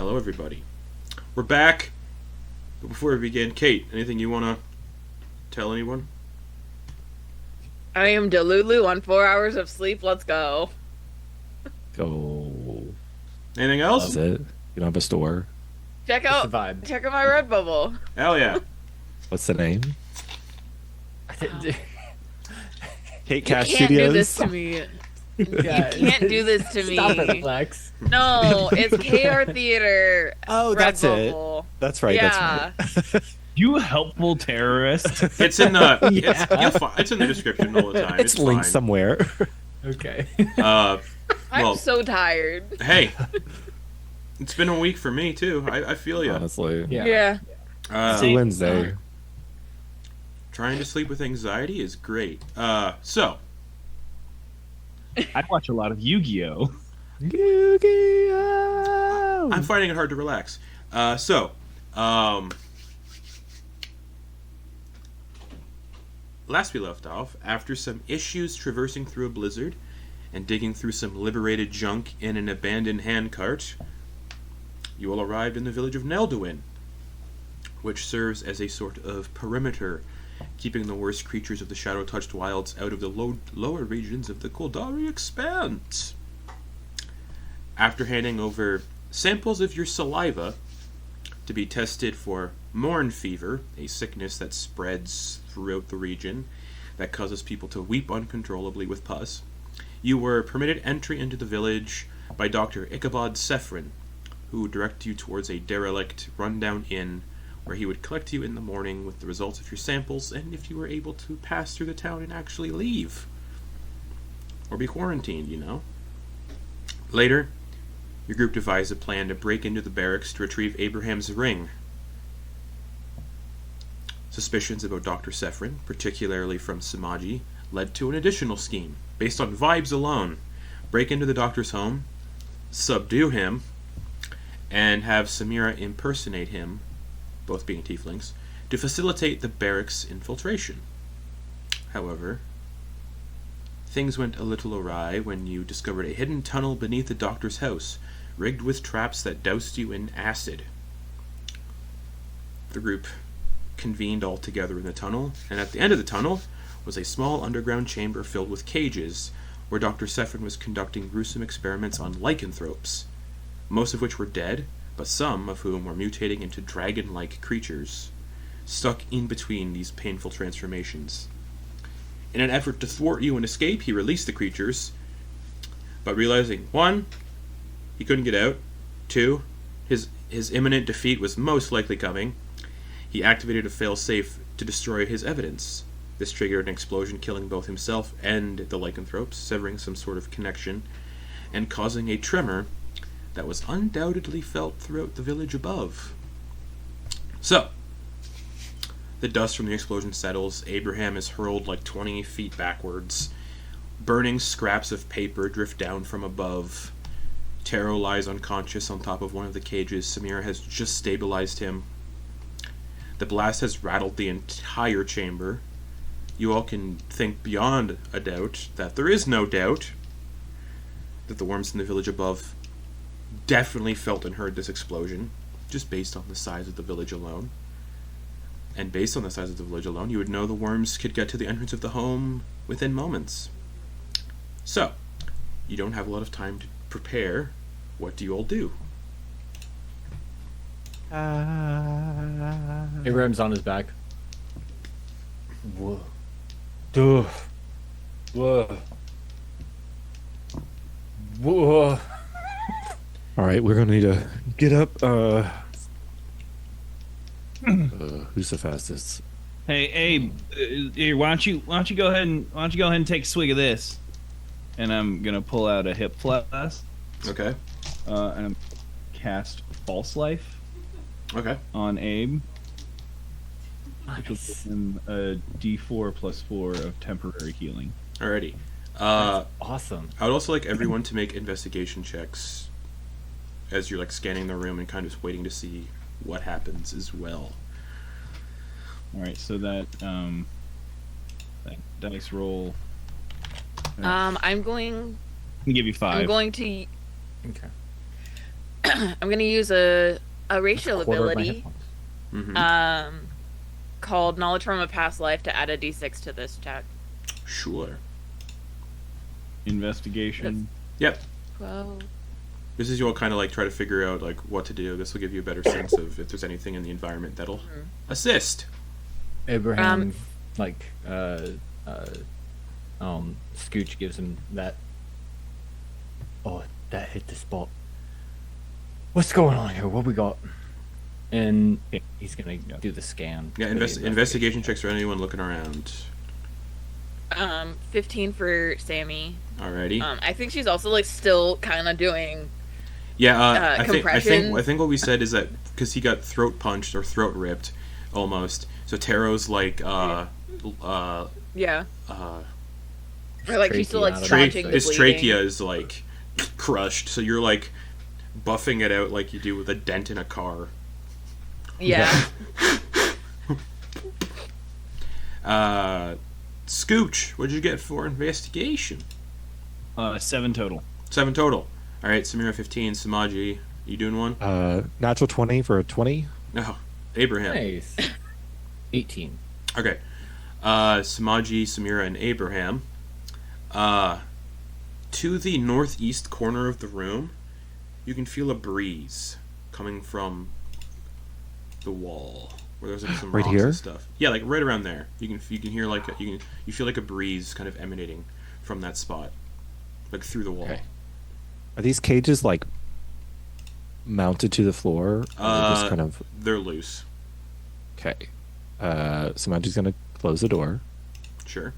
Hello, everybody. We're back. But before we begin, Kate, anything you want to tell anyone? I am Delulu on 4 hours of sleep. Let's go. Go. Anything else? That's it. You don't have a store. Check out the vibe. check out my Redbubble. Hell yeah. What's the name? Kate Cash You can't Studios. do this to me. Yeah. You can't do this to me. Stop it, Lex. No, it's KR Theater. Oh, that's it. Redbubble. That's right. Yeah. That's right. You helpful terrorist. It's in the Yeah. it's in the description all the time. It's linked fine. somewhere. Okay. Well, I'm so tired. hey, it's been a week for me too. I feel you. Honestly. Yeah. It's a Wednesday. Trying to sleep with anxiety is great. So I watch a lot of Yu-Gi-Oh. Yu-Gi-Oh! I'm finding it hard to relax. Last we left off, after some issues traversing through a blizzard and digging through some liberated junk in an abandoned handcart, you all arrived in the village of Nelduin, which serves as a sort of perimeter, keeping the worst creatures of the shadow-touched wilds out of the lower regions of the Koldari Expanse. After handing over samples of your saliva to be tested for morn fever, a sickness that spreads throughout the region that causes people to weep uncontrollably with pus, you were permitted entry into the village by Dr. Ichabod Sephrin, who directed you towards a derelict, rundown inn where he would collect you in the morning with the results of your samples and if you were able to pass through the town and actually leave. Or be quarantined, you know. Later, your group devised a plan to break into the barracks to retrieve Abraham's ring. Suspicions about Dr. Sephrin, particularly from Sumaji, led to an additional scheme. Based on vibes alone, break into the doctor's home, subdue him, and have Samira impersonate him, both being tieflings, to facilitate the barracks infiltration. However, things went a little awry when you discovered a hidden tunnel beneath the doctor's house, rigged with traps that doused you in acid. The group convened all together in the tunnel, and at the end of the tunnel was a small underground chamber filled with cages, where Dr. Sephrin was conducting gruesome experiments on lycanthropes, most of which were dead, but some of whom were mutating into dragon-like creatures, stuck in between these painful transformations. In an effort to thwart you and escape, he released the creatures, but realizing, 1, he couldn't get out, 2, his imminent defeat was most likely coming, he activated a failsafe to destroy his evidence. This triggered an explosion, killing both himself and the lycanthropes, severing some sort of connection, and causing a tremor that was undoubtedly felt throughout the village above. So, the dust from the explosion settles, Abraham is hurled like 20 feet backwards, burning scraps of paper drift down from above. Tero lies unconscious on top of one of the cages. Samira has just stabilized him. The blast has rattled the entire chamber. You all can think beyond a doubt that there is no doubt that the worms in the village above definitely felt and heard this explosion, just based on the size of the village alone. And based on the size of the village alone, you would know the worms could get to the entrance of the home within moments. So, you don't have a lot of time to prepare. What do you all do? Abraham's on his back. Whoa. Duh. Whoa. Whoa. All right, we're gonna need to get up. Who's the fastest? Hey, Abe, here, why don't you go ahead and take a swig of this? And I'm gonna pull out a hip flask. Okay. And I'm cast False Life Okay. on Abe. Which will give him a D4 plus 4 of temporary healing. Alrighty. Awesome. I would also like everyone to make investigation checks as you're like scanning the room and kind of waiting to see what happens as well. All right, so that dice roll. I'm going I can give you 5. I'm going to Okay. I'm gonna use a racial Quarter of my hit ability points. called Knowledge from a Past Life to add a d6 to this check. Sure. Investigation. Yep. 12. This is you'll kind of like try to figure out like what to do. This will give you a better sense of if there's anything in the environment that'll assist. Abraham, Scooch gives him that. Oh, that hit the spot. What's going on here? What we got? And he's gonna do the scan. Yeah, investigation checks for anyone looking around. 15 for Sammy. Alrighty. I think she's also like still kind of doing. Yeah, I compression. think what we said is that because he got throat punched or throat ripped, almost. So Tero's like Yeah. Or like Trachea she's still like out of staunching the his bleeding. trachea is like crushed. So you're like buffing it out like you do with a dent in a car. Yeah. Scooch, what'd you get for investigation? 7 total. 7 total. All right, Samira 15, Sumaji, you doing one? Natural 20 for a 20. No, Abraham. Nice. 18. Okay, Sumaji, Samira, and Abraham. To the northeast corner of the room, you can feel a breeze coming from the wall where there's like some Right rocks here? and stuff. Yeah, like right around there. You can hear like you feel like a breeze kind of emanating from that spot, like through the wall. Okay. Are these cages like mounted to the floor? Or just kind of They're loose. okay. Sumaji's gonna close the door Sure.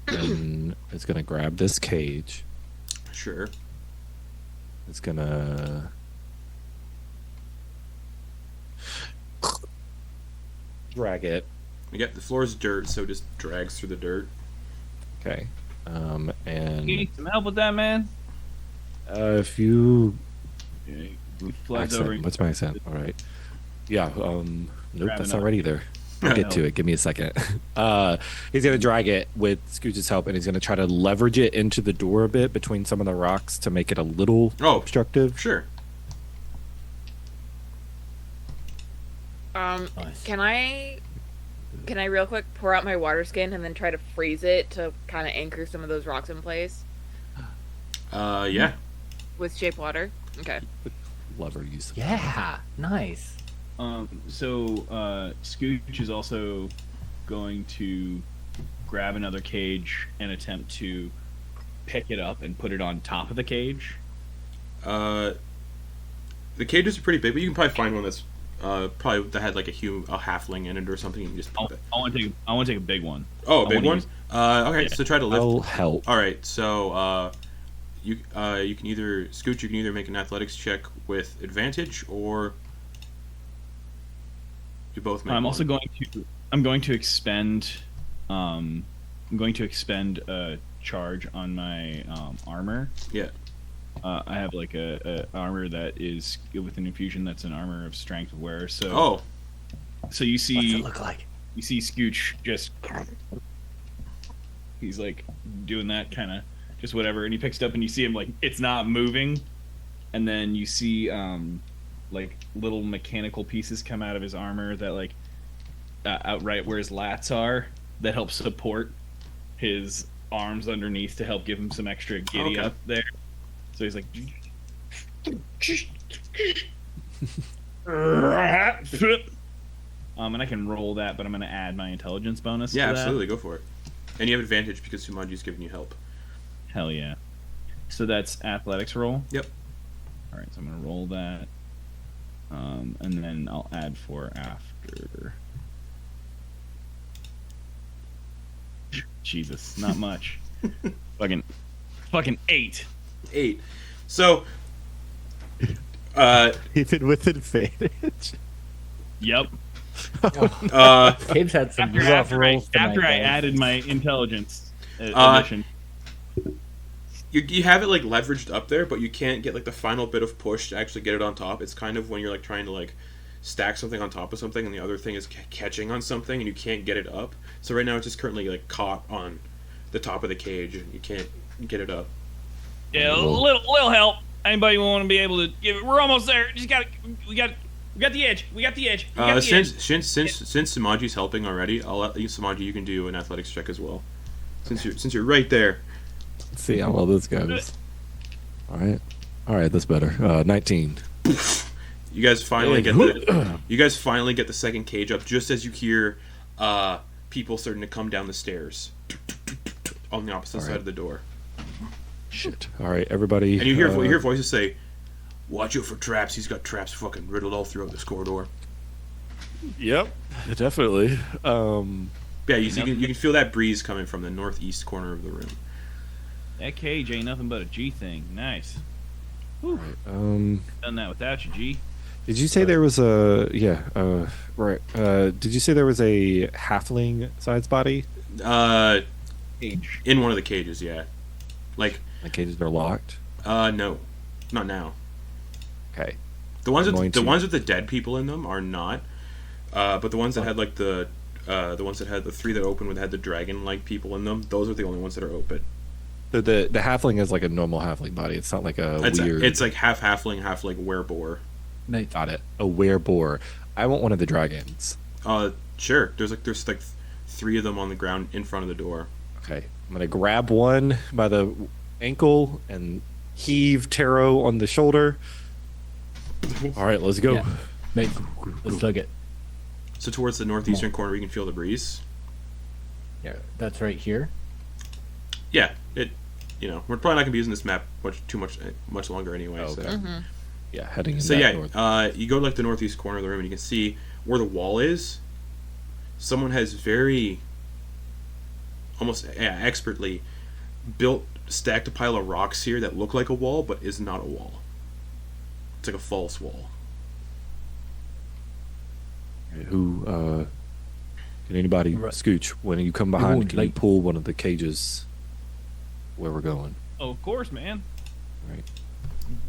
and it's gonna grab this cage. Sure. It's gonna drag it. Yep, the floor is dirt, so it just drags through the dirt. Okay. You And need some help with that, man? if you Flies over. accent, what's my accent? All right. Yeah. Nope, Grab that's another. not right either. I'll get to it. Give me a second. He's gonna drag it with Scooch's help, and he's gonna try to leverage it into the door a bit between some of the rocks to make it a little obstructive. Sure. Nice. Can I real quick pour out my water skin and then try to freeze it to kind of anchor some of those rocks in place Yeah. with shape water? Okay. Lever use. Yeah. Nice. So Scooch is also going to grab another cage and attempt to pick it up and put it on top of the cage. The cages are pretty big, but you can probably find one that's probably that had like a halfling in it or something. You can just I put it. want to take a big one. Oh, a I big wanna one. use- Okay, yeah. so try to lift. I'll help. All right, so you can either Scooch. You can either make an athletics check with advantage, or you both make. I'm one. also going to expend a charge on my armor. Yeah. I have like a armor that is with an infusion that's an armor of strength wear. So Oh, so you What's see it look like? you see Scooch just he's like doing that kind of just whatever, and he picks it up and you see him like it's not moving, and then you see like little mechanical pieces come out of his armor that like outright where his lats are that help support his arms underneath to help give him some extra giddy Okay. up there. So he's like and I can roll that, but I'm going to add my intelligence bonus yeah, to that. absolutely, go for it. And you have advantage because Sumaji's giving you help. Hell yeah. So that's athletics roll? Yep. Alright, so I'm going to roll that. And then I'll add 4 after. Jesus, not much. fucking 8. 8. So, Even with advantage. Yep. Cave's had some rough After I rolls tonight, guys. added my intelligence Uh, addition. you have it like leveraged up there, but you can't get like the final bit of push to actually get it on top. It's kind of when you're like trying to like stack something on top of something, and the other thing is catching on something, and you can't get it up. So right now it's just currently like caught on the top of the cage, and you can't get it up. Yeah, a little help. Anybody want to be able to give it? We're almost there. We got the edge. We got the edge. Since Sumaji's helping already, I'll let you, Sumaji. You can do an athletics check as well. Since you're right there. Let's see how well this goes. All right, that's better. 19. You guys finally get the second cage up just as you hear people starting to come down the stairs on the opposite side of the door. Shit. All right, everybody. And you hear voices say, "Watch out for traps. He's got traps fucking riddled all throughout this corridor." Yep, definitely. Yeah, you can feel that breeze coming from the northeast corner of the room. That cage ain't nothing but a G thing. Nice. Whew. Done that without you, G. Did you say there was a right? Did you say there was a halfling-sized body? Cage. In one of the cages, yeah. Like the cages are locked. No, not now. Okay. The ones with the dead people in them are not. But the ones that had like the ones that had the three that opened had the dragon-like people in them, those are the only ones that are open. The halfling is like a normal halfling body. It's not like weird. It's like half halfling, half like wereboar. Got it. A wereboar. I want one of the dragons. Sure. There's like 3 of them on the ground in front of the door. Okay. I'm gonna grab one by the ankle and heave Tero on the shoulder. All right, let's go. Yeah. Mate, let's tug it. So towards the northeastern corner, you can feel the breeze. Yeah, that's right here. Yeah, we're probably not gonna be using this map much longer anyway. Okay. So. Yeah, heading in So north. you go to like the northeast corner of the room and you can see where the wall is. Someone has very, almost expertly stacked a pile of rocks here that look like a wall but is not a wall. It's like a false wall. Who? Can anybody Scooch? When you come behind, can you pull one of the cages where we're going? Oh, of course, man. All right.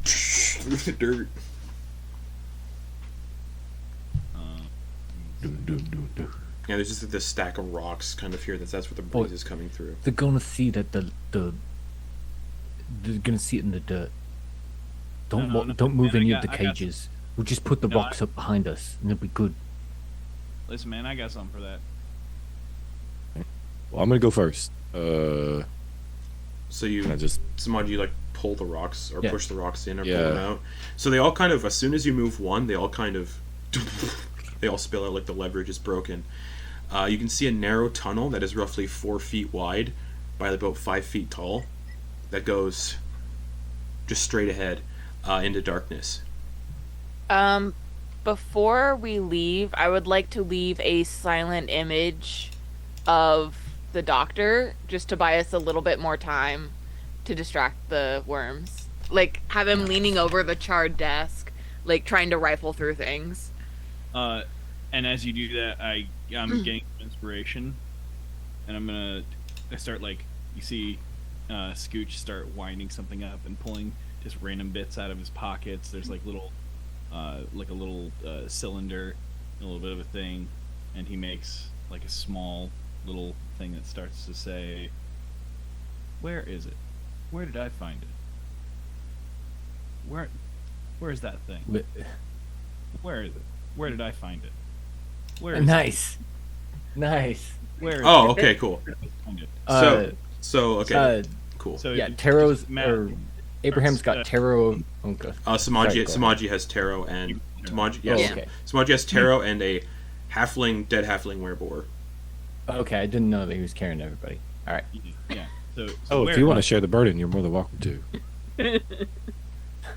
Through the dirt. Yeah, there's just this stack of rocks kind of here. That's where the breeze is coming through. They're gonna see that they're gonna see it in the dirt. Don't move any of the cages. We'll just put the rocks up behind us, and it'll be good. Listen, man, I got something for that. Well, I'm gonna go first. So Sumaji like pull the rocks or push the rocks in or pull them out. So they all kind of, as soon as you move one, they all kind of they all spill out like the leverage is broken. You can see a narrow tunnel that is roughly 4 feet wide by about 5 feet tall that goes just straight ahead into darkness. Before we leave, I would like to leave a silent image of the doctor just to buy us a little bit more time to distract the worms. Like, have him leaning over the charred desk, like, trying to rifle through things. And as you do that, I'm getting inspiration, and I'm gonna start, like, you see Scooch start winding something up and pulling just random bits out of his pockets. There's, like, a little cylinder, a little bit of a thing, and he makes, like, a small little thing that starts to say, "Where is it? Where did I find it? Where is that thing? Where is it? Where did I find it? Where is Nice. Where is Oh, it? okay, cool. Where did I find it? Okay, cool. So yeah, it- Tero's Matt- or Abraham's got Tero. Okay. Sumaji has Tero and Sumaji. Yes, okay. Sumaji has Tero and a dead halfling wereboar. Okay, I didn't know that he was carrying everybody. All right. Yeah. So If you want to share the burden, you're more than welcome to.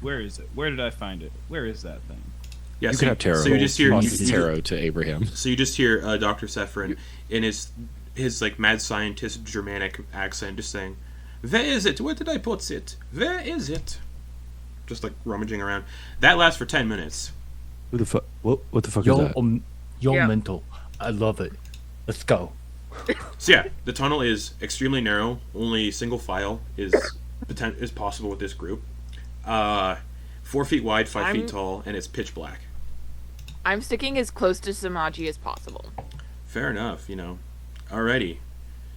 Where is it? Where did I find it? Where is that thing? Yeah, You can have Tero. So you just hear Tero to Abraham. So you just hear Dr. Sephirin in his like mad scientist Germanic accent just saying, "Where is it? Where did I put it? Where is it?" Just like rummaging around. That lasts for 10 minutes. Who the fuck? What the fuck is that? You're mental. I love it. Let's go. So yeah, the tunnel is extremely narrow. Only single file is possible with this group. 4 feet wide, 5 feet tall, and it's pitch black. I'm sticking as close to Sumaji as possible. Fair enough, Alrighty.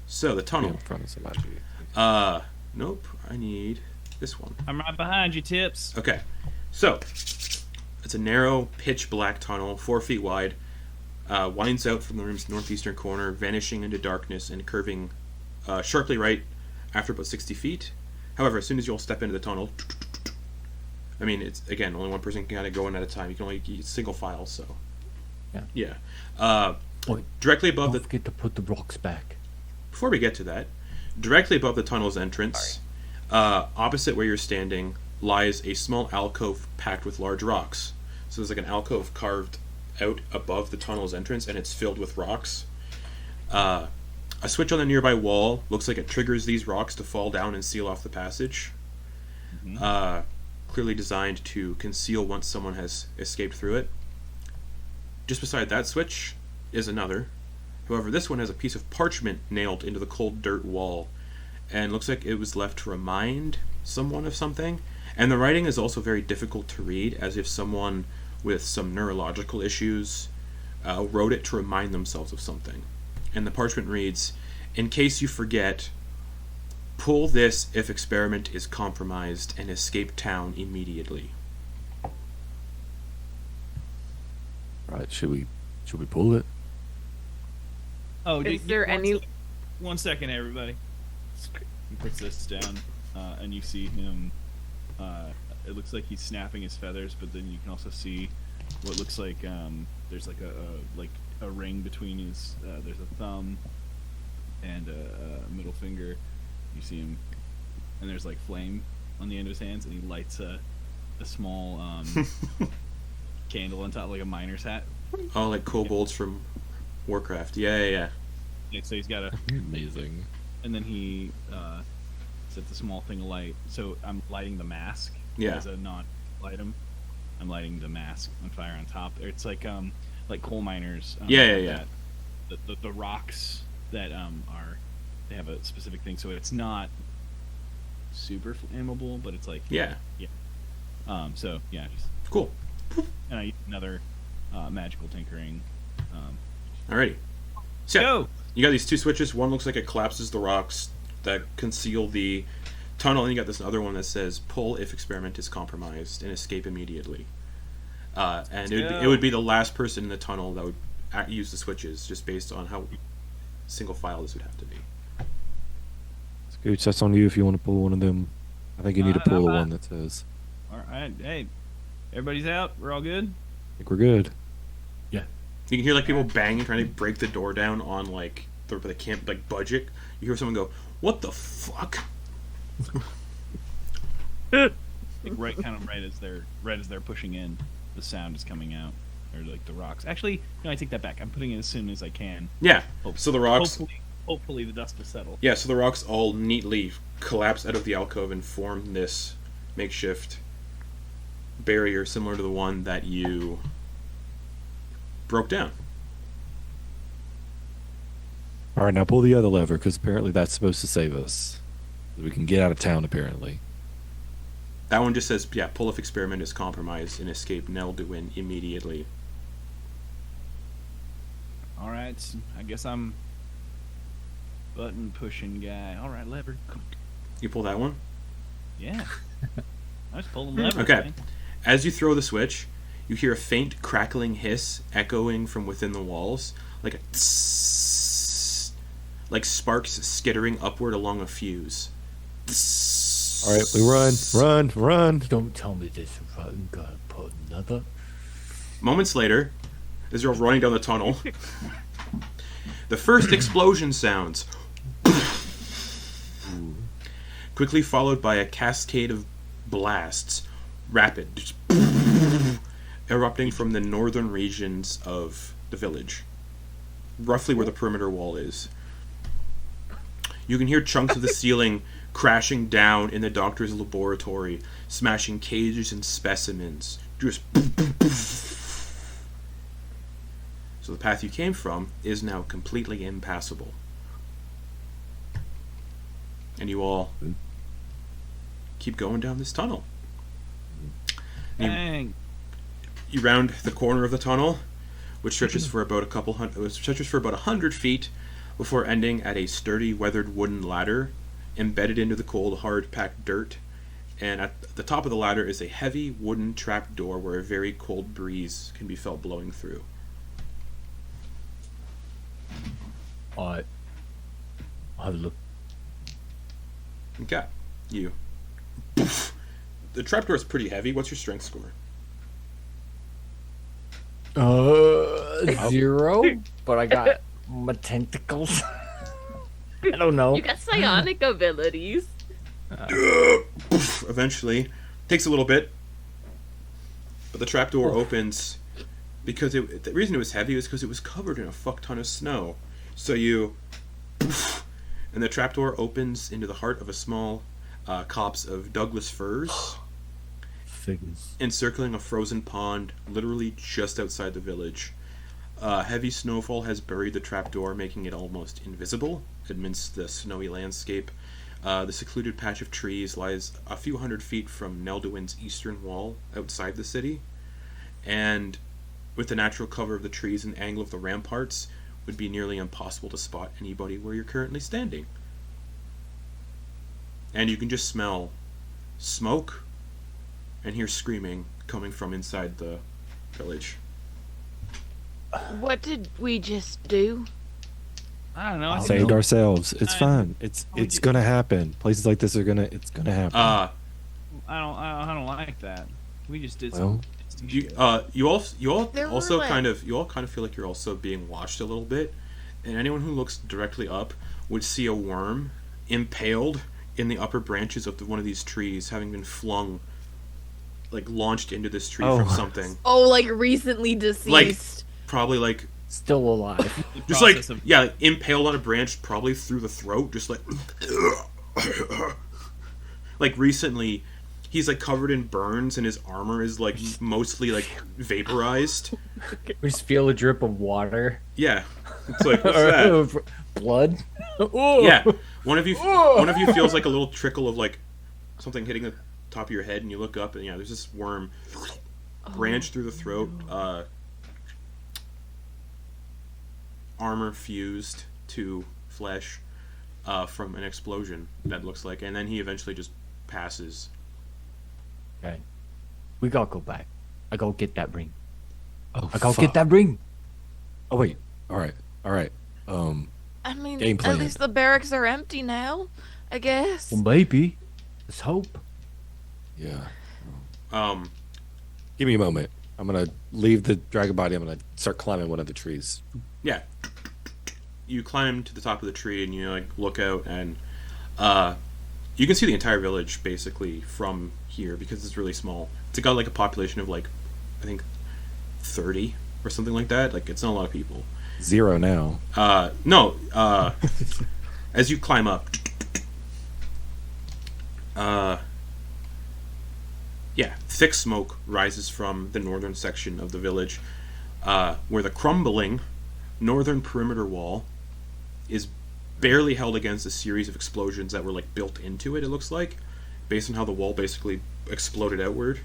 So the tunnel. In front of Sumaji. Nope. I need This one. I'm right behind you, Tips. Okay. So, it's a narrow, pitch-black tunnel, 4 feet wide, winds out from the room's northeastern corner, vanishing into darkness and curving sharply right after about 60 feet. However, as soon as you all step into the tunnel, I mean, it's, again, only one person can kind of go in at a time. You can only use single file, so... Yeah. Directly above Don't forget to put the rocks back. Before we get to that, directly above the tunnel's entrance, opposite where you're standing, lies a small alcove packed with large rocks. So there's like an alcove carved out above the tunnel's entrance, and it's filled with rocks. A switch on the nearby wall looks like it triggers these rocks to fall down and seal off the passage. Clearly designed to conceal once someone has escaped through it. Just beside that switch is another. However, this one has a piece of parchment nailed into the cold dirt wall, and looks like it was left to remind someone of something. And the writing is also very difficult to read, as if someone with some neurological issues wrote it to remind themselves of something. And the parchment reads, "In case you forget, pull this if experiment is compromised and escape town immediately." Right, should we pull it? Oh, Is there any... 1 second, everybody. He puts this down, and you see him. It looks like he's snapping his feathers, but then you can also see what looks like there's like a ring between his. There's a thumb and a middle finger. You see him, and there's like flame on the end of his hands, and he lights a small candle on top, like a miner's hat. Oh, like kobolds from Warcraft. Yeah. Yeah, so he's got a Amazing. and then he sets a small thing alight. So I'm lighting the mask Yeah. as a non-item. I'm lighting the mask on fire on top. It's like coal miners. Yeah. The rocks that they have a specific thing, so it's not super flammable, but it's like Yeah. So yeah, just Cool. and I use another magical tinkering. Alrighty. So, Go! you got these two switches. One looks like it collapses the rocks that conceal the tunnel, and you got this other one that says pull if experiment is compromised and escape immediately. And it would be the last person in the tunnel that would use the switches, just based on how single file this would have to be. Scooch, that's on you if you want to pull one of them. I think you need to pull the one that says. All right, hey, everybody's out. We're all good. I think we're good. You can hear like people banging, trying to break the door down on like they can't like budge it. You hear someone go, "What the fuck?" Like right as they're pushing in, the sound is coming out, or like the rocks. Actually, no, I take that back. I'm putting it as soon as I can. Yeah. So the rocks. Hopefully the dust will settle. Yeah. So the rocks all neatly collapse out of the alcove and form this makeshift barrier, similar to the one that you broke down. All right, now pull the other lever, because apparently that's supposed to save us. We can get out of town, apparently. That one just says, pull if experiment is compromised and escape Nelduin immediately. All right, I guess I'm button pushing guy. All right, lever. You pull that one? Yeah. I was pulling levers. Okay. Man. As you throw the switch, you hear a faint crackling hiss echoing from within the walls, like a tss, like sparks skittering upward along a fuse. Tss. All right, we run. Don't tell me this rotten gotta put another. Moments later, as you're running down the tunnel, the first explosion sounds, quickly followed by a cascade of blasts, rapid, just erupting from the northern regions of the village, roughly where the perimeter wall is. You can hear chunks of the ceiling crashing down in the doctor's laboratory, smashing cages and specimens. Just so the path you came from is now completely impassable. And you all keep going down this tunnel. Dang. You round the corner of the tunnel, which stretches for about 100 feet, before ending at a sturdy, weathered wooden ladder embedded into the cold, hard-packed dirt And at the top of the ladder is a heavy wooden trap door where a very cold breeze can be felt blowing through. Alright. I'll have a look. Okay. You. The trapdoor is pretty heavy. What's your strength score? 0, but I got my tentacles. I don't know. You got psionic abilities. Eventually. Takes a little bit. But the trapdoor opens because the reason it was heavy was because it was covered in a fuck ton of snow. So you... And the trapdoor opens into the heart of a small copse of Douglas firs. Figures. Encircling a frozen pond literally just outside the village. Heavy snowfall has buried the trapdoor, making it almost invisible amidst the snowy landscape. The secluded patch of trees lies a few hundred feet from Nelduin's eastern wall outside the city, and with the natural cover of the trees and angle of the ramparts, would be nearly impossible to spot anybody where you're currently standing. And you can just smell smoke and hear screaming coming from inside the village. What did we just do? I don't know. I Saved think ourselves. It's fine. It's gonna happen. Places like this it's gonna happen. I don't like that. We just did Well, some. You all There also were, kind of feel like you're also being watched a little bit, and anyone who looks directly up would see a worm impaled in the upper branches of one of these trees, having been flung, like launched into this tree from something. Oh, like recently deceased. Probably like Still alive. just like impaled on a branch, probably through the throat, just like like recently. He's like covered in burns, and his armor is like mostly like vaporized. We just feel a drip of water. Yeah, it's like what's that? Blood. Yeah, one of you feels like a little trickle of like something hitting the top of your head, and you look up, and yeah, there's this worm branch through the throat, armor fused to flesh from an explosion. That looks like, and then he eventually just passes. Okay. We gotta go back. I gotta get that ring. oh, I gotta fuck. get that ring. Oh wait. All right. I mean, Game plan. at least the barracks are empty now, I guess. Well, maybe. Let's hope. Yeah. Um, Give me a moment. I'm gonna leave the dragon body. I'm gonna start climbing one of the trees. yeah, you climb to the top of the tree, and you like look out, and you can see the entire village basically from here because it's really small. It's got like a population of like I think 30 or something like that. Like it's not a lot of people. 0 now. No. As you climb up, yeah, thick smoke rises from the northern section of the village, where the crumbling northern perimeter wall is barely held against a series of explosions that were like built into it. It looks like, based on how the wall basically exploded outward.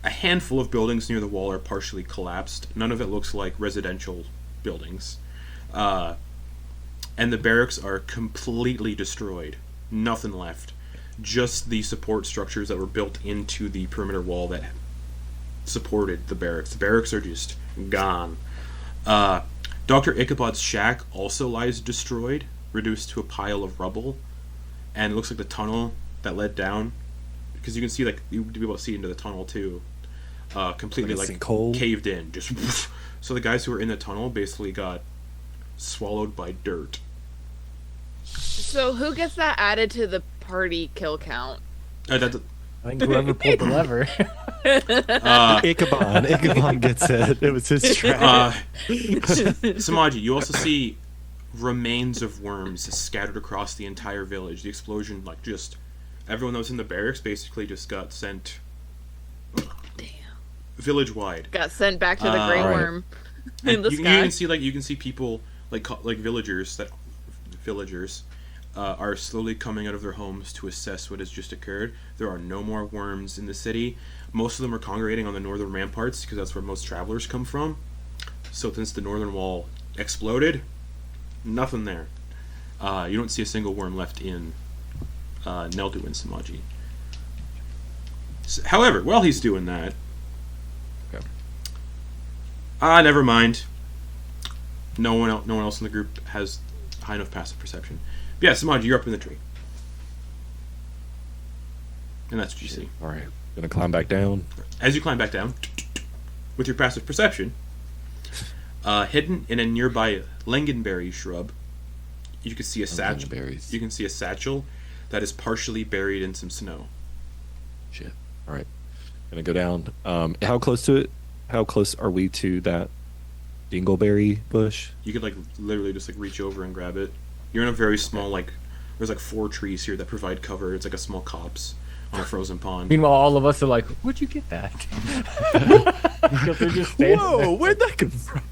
A handful of buildings near the wall are partially collapsed. None of it looks like residential buildings. And the barracks are completely destroyed. Nothing left. Just the support structures that were built into the perimeter wall that supported the barracks. The barracks are just gone. Dr. Ichabod's shack also lies destroyed, reduced to a pile of rubble. And it looks like the tunnel that led down, because you can see, like, you'd be able to see into the tunnel too, completely Like a like sinkhole? caved in. Just so the guys who were in the tunnel basically got swallowed by dirt. So who gets that added to the party kill count? I think whoever pulled the lever. Ichabod gets it. It was his trap. Sumaji, you also see remains of worms scattered across the entire village. The explosion, like, just everyone that was in the barracks basically just got sent village wide. Got sent back to the Grey Right. Worm in the You sky. can see people like villagers are slowly coming out of their homes to assess what has just occurred. There are no more worms in the city. Most of them are congregating on the northern ramparts because that's where most travelers come from. So since the northern wall exploded, nothing there. You don't see a single worm left in Nelduin, Sumaji. However, while he's doing that, Okay. never mind. No one else in the group has high enough passive perception. But yeah, Sumaji, you're up in the tree, and that's what you see. All right. Gonna climb back down. As you climb back down, with your passive perception, hidden in a nearby lingonberry shrub, you can see a satchel. Lingonberries. You can see a satchel that is partially buried in some snow. Shit. All right. Gonna go down. How close to it? How close are we to that dingleberry bush? You could literally just reach over and grab it. You're in a very small there's 4 trees here that provide cover. It's like a small copse on a frozen pond. Meanwhile, all of us are like, "Where'd you get that?" Because they're just standing there. Where'd that come from?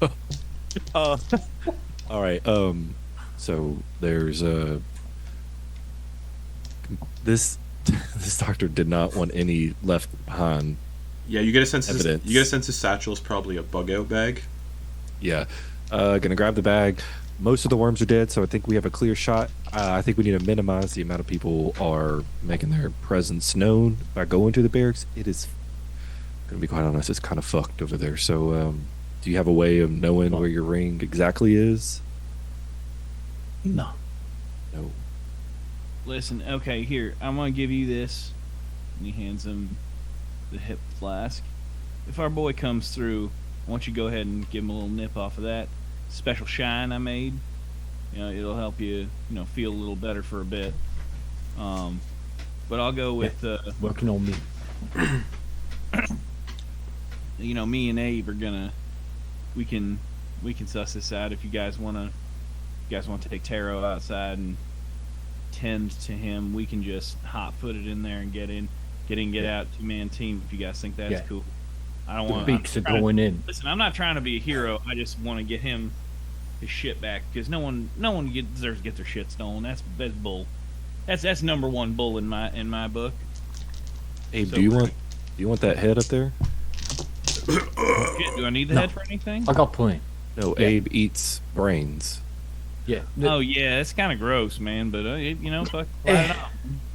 All right. So there's this doctor did not want any left behind. Yeah, you get a sense. Evidence. You get a sense this satchel is probably a bug out bag. Yeah. Gonna grab the bag. Most of the worms are dead, so I think we have a clear shot. I think we need to minimize the amount of people are making their presence known by going to the barracks. It is, gonna be quite honest, it's kind of fucked over there. So, do you have a way of knowing where your ring exactly is? No. No. Listen, okay, here, I'm gonna give you this. And he hands him the hip flask. If our boy comes through, I want you to go ahead and give him a little nip off of that special shine I made. It'll help you, feel a little better for a bit. But I'll go with working on me. Me and Abe are gonna we can suss this out if you guys want to take Tero outside and tend to him. We can just hot foot it in there and get out 2-man team if you guys think that's cool. I don't want beaks are going in. Listen, I'm not trying to be a hero. I just want to get him his shit back because no one deserves to get their shit stolen. That's bull. That's number 1 bull in my book. Abe, So do you want that head up there? Shit, do I need the head for anything? I got plenty. No, Abe eats brains. Yeah. Oh yeah, it's kind of gross, man. But fuck, fly it out.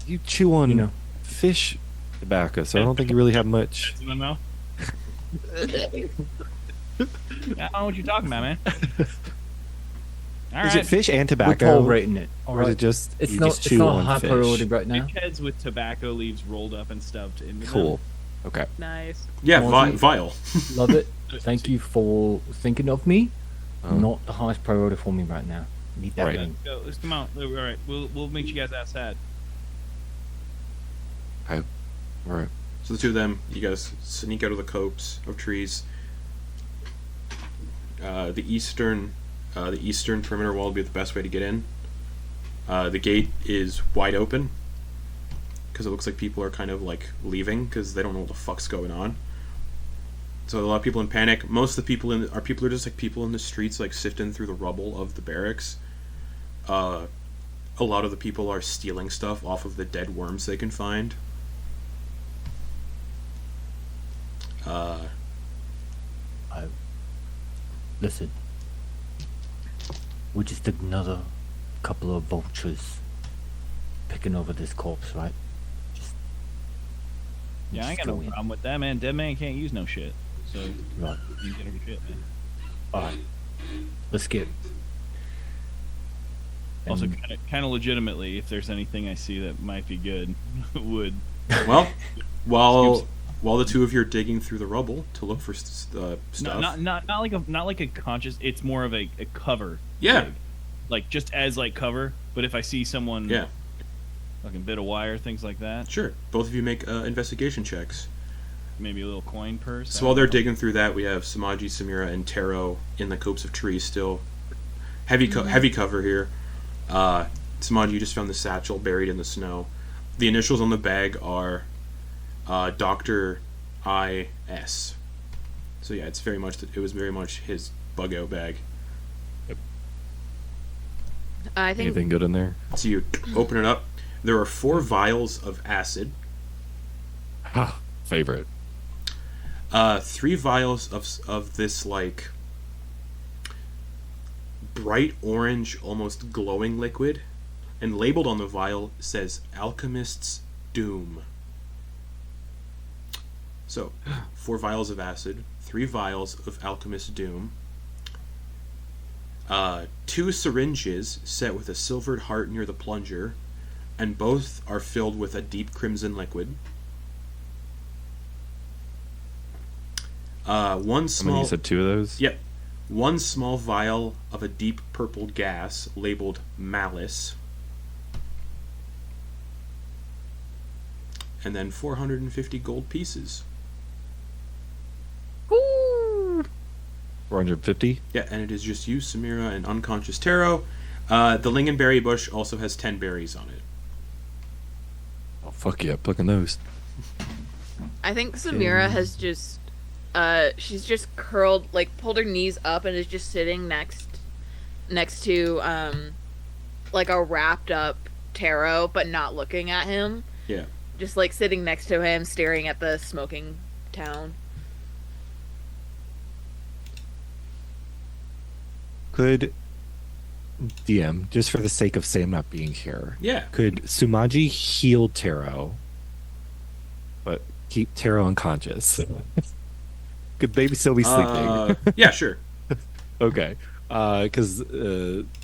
You chew on fish tobacco, so I don't think you really have much. In my mouth. I don't know what you're talking about, man. All Is right. it fish and We're tobacco? tolerating it. Or is it just It's you not. just It's chew not on high fish? priority right now. Big heads with tobacco leaves rolled up and stuffed into Cool. them. Okay. Nice. Yeah, Monty. vile. Love it. Thank you for thinking of me. Uh-huh. Not the highest priority for me right now. Need that Right. ring. Let's come out. All right, we'll meet you guys outside. Okay. All right. So the 2 of them, you guys sneak out of the copse of trees. The eastern perimeter wall would be the best way to get in. The gate is wide open because it looks like people are kind of leaving because they don't know what the fuck's going on. So a lot of people in panic. Most of the people are just people in the streets sifting through the rubble of the barracks. A lot of the people are stealing stuff off of the dead worms they can find. Listen. We're just another couple of vultures picking over this corpse, right? Yeah, I ain't got no problem with that, man. Dead man can't use no shit. So Right. you get every shit, man. Alright. Let's get. Also, And- kind of legitimately, if there's anything I see that might be good, would. Well, while the 2 of you are digging through the rubble to look for stuff. Not like a conscious. It's more of a cover. Yeah. Just as cover. But if I see someone, Yeah, fucking bit of wire, things like that. sure. Both of you make investigation checks. Maybe a little coin purse. So while they're digging through that, we have Sumaji, Samira, and Tero in the copse of trees still. Heavy cover here. Sumaji, you just found the satchel buried in the snow. The initials on the bag are Dr. I.S. So yeah, it was very much his bug out bag. I think Anything good in there? So you open it up. There are 4 vials of acid. Ha! Favorite. 3 vials of this bright orange, almost glowing liquid, and labeled on the vial says "Alchemist's Doom." So, 4 vials of acid, 3 vials of alchemist doom, 2 syringes set with a silvered heart near the plunger, and both are filled with a deep crimson liquid. One How small. many? You said 2 of those? Yep. 1 small vial of a deep purple gas labeled malice. And then 450 gold pieces. Woo! 450? Yeah, and it is just you, Samira, and unconscious Tero. The lingonberry bush also has 10 berries on it. Oh, fuck yeah, plucking those. I think Samira has just, she's just curled, like, pulled her knees up and is just sitting next to, like, a wrapped up Tero, but not looking at him. Yeah. Just, like, sitting next to him, staring at the smoking town. Could DM, just for the sake of Sam not being here, Yeah. could Sumaji heal Tero, but keep Tero unconscious? Could baby still be sleeping? Yeah, sure. Okay. Because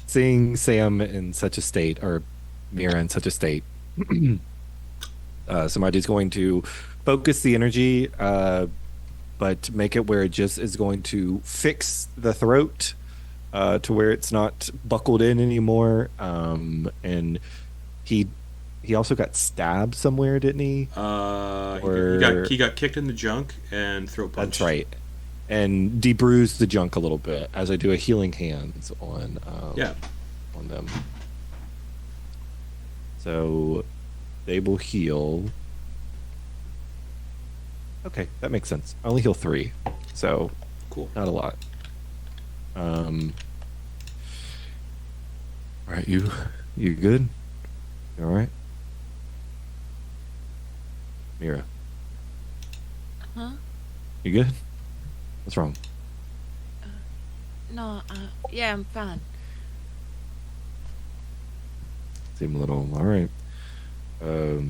seeing Sam in such a state, or Mira in such a state, Sumaji's going to focus the energy, but make it where it just is going to fix the throat to where it's not buckled in anymore. And he also got stabbed somewhere, didn't he? He got kicked in the junk and throat punched. That's right. And debruise the junk a little bit as I do a healing hands on on them. So they will heal. Okay, that makes sense. I only heal 3, so Cool. not a lot. All right, you good? You all right? Mira, Huh? you good? What's wrong? No, yeah, I'm fine. Seem a little all right. Guess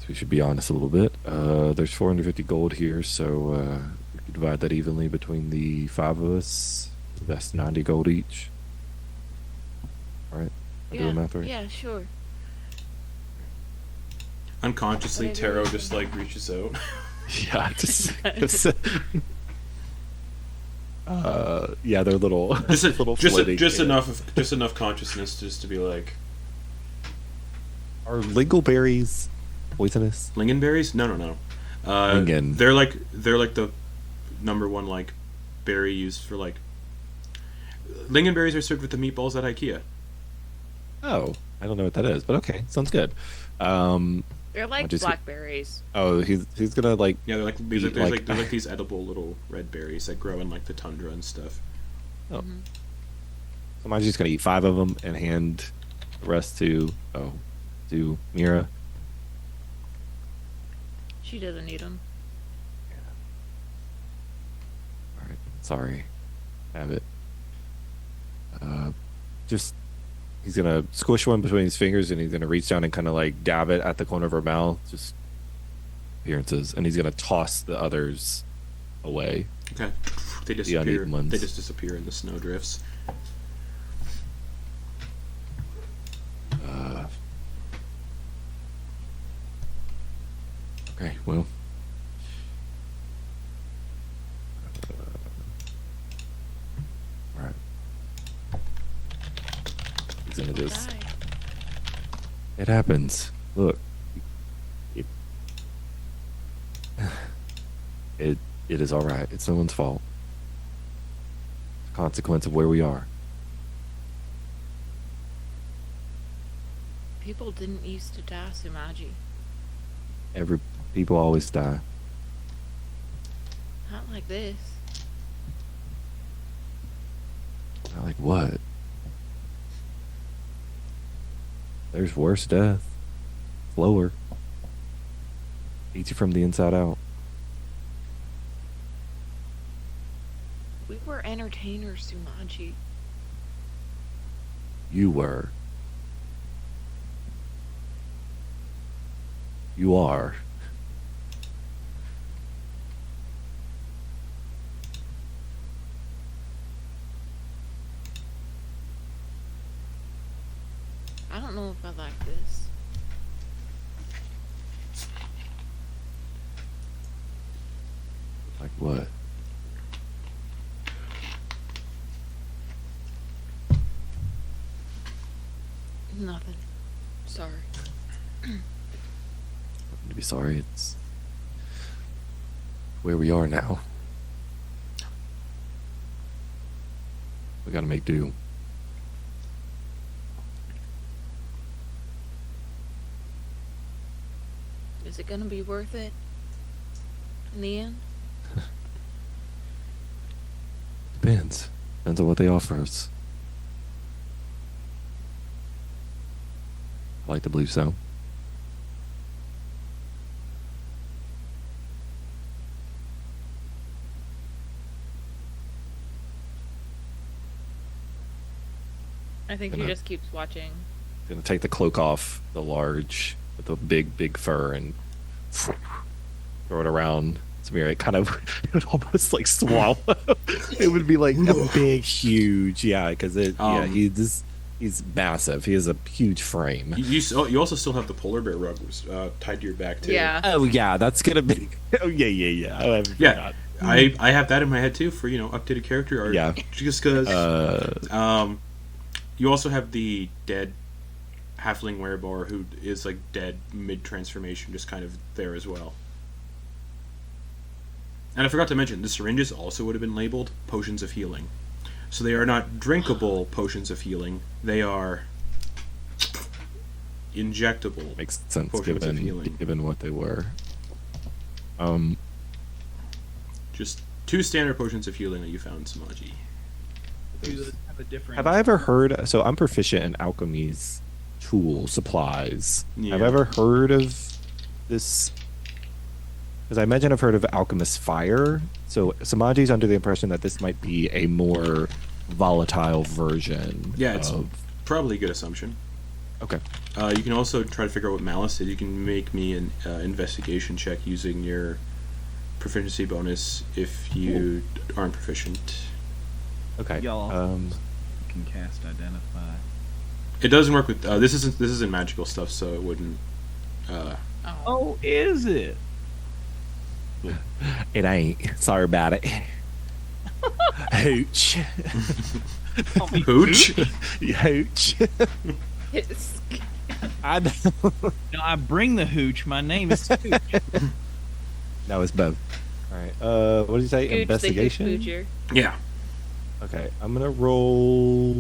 we should be honest a little bit. There's 450 gold here, so we can divide that evenly between the 5 of us. That's 90 gold each. All right, I do the math right. Yeah, sure. Unconsciously, Whatever Tero you just like reaches out. Yeah, yeah, they're little, little floating. Just enough consciousness just to be like. Are lingonberries poisonous? Lingonberries? No. Lingon. They're like the number 1 like berry used for like. Lingonberries are served with the meatballs at IKEA. Oh, I don't know what that is, but okay, sounds good. They're like What'd you say? blackberries. Oh, he's gonna like. Yeah, they're like Eat, they're like- like they're like these edible little red berries that grow in like the tundra and stuff. Oh. Somebody's just gonna eat 5 of them and hand the rest to Mira. She doesn't need them. All right, sorry, have it. Just he's gonna squish one between his fingers and he's gonna reach down and kind of like dab it at the corner of her mouth. Just appearances, and he's gonna toss the others away. Okay, they disappear. uneaten ones. They just disappear in the snow drifts. Okay, well. All right. He's gonna just. Die. It happens. Look. It is all right. It's no one's fault. It's a consequence of where we are. People didn't used to die, Sumaji. People always die. Not like this. Not like what? There's worse death. Slower. Eats you from the inside out. We were entertainers, Sumaji. You were. You are. What? Nothing. Sorry. To be sorry, it's where we are now. We gotta make do. Is it gonna be worth it in the end? Depends. Depends on what they offer us. I like to believe so. I think she Gonna- just keeps watching. Gonna take the cloak off the large with the big fur and throw it around Samira. It kind of it would almost like swallow. It would be like a big, huge, because he's massive. He has a huge frame. You also still have the polar bear rug tied to your back too. Yeah. Oh yeah, that's gonna be. Oh yeah. Oh, I Yeah. forgot. I have that in my head too for updated character art. Yeah. Just because. You also have the dead halfling werebore who is like dead mid transformation, just kind of there as well. And I forgot to mention, the syringes also would have been labeled potions of healing. So they are not drinkable potions of healing. They are injectable Makes sense potions of healing. given what they were. Just 2 standard potions of healing that you found, Sumaji. Have a different. Have I ever heard? So I'm proficient in alchemy's tool supplies. Yeah. Have I ever heard of this? Because I imagine I've heard of alchemist fire. So Sumaji's under the impression that this might be a more volatile version. Yeah, it's of... probably a good assumption. Okay. You can also try to figure out what malice is. You can make me an investigation check using your proficiency bonus if you aren't proficient. Okay. Y'all can cast identify. It doesn't work with this isn't magical stuff, so it wouldn't. Oh, is it? It ain't. Sorry about it. Hooch. Hooch? Hooch. It's I know. No, I bring the hooch. My name is Scooch. No, it's both. All right. What did you say? Scooch, Investigation. the Scoocher. Yeah. Okay, I'm gonna roll.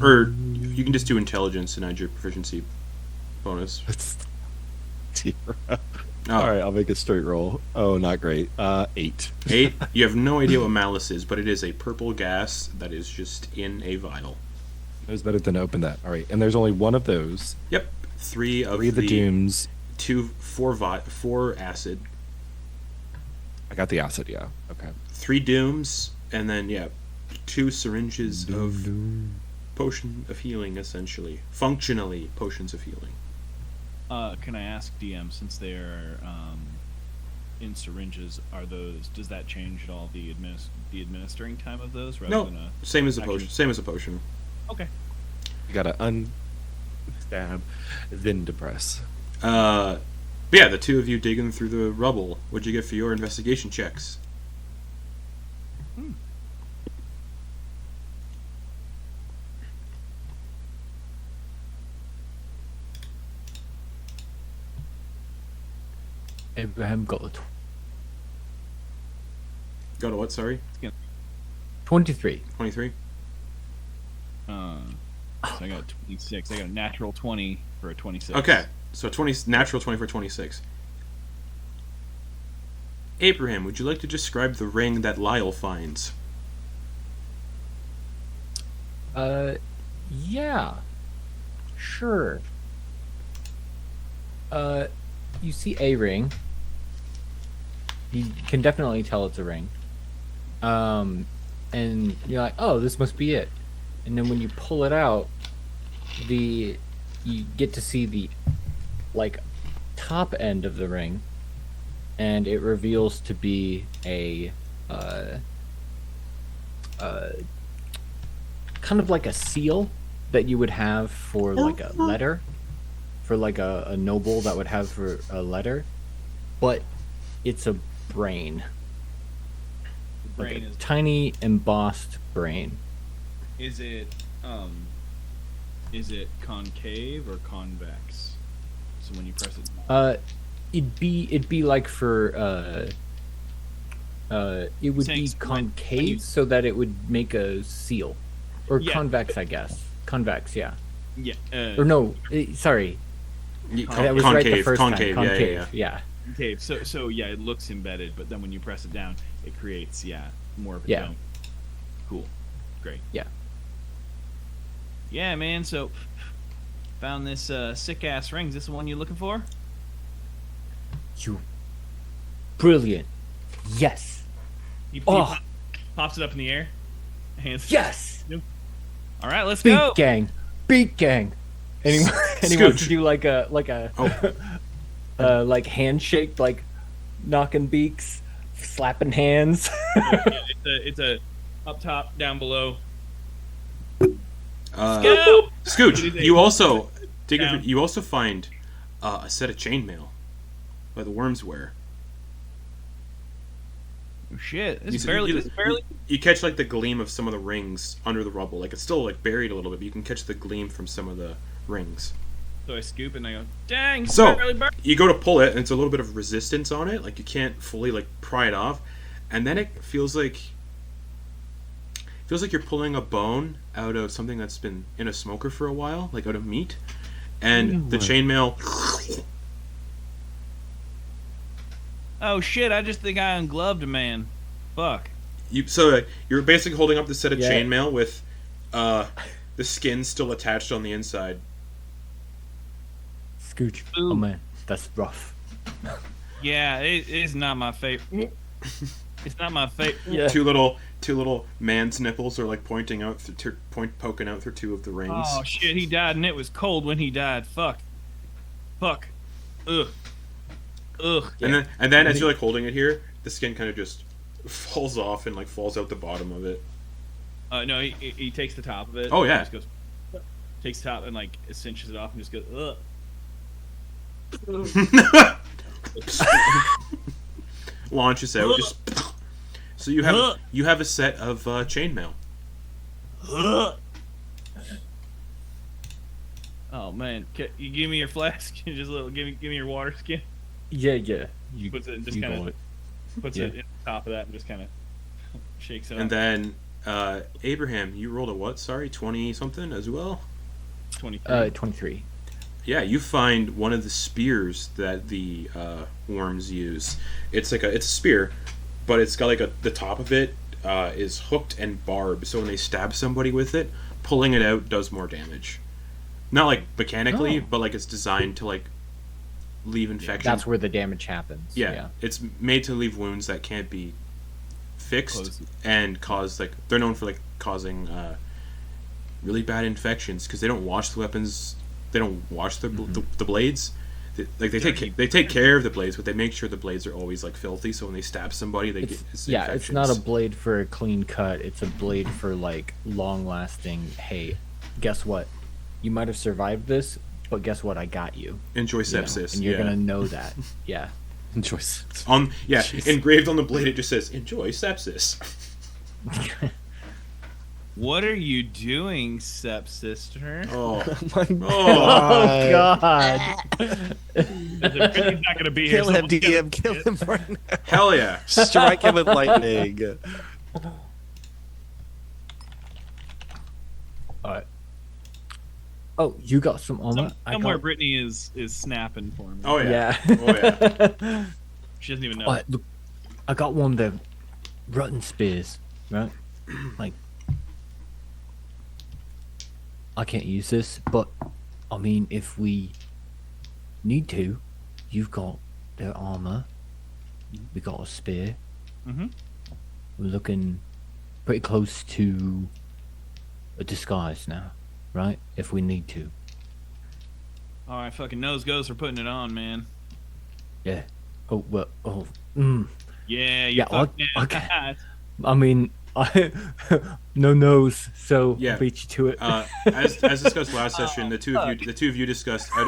Or you can just do intelligence and add your proficiency bonus. Zero. Oh. All right, I'll make a straight roll. Oh, not great. 8. 8. You have no idea what malice is, but it is a purple gas that is just in a vial. It was better than to open that. All right, and there's only one of those. Yep. 3 of the dooms. 4 acid. I got the acid. Yeah. Okay. 3 dooms, and then 2 syringes of potion of healing, essentially. Functionally, potions of healing. Can I ask DM, since they're in syringes, does that change at all the administering time of those rather No, than a same as a action? potion. Same as a potion. Okay. You gotta unstab, then depress. But yeah, the 2 of you digging through the rubble. What'd you get for your investigation checks? Abraham got the Got a what? Sorry, 23. 23. So I got 26. I got a natural 20 for a 26. Okay, so natural 20 for 26. Abraham, would you like to describe the ring that Lyle finds? Yeah. Sure. You see a ring. You can definitely tell it's a ring. And you're like, oh, this must be it. And then when you pull it out, you get to see the top end of the ring, and it reveals to be a kind of like a seal that you would have for like a letter, for like a noble that would have for a letter, but it's a brain. like brain a is? tiny embossed brain. Is it concave or convex? So when you press it, It'd be like for it would Saying be when concave you- so that it would make a seal, or Yeah. convex, I guess. Convex, yeah. yeah, Or no, sorry, that was right the first concave, time. yeah, Concave, yeah. yeah. concave. So yeah, it looks embedded, but then when you press it down, it creates more of a Yeah. dome. Cool, great. Yeah. Yeah, man. So found this sick ass ring. Is this the one you're looking for? You brilliant. Yes. He Oh. pops it up in the air. Hands. Yes. All right, let's Beat go. gang. Beat gang. Anyone Scooch. wants to do like a Oh. like handshake, like knocking beaks, slapping hands. It's a up top, down below. Scooch, It is a- you also Down. you also find a set of chainmail by the worms wear. Oh, shit. This You is see- barely. you- This is barely. You catch like the gleam of some of the rings under the rubble. Like it's still like buried a little bit, but you can catch the gleam from some of the rings. So I scoop and I go, dang. It's So barely burned. you go to pull it, and it's a little bit of resistance on it. Like you can't fully like pry it off, and then it feels like you're pulling a bone out of something that's been in a smoker for a while, like out of meat. And the chainmail. Oh shit! I just think I ungloved a man. Fuck. You're basically holding up the set of Yeah. chainmail with the skin still attached on the inside. Scooch. Ooh. Oh man, that's rough. Yeah, it is not my favorite. It's not my favorite. Yeah. Two little man's nipples are like poking out through two of the rings. Oh shit! He died, and it was cold when he died. Fuck. Ugh. Ugh. And then as you're like holding it here, the skin kind of just falls off and like falls out the bottom of it. No, he takes the top of it. Oh, and yeah. Just goes. Takes the top and like cinches it off and just goes. Ugh. Launches out. Just so you have a set of chainmail. Oh man, you give me your flask. Just a little. Give me your water skin. Yeah. You, Puts it just you kind got of it. puts Yeah. it in the top of that and just kind of shakes it. And up. then Abraham, you rolled a what? Sorry, 20 something as well. 23. 23. Yeah, you find one of the spears that the worms use. It's like it's a spear, but it's got like the top of it is hooked and barbed. So when they stab somebody with it, pulling it out does more damage. Not like mechanically, Oh. but like it's designed to like leave infection. That's where the damage happens. Yeah, it's made to leave wounds that can't be fixed Close. and cause like they're known for like causing really bad infections because they don't wash the weapons. They don't wash the blades. They take care of the blades, but they make sure the blades are always like filthy. So when they stab somebody, they get It's infections. not a blade for a clean cut. It's a blade for like long lasting. Hey, guess what? You might have survived this, but guess what? I got you. Enjoy you know, sepsis, and you're yeah. gonna know that. Yeah. Choice. Engraved on the blade, it just says "Enjoy sepsis." What are you doing, stepsister? Oh, Oh God. He's not gonna be here. Kill him, Someone's gonna- DM. Kill him right now. hell yeah! Strike him with lightning. Alright. Oh, you got some armor? I Somewhere got... Brittany is snapping for me. Oh yeah! Yeah. Oh yeah! She doesn't even know. Alright, look, I got one of the rotten spears, right? Like, I can't use this, but I mean, if we need to, you've got their armor. We got a spear. Mhm. We're looking pretty close to a disguise now, right? If we need to. All right, fucking nose goes for putting it on, man. Yeah. Oh well. Oh. Yeah, you Yeah, fucking. okay. I mean, I no nose, so Yeah. I'll beat you to it. As discussed last session, the two of you discussed out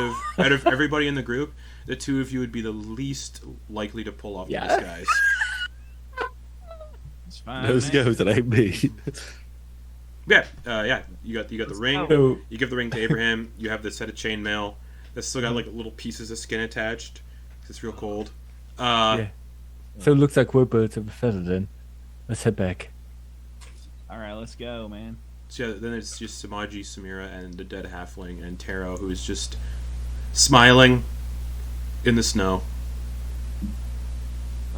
of everybody in the group, the two of you would be the least likely to pull off Yeah. the disguise. It's fine. Those man. goes, it ain't me. Yeah. You got the ring. So, You give the ring to Abraham. You have the set of chainmail that's still got like little pieces of skin attached. 'Cause it's real cold. yeah. So it looks like we're birds of a feather then. Let's head back. All right, let's go, man. So yeah, then it's just Sumaji, Samira, and the dead halfling, and Tero, who is just smiling in the snow.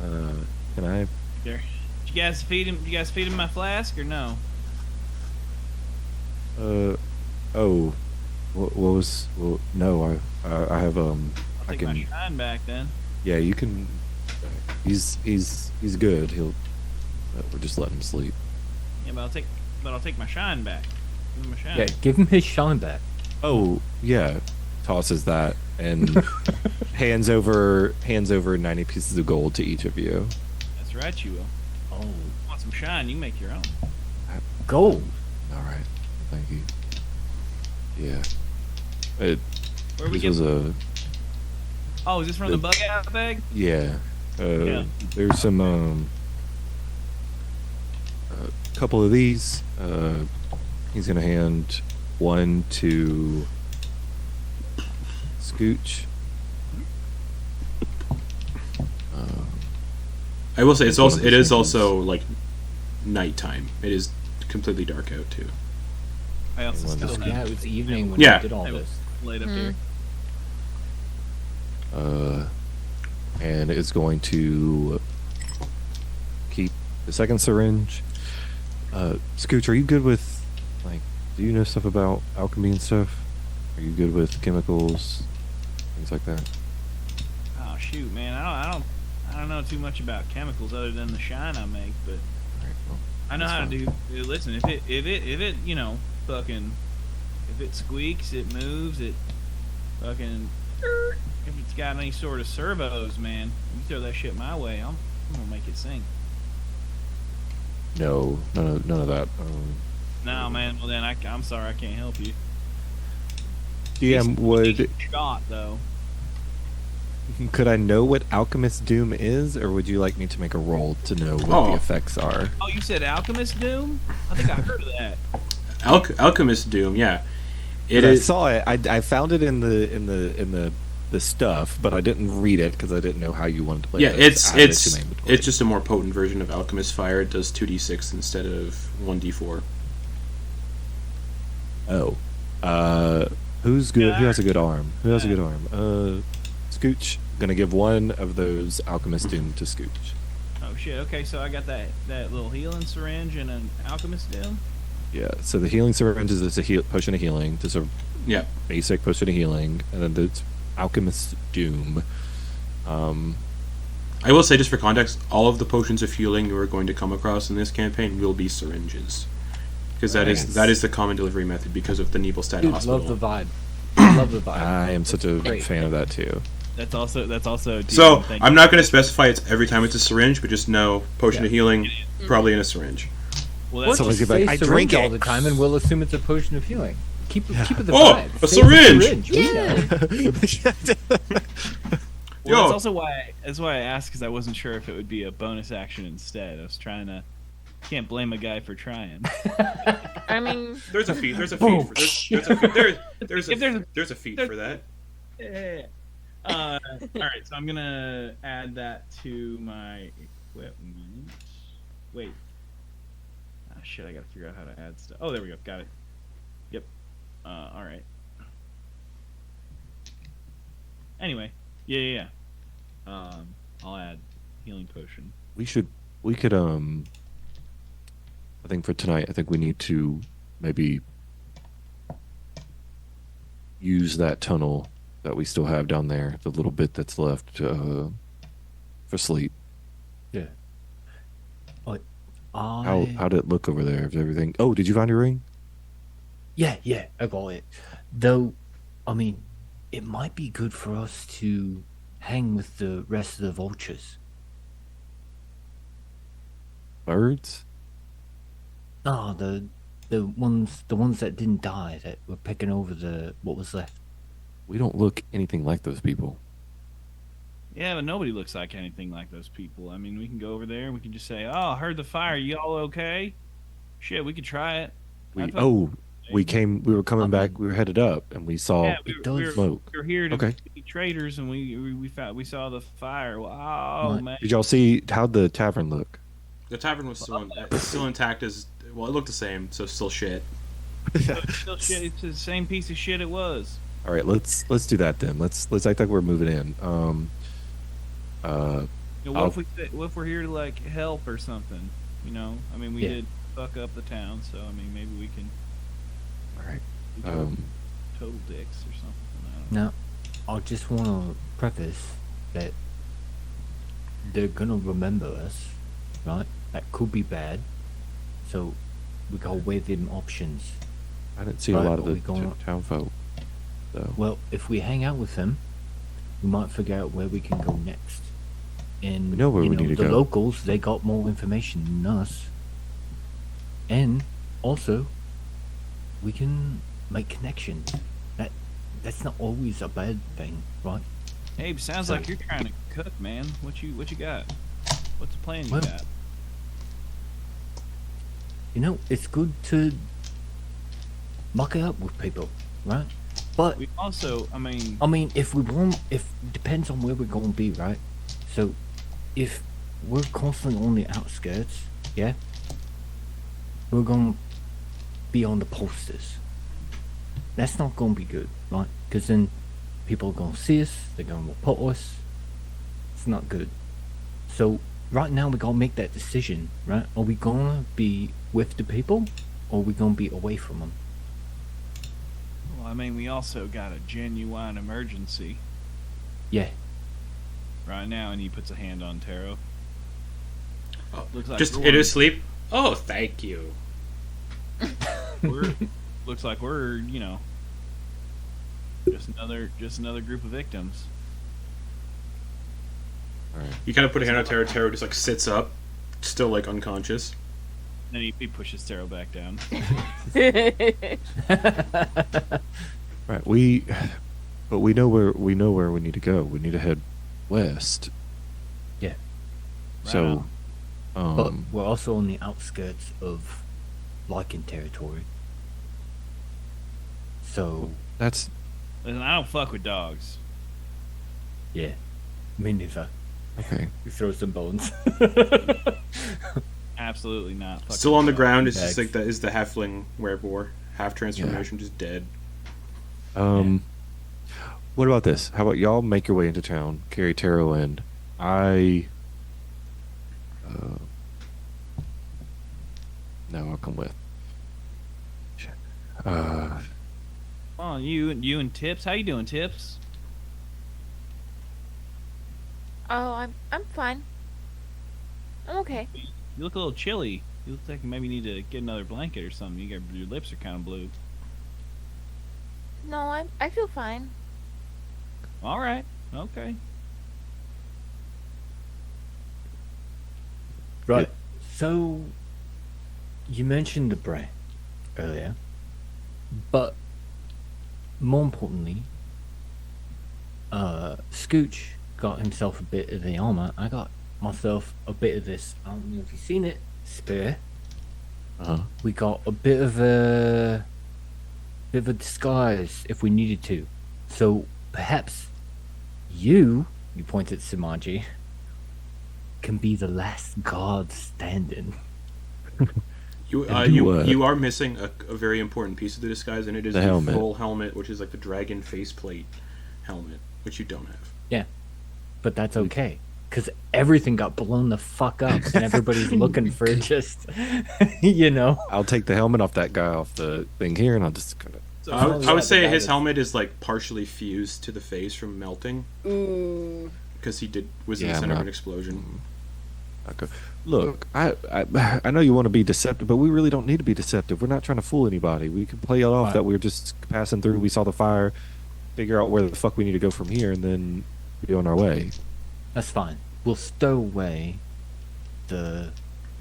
Can I? There. Did you guys feed him? Did you guys feed him my flask or no? Oh, what was? Well, no, I have I'll I take can. my shine back then. Yeah, you can. He's good. He'll. We're just letting him sleep. Yeah, but I'll take my shine back. Give him my shine. Yeah, give him his shine back. Oh yeah, tosses that and hands over 90 pieces of gold to each of you. That's right, you will. Oh, Want some shine? You can make your own. gold. All right, thank you. Yeah, it Where we this get? was a Oh, is this from the bug out bag? yeah. Yeah. There's some a couple of these. He's gonna hand one to Scooch. I will say it one of is the also like nighttime. It is completely dark out too. I also One still is have Yeah, it was evening when Yeah. we did all I was this. laid up here. And is going to keep the second syringe. Scooch, are you good with, like, do you know stuff about alchemy and stuff? Are you good with chemicals, things like that? Oh shoot, man! I don't know too much about chemicals other than the shine I make, but All right, well, I know that's how fine. to do. Listen, if it you know fucking if it squeaks, it moves, it fucking if it's got any sort of servos, man, you throw that shit my way, I'm gonna make it sing. No, none of that. No, man. Well then, I'm sorry, I can't help you. DM, would Shot though. could I know what Alchemist Doom is, or would you like me to make a roll to know what Oh. the effects are? Oh, you said Alchemist Doom? I think I heard of that. Alchemist Doom, yeah. It I is. saw it. I found it in the stuff, but I didn't read it because I didn't know how you wanted to play Yeah, it. it's Added it to my inventory. it's just a more potent version of Alchemist Fire. It does 2d6 instead of 1d4. Oh. Who's good? Who has a good arm? Who has a good arm? Scooch. Gonna give one of those Alchemist Doom to Scooch. Oh shit. Okay, so I got that little healing syringe and an Alchemist Doom. Yeah. So the healing syringe is a potion of healing. Just a Yeah. basic potion of healing, and then the Alchemist Doom. I will say, just for context, all of the potions of healing you are going to come across in this campaign will be syringes, because that is the common delivery method because of the Nebelstadt Dude, Hospital. love the vibe. Love the vibe. I am such a Great. fan of that too. That's also. So decent, thank I'm you. not going to specify it's every time it's a syringe, but just know potion of healing probably in a syringe. Well, Or that's Someone's just gonna be say like, "I syringe drink all it." the time, and we'll assume it's a potion of healing. Keep it the Oh, vibe. a Say it's syringe! We know. Well, Yo. that's also why I asked, because I wasn't sure if it would be a bonus action instead. I was trying to. Can't blame a guy for trying. I mean, There's a feat. There's a Boom. feat. There's a feat. There's If there's a- there's a feat for that. Yeah. All right, so I'm gonna add that to my equipment. Wait. Ah, shit! I gotta figure out how to add stuff. Oh, there we go. Got it. Yep. All right. Anyway, yeah. I'll add healing potion. We could I think for tonight, I think we need to maybe use that tunnel that we still have down there, the little bit that's left for sleep. Yeah. But How did it look over there? Is everything? Oh, did you find your ring? Yeah, I got it. Though, I mean, it might be good for us to hang with the rest of the vultures. Birds? No, the ones that didn't die, that were picking over what was left. We don't look anything like those people. Yeah, but nobody looks like anything like those people. I mean, we can go over there. We can just say, "Oh, I heard the fire. Y'all okay?" Shit, we could try it. We I thought- we were coming back. We were headed up, and we saw Yeah, It does smoke. we were here to Okay. be traders, and we saw the fire. Wow, Right. man! Did y'all see how'd the tavern look? The tavern was still intact as well. It looked the same, so still shit. It's still shit. It's the same piece of shit it was. All right, let's do that then. Let's act like we're moving in. You know, what if we're here to like help or something? You know, I mean, we Yeah. did fuck up the town, so I mean, maybe we can. All right. We can total dicks or something. I don't know. Now, I just want to preface that they're gonna remember us, right? That could be bad. So we gotta weigh them options. I didn't see a Right, lot of are the we going- town folk. So Well, if we hang out with them, we might figure out where we can go next. And We know where you we need to the go. locals, they got more information than us. And also, we can make connections. That's not always a bad thing, right? Abe, sounds like you're trying to cook, man. What you got? What's the plan you Well, got? You know, it's good to muck it up with people, right? But We also, I mean, I mean, if depends on where we're going to be, right? So, if we're constantly on the outskirts, yeah, we're going to be on the posters. That's not going to be good, right? Because then people are going to see us, they're going to report us. It's not good. So, right now we got to make that decision, right? Are we going to be with the people, or are we going to be away from them? well, I mean, we also got a genuine emergency Yeah. right now, and he puts a hand on Tero. Oh, Looks like just we're in his sleep. Oh, thank you. we're looks like we're, you know, just another group of victims. all right. You kind of put a hand on Tero. Tero just like sits up, still like unconscious. Then he pushes Tero back down. Right. But we know where we need to go. We need to head west. Yeah. So, But we're also on the outskirts of Lycan territory. So, that's Listen, I don't fuck with dogs. yeah. Me neither. okay. We throw some bones. Absolutely not. Fucking Still on the dogs. ground is just Bags. like that is the halfling werebore, half transformation, just dead. What about this? How about y'all make your way into town, carry Tero in. No, I'll come with. Shit. Come on, you and Tips. How you doing, Tips? Oh, I'm fine. I'm okay. You look a little chilly. You look like you maybe need to get another blanket or something. Your lips are kind of blue. No, I feel fine. All right. Okay. Right. So, you mentioned the bread earlier, but more importantly, Scooch got himself a bit of the armor. I got myself a bit of this. I don't know if you've seen it. Spear. We got a bit of a disguise if we needed to. So perhaps you point at Sumaji, can be the last guard standing. You And do what? you are missing a very important piece of the disguise, and it is The the helmet. full helmet, which is like the dragon faceplate helmet, which you don't have. Yeah, but that's okay. Because everything got blown the fuck up, and everybody's looking for just, you know. I'll take the helmet off that guy off the thing here, and I'll just kind of. I would say his helmet is like partially fused to the face from melting Ooh. because was in Yeah, the I'm center of not- an explosion. Okay. Look, I know you want to be deceptive, but we really don't need to be deceptive. We're not trying to fool anybody. We can play it off Right. that we're just passing through. We saw the fire, figure out where the fuck we need to go from here, and then be on our way. That's fine. We'll stow away the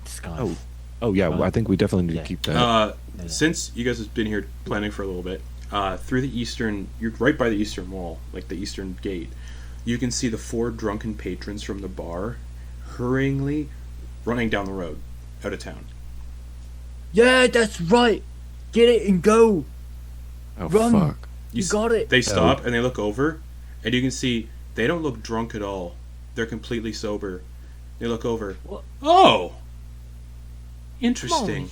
disguise. Oh yeah, Right. I think we definitely need Yeah. to keep that. Yeah. Since you guys have been here planning for a little bit, through the eastern, you're right by the eastern wall, like the eastern gate. you can see the 4 drunken patrons from the bar hurriedly running down the road out of town. Yeah, that's right. Get it and go. Oh, Run. fuck. You got it. They stop and they look over, and you can see they don't look drunk at all. They're completely sober. They look over. What? Oh! Interesting.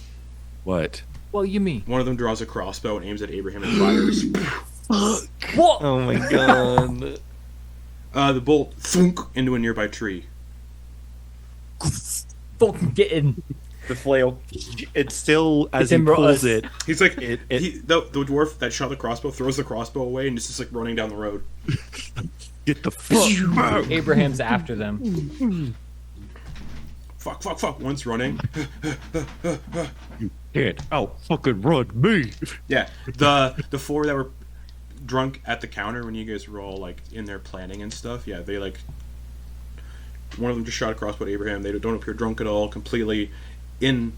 What? What you mean? One of them draws a crossbow and aims at Abraham and fires. What? Oh my god. The bolt thunk into a nearby tree. Fucking get in. The flail. It's still, as It's he in pulls Rotus. it. He's like, the the dwarf that shot the crossbow throws the crossbow away and is just like running down the road. Get the fuck. Abraham's after them. Fuck. One's running. Can't out fucking run me. Yeah, the 4 that were drunk at the counter when you guys were all like in there planning and stuff. Yeah, they like one of them just shot a crossbow at Abraham. They don't appear drunk at all. Completely in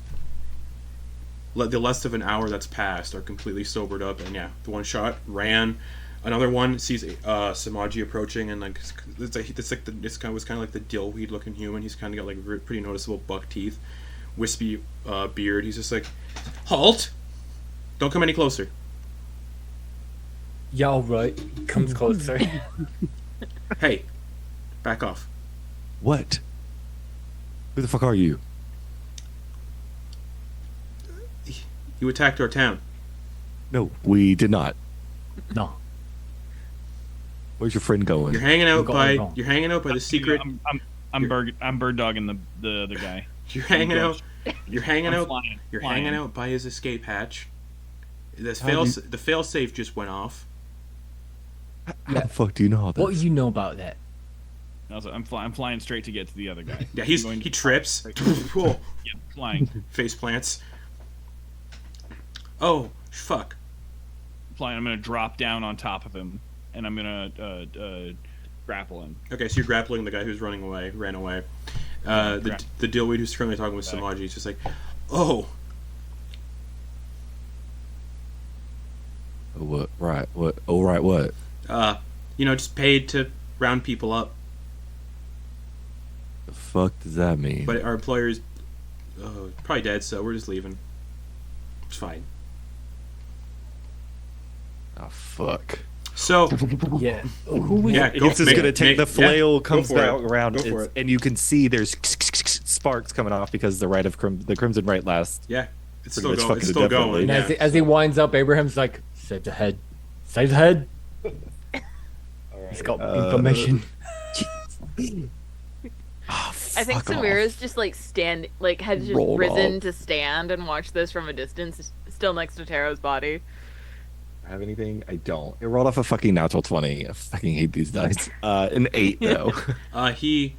the less of an hour that's passed are completely sobered up. And yeah, the one shot ran. Another one sees Sumaji approaching and like it's kind of like the dillweed looking human. He's kind of got like pretty noticeable buck teeth, wispy beard. He's just like, halt! Don't come any closer. Yeah, all right. Comes closer. Hey, back off. What? Who the fuck are you? You attacked our town. No, we did not. No. Where's your friend going? You're hanging out Go, by go. the secret. I'm bird dogging the other guy. You're hanging Go. out. You're hanging I'm out. flying, You're flying. hanging out by his escape hatch. The How do fail safe just went off. How the fuck do you know all this? What you know about that? Also, I'm flying straight to get to the other guy. Yeah, I'm going he to- trips. Whoa, Yeah, flying. face plants. Oh fuck! Flying. I'm gonna drop down on top of him, and I'm gonna grapple him. Okay, so you're grappling the guy who's ran away. The dillweed who's currently talking with Sumaji is just like, oh, What? Right. What? Oh, right. What? just paid to round people up. The fuck does that mean? But our employer's probably dead, so we're just leaving. It's fine. Oh fuck. So Yeah. Who was yeah, It's just gonna take the flail comes go for out it. around, Go for it. and you can see there's sparks coming off because the right of the crimson right last. Yeah, it's Pretty still much going. It's fucking still going. indefinitely. And Yeah. as he winds up, Abraham's like, save the head. Save the head. He's got information. I think Fuck off. Samira's just like has just Rolled risen off. to stand and watch this from a distance, still next to Tero's body. Have anything? I don't. It rolled off a fucking natural 20. I fucking hate these dice. An 8 though. He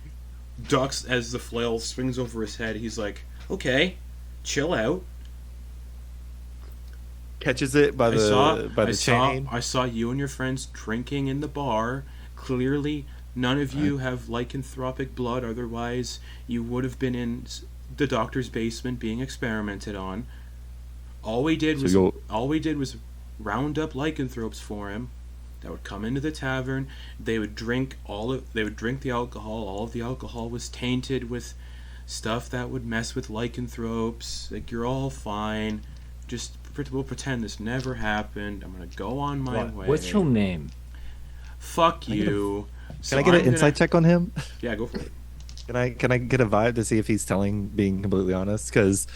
ducks as the flail swings over his head. He's like, "Okay, chill out." Catches it by the chain. I saw you and your friends drinking in the bar. Clearly, none of you have lycanthropic blood. Otherwise, you would have been in the doctor's basement being experimented on. All we did was round up lycanthropes for him. That would come into the tavern. They would drink the alcohol. All of the alcohol was tainted with stuff that would mess with lycanthropes. Like, you're all fine. Just we'll pretend this never happened. I'm gonna go on my way. What's your name? Fuck you. Can I get an insight check on him? Yeah, go for it. Can I get a vibe to see if he's being completely honest? Because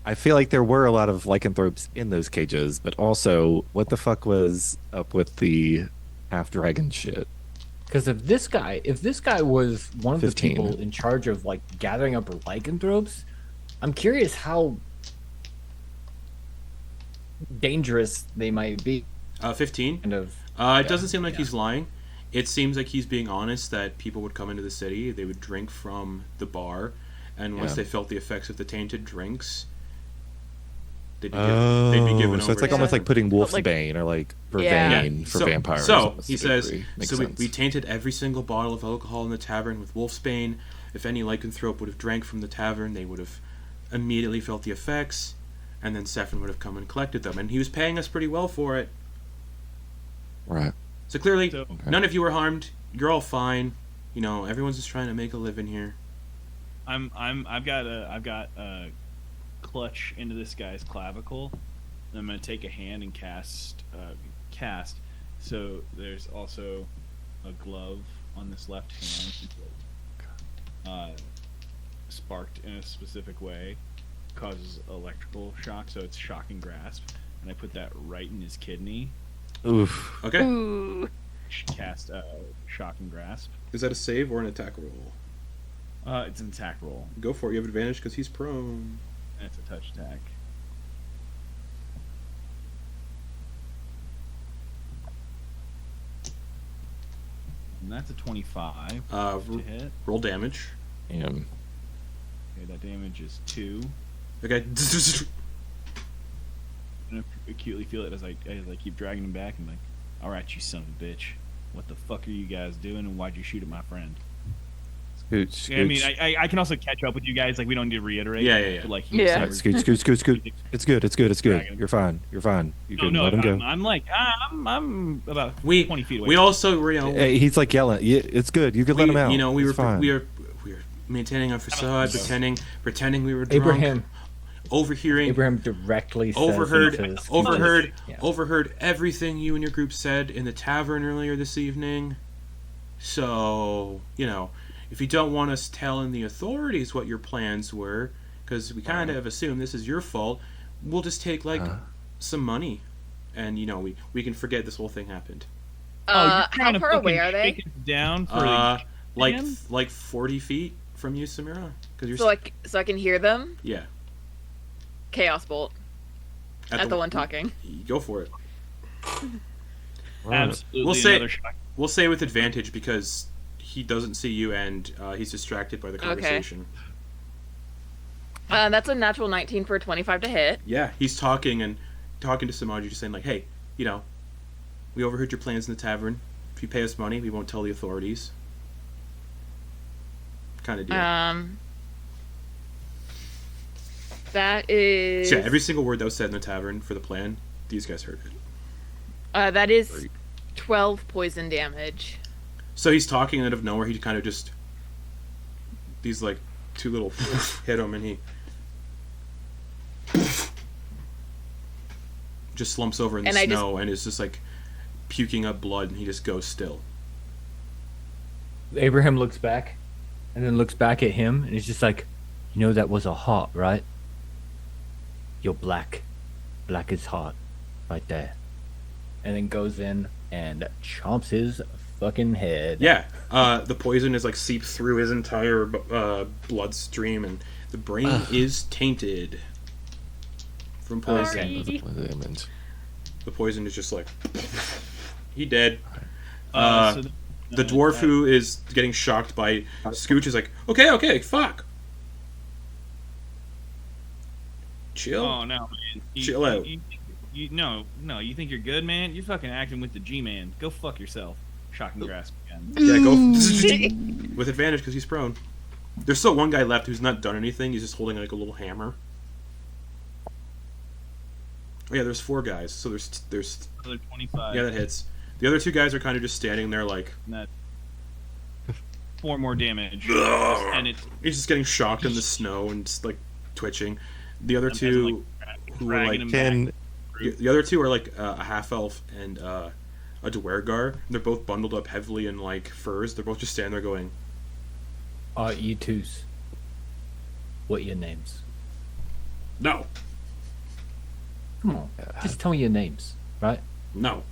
I feel like there were a lot of lycanthropes in those cages, but also, what the fuck was up with the half dragon shit? Because if this guy was one of 15. the people in charge of like gathering up lycanthropes, I'm curious how dangerous they might be. 15. Kind of. It doesn't seem like he's lying. It seems like he's being honest that people would come into the city, they would drink from the bar, and once Yeah. they felt the effects of the tainted drinks, they'd be given over. So it's like to- almost like putting wolf's like- bane or like Yeah. vervain for so, vampires. So almost, he says, basically. Makes so sense. we tainted every single bottle of alcohol in the tavern with wolfsbane. If any lycanthrope would have drank from the tavern, they would have immediately felt the effects, and then Sephin would have come and collected them. And he was paying us pretty well for it. Right. So clearly, So- none of you were harmed. You're all fine. You know, everyone's just trying to make a living here. I've got a clutch into this guy's clavicle. I'm gonna take a hand and cast. So there's also a glove on this left hand. Sparked in a specific way, causes electrical shock. So it's shocking grasp, and I put that right in his kidney. Oof. Okay. Ooh. Cast shocking grasp. Is that a save or an attack roll? It's an attack roll. Go for it. You have advantage because he's prone. And it's a touch attack. And that's a 25 to hit. Roll damage. And Okay, that damage is 2. Okay. And I acutely feel it as I keep dragging him back and like, alright, you son of a bitch. What the fuck are you guys doing and why'd you shoot at my friend? Scooch. Yeah, I mean, I can also catch up with you guys. Like, we don't need to reiterate. Yeah. But, like, Yeah. Scooch. It's good. You're fine. You can let him go. I'm like, I'm about We 20 feet away. we also were, you know, Hey, he's like yelling. Yeah, it's good. You can let him out. You know, we It's were fine. we were maintaining our facade, pretending we were drunk, Abraham overhearing, directly says overheard, into Scooch's- overheard, Yeah. overheard everything you and your group said in the tavern earlier this evening. So, you know, if you don't want us telling the authorities what your plans were, because we kind of assume this is your fault, we'll just take like some money, and you know we can forget this whole thing happened. How far away are they? Take us down for Like 40 feet from you, Samira, because you're So I can hear them. yeah. Chaos bolt at the one talking. Go for it. absolutely We'll say- another shock. We'll say with advantage because he doesn't see you and he's distracted by the conversation. That's a natural 19 for a 25 to hit. Yeah, he's talking to Sumaji, just saying like, hey, you know, we overheard your plans in the tavern. If you pay us money, we won't tell the authorities. Kind of deal. That is. So yeah, every single word that was said in the tavern for the plan, these guys heard it. That is 12 poison damage. So he's talking, and out of nowhere, he kind of just these like two little hit him, and he just slumps over in the snow and is just like puking up blood, and he just goes still. Abraham looks back, and then looks back at him, and he's just like, "You know that was a heart, right? You're black. Black is heart, right there." And then goes in and chomps his fucking head. Yeah, the poison is like seeped through his entire bloodstream, and the brain is tainted from poison. Sorry. The poison is just like he dead. So The dwarf who is getting shocked by Scooch is like, okay, fuck. Chill. Oh no, man. Chill out. No, you think you're good, man? You're fucking acting with the G-man. Go fuck yourself. Shocking grasp again. Yeah, go with advantage because he's prone. There's still one guy left who's not done anything. He's just holding like a little hammer. Oh yeah, there's 4 guys. So there's Another 25. yeah, that hits. The other 2 guys are kind of just standing there like And that 4 more damage. And it's he's just getting shocked in the snow and just like twitching. The other 2 who were like Can the other 2 are like a half elf and a Dwergar. They're both bundled up heavily in like furs. They're both just standing there going, You twos. What are your names? "No, Come on, just tell me your names, right? no,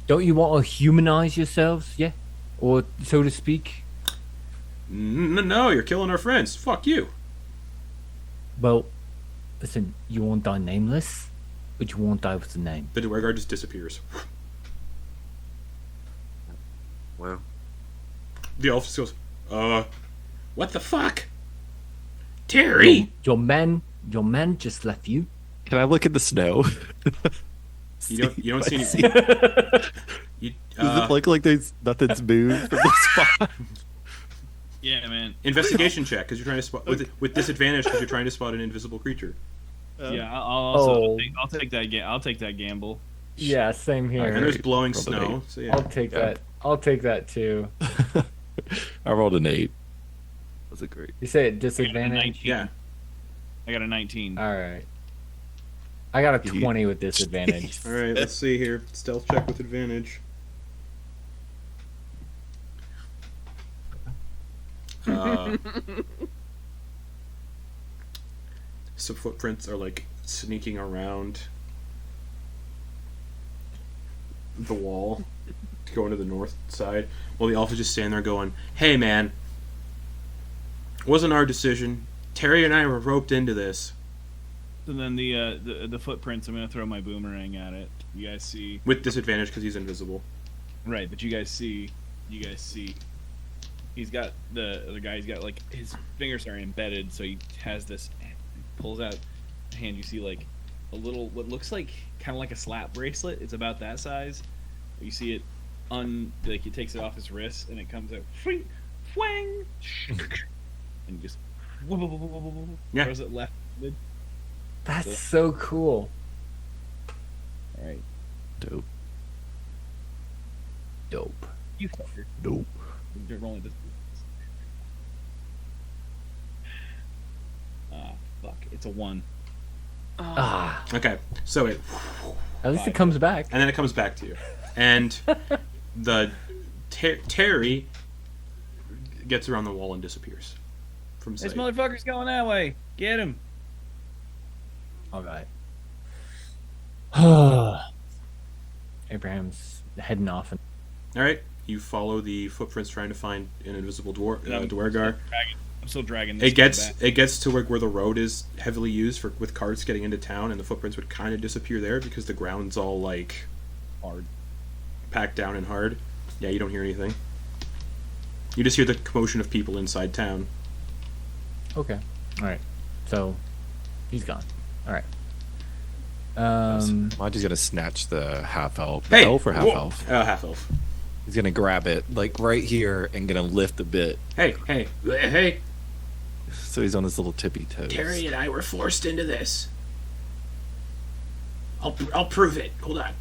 Don't you want to humanize yourselves, yeah? Or so to speak? no, you're killing our friends. Fuck you." Well, listen, you want to die nameless? But you won't die with a name. The Dwergar just disappears. well, The elf just goes, what the fuck? Terry! Your man just left you. can I look at the snow? You don't see any... You, Does it look like there's nothing's moved from the spot? yeah, man. investigation check, because you're trying to spot... With disadvantage, because you're trying to spot an invisible creature. Yeah, I'll take that. I'll take that gamble. Yeah, same here. And there's blowing Rolled an snow. 8. So yeah. I'll take Yeah. that. I'll take that too. I rolled an 8. Was it great? You say at I got a disadvantage? 19. Yeah. I got a 19. All right. I got a 20 with disadvantage. All right. Let's see here. Stealth check with advantage. Some footprints are like sneaking around the wall, going to the north side. While the elf is just standing there going, "Hey, man, it wasn't our decision. Terry and I were roped into this." And then the footprints, I'm gonna throw my boomerang at it. You guys see? With disadvantage because he's invisible. Right, but you guys see. He's got the guy's got like his fingers are embedded, so he has this. Pulls out a hand. You see like a little what looks like kind of like a slap bracelet. It's about that size. You see it like he takes it off his wrist and it comes out. Whang! And just Yeah. throws it left. That's so cool. All right, Dope. Dope. you fucker. Dope. You're rolling this. Fuck! It's a 1. Ah, Okay, so it, at least it comes back. and then it comes back to you, and the Terry gets around the wall and disappears from This sight. motherfucker's going that way. Get him. All right. Abraham's heading off. And All right, you follow the footprints trying to find an invisible Dwergar. I'm still dragging this It guy gets back. it gets to where the road is heavily used with carts getting into town, and the footprints would kind of disappear there because the ground's all like hard. packed down and hard. Yeah, you don't hear anything. You just hear the commotion of people inside town. okay. All right. So he's gone. All right. Maji's gonna snatch the half elf. Hey, Elf or half whoa. elf? Half elf. He's gonna grab it like right here and gonna lift a bit. Hey! So he's on his little tippy toes. Terry and I were forced into this. I'll prove it. Hold on.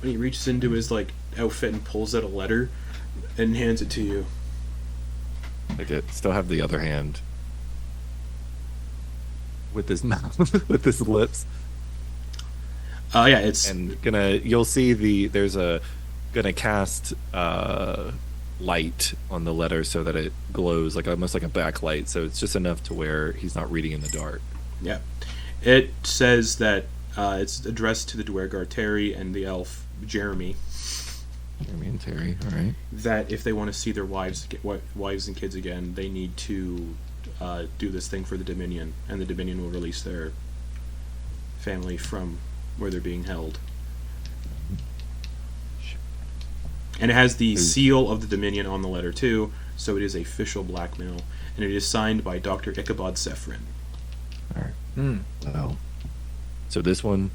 And he reaches into his like outfit and pulls out a letter and hands it to you. Like it. Still have the other hand with his mouth, with his lips, Yeah, it's and you'll see there's a gonna cast light on the letter so that it glows like almost like a backlight. So it's just enough to where he's not reading in the dark. yeah. It says that it's addressed to the Dwergar Terry and the elf Jeremy. Jeremy and Terry. All right. That if they want to see their wives and kids again, they need to do this thing for the Dominion, and the Dominion will release their family from where they're being held. And it has the seal of the Dominion on the letter too, so it is official blackmail, and it is signed by Dr. Ichabod Sephrin. All right. Well, so this one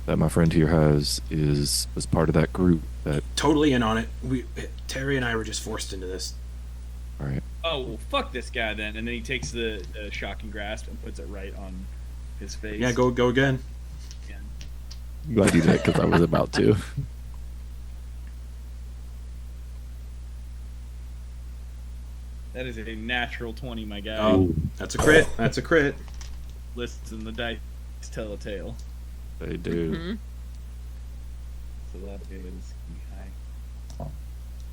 that my friend here has was part of that group that. Totally in on it. Terry and I were just forced into this. All right. Oh, well, fuck this guy then. And then he takes the shocking grasp and puts it right on his face. Yeah, go again. Again. I'm glad you did because I was about to. That is a natural 20, my guy. Oh, that's a crit. That's a crit. Listen, the dice tell a tale. They do. Mhm. So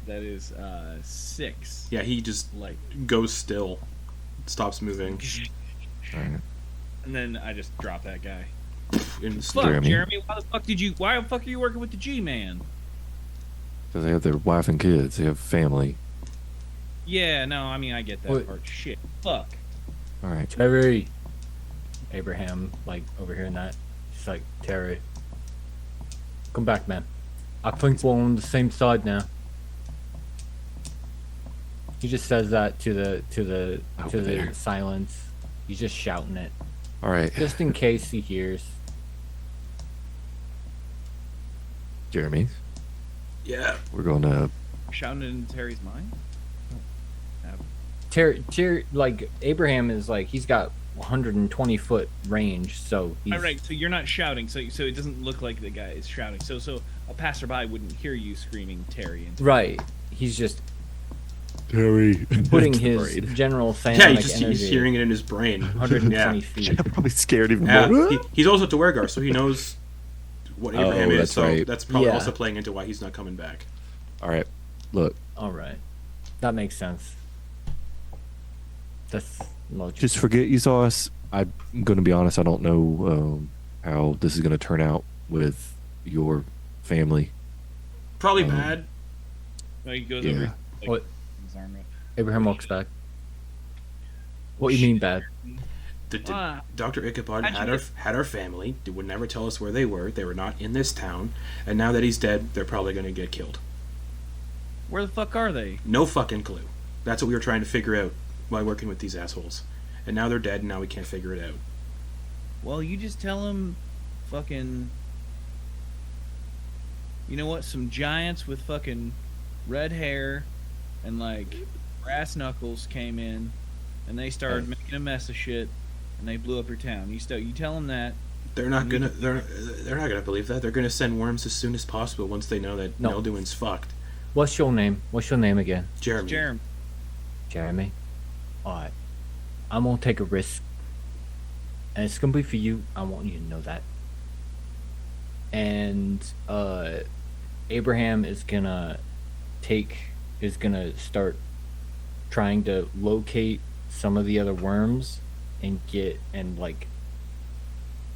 that is 6. Yeah, he just Like, goes still, stops moving. All right. and then I just drop that guy. In Fuck, Jeremy. Jeremy, why the fuck are you working with the G-Man? Because they have their wife and kids. They have family. Yeah, no, I mean, I get that What? part. Shit. Fuck. All right. Terry. Abraham, like, over here in that. He's like, Terry. Come back, man. I think we're on the same side now. He just says that to the Over there. silence. He's just shouting it. All right. Just in case he hears. Jeremy, Yeah. we're going to. Shouting it in Terry's mind? Terry, like, Abraham is like, he's got 120-foot range, so he's... All right, so you're not shouting, so it doesn't look like the guy is shouting. So a passerby wouldn't hear you screaming Terry. Right. He's just Terry. putting his general Yeah, psionic he's energy hearing it in his brain. 120 Yeah. feet. Probably scared even Yeah, more. he's also Duergar, so he knows what Abraham is. that's So right. that's probably Yeah. also playing into why he's not coming back. All right, look, All right. That makes sense. That's logical. just forget you saw us. I'm going to be honest. I don't know how this is going to turn out with your family. Probably bad. Like, he goes Yeah. over like, What? his arm up. Abraham walks back. What do you mean bad? Dr. Ichabod Imagine had our family. They would never tell us where they were. They were not in this town. And now that he's dead, they're probably going to get killed. Where the fuck are they? No fucking clue. That's what we were trying to figure out while working with these assholes. And now they're dead, and now we can't figure it out. Well, you just tell him, fucking. You know what? Some giants with fucking red hair and like brass knuckles came in, and they started making a mess of shit, and they blew up your town. You tell them that. They're not gonna believe that. They're gonna send worms as soon as possible once they know that No. Nelduin's fucked. What's your name? What's your name again? Jeremy. Jeremy. Jeremy. Alright. I'm gonna take a risk. And it's gonna be for you. I want you to know that. And Abraham is gonna start trying to locate some of the other worms and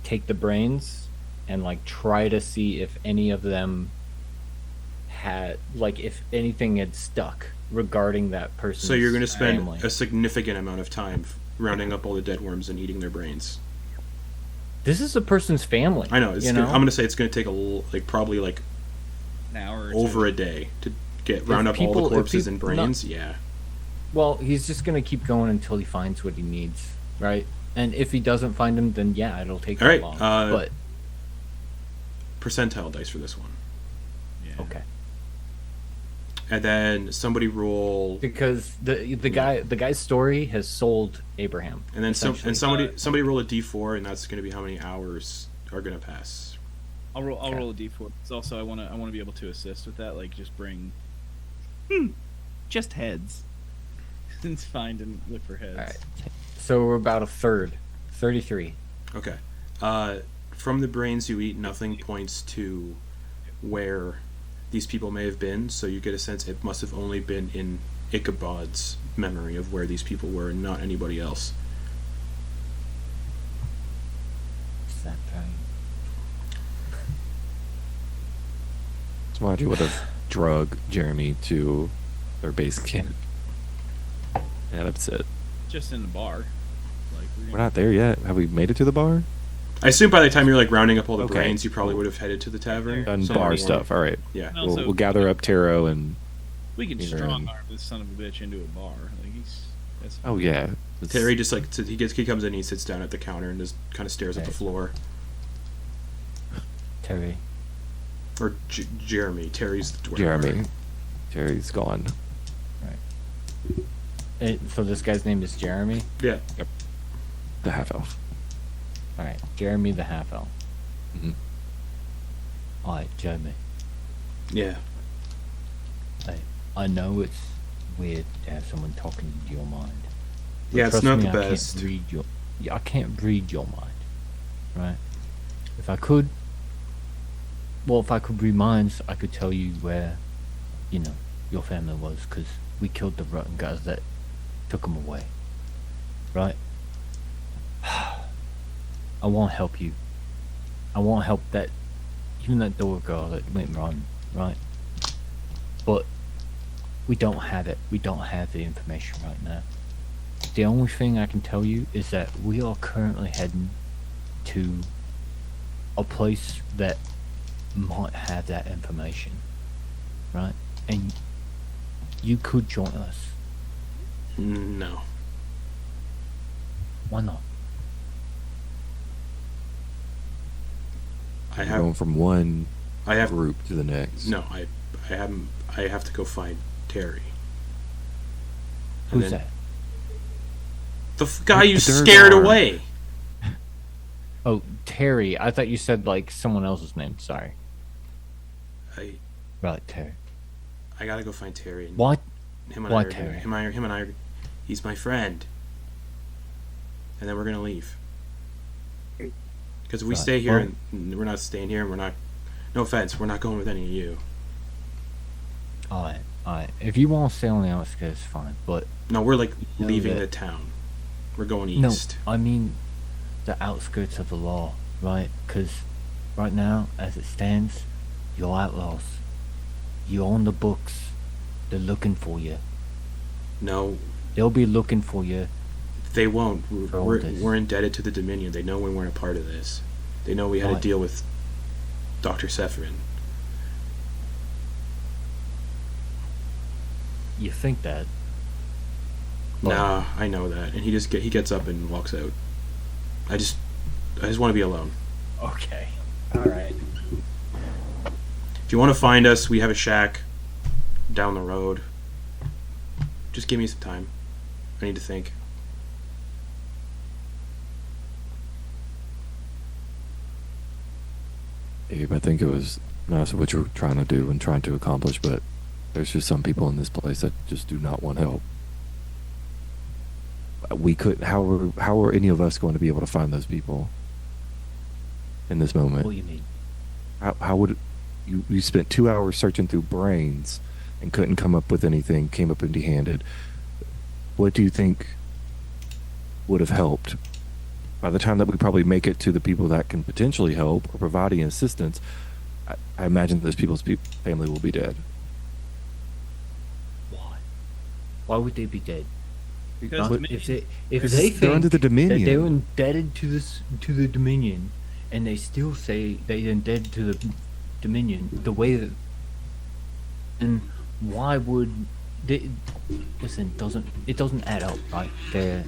take the brains and like try to see if any of them had if anything had stuck regarding that person. So you're gonna spend family. a significant amount of time rounding up all the dead worms and eating their brains. This is a person's family. I know. I'm I'm gonna say it's gonna take probably An hour or over two. a day to round up all the corpses and people- brains. Yeah. Well, he's just gonna keep going until he finds what he needs, right? And if he doesn't find him, then yeah, it'll take All that right, long. But Percentile dice for this one. Yeah. okay, And then somebody roll, because the guy's story has sold Abraham, and then essentially. somebody roll a d4, and that's going to be how many hours are going to pass. I'll roll Okay. a d4. It's also I want to be able to assist with that. Like just bring. Just heads. It's fine to look for heads. All right, so we're about a third, 33. Okay. From the brains you eat, nothing points to where these people may have been, so you get a sense it must have only been in Ichabod's memory of where these people were, and not anybody else. Is that right? Sumaji would have drug Jeremy to their base camp. Yeah, that's it. Just in the bar. Like We're not there yet. Have we made it to the bar? I assume by the time you're like rounding up all the Okay. brains, you probably would have headed to the tavern. Done Somewhere bar warm. stuff. All right. Yeah. No. We'll, Also- we'll gather up Tero and. We can Either strong end. arm this son of a bitch into a bar. Like that's Oh yeah. It's- Terry just like he comes in, and he sits down at the counter and just kind of stares at the Right. floor. Terry. Or Jeremy. Terry's the dwarf. Jeremy. Terry's gone. So this guy's name is Jeremy. Yeah. The half elf. All right, Jeremy the half elf. Mhm. All right, Jeremy. Yeah. I know it's weird to have someone talking into your mind. But Yeah, it's trust not me, the I can't best. I can't read your mind, right? If I could read minds, I could tell you where, your family was, because we killed the rotten guys that took them away, right? I want to help you. I want to help even that door girl that went wrong, right? But we don't have it. We don't have the information right now. The only thing I can tell you is that we are currently heading to a place that might have that information, right? And you could join us. No. Why not? I Going have. from one I have. group to the next. No. I haven't. I have to go find Terry. And Who's then that? The guy you third scared arm. away. Oh, Terry. I thought you said like someone else's name. Sorry. I Right, Terry. gotta go find Terry. And What? Him and Why I are Terry? him and I are, he's my friend. And then we're gonna leave. Because if we Right, stay here well- and we're not staying here and we're not, no offense, we're not going with any of you. Alright, alright. If you want to stay on the outskirts, fine. But No, we're like know leaving that- the town. We're going no, east. I mean the outskirts of the law, right? Because right now, as it stands, you're outlaws. You're on the books. They're looking for you. No, They'll be looking for you. they won't. For all We're, this. we're indebted to the Dominion. They know we weren't a part of this. They know we had to Right. deal with Dr. Sephirin. You think that? But- Nah, I know that. And he gets up and walks out. I just want to be alone. Okay. Alright. If you want to find us, we have a shack down the road. Just give me some time. I need to think. Abe, I think it was nice what you're trying to do and trying to accomplish, but there's just some people in this place that just do not want help. We couldn't. How are any of us going to be able to find those people in this moment? What do you mean? How would you spent 2 hours searching through brains and couldn't come up with anything? Came up empty-handed. What do you think would have helped? By the time that we probably make it to the people that can potentially help or provide any assistance, I imagine those people's family will be dead. Why? Why would they be dead? Because But- Dominion- If Because they they're under think the Dominion. that they're indebted to the Dominion, and they still say they're indebted to the Dominion, the way that, and why would they? Listen, it doesn't add up, right? Their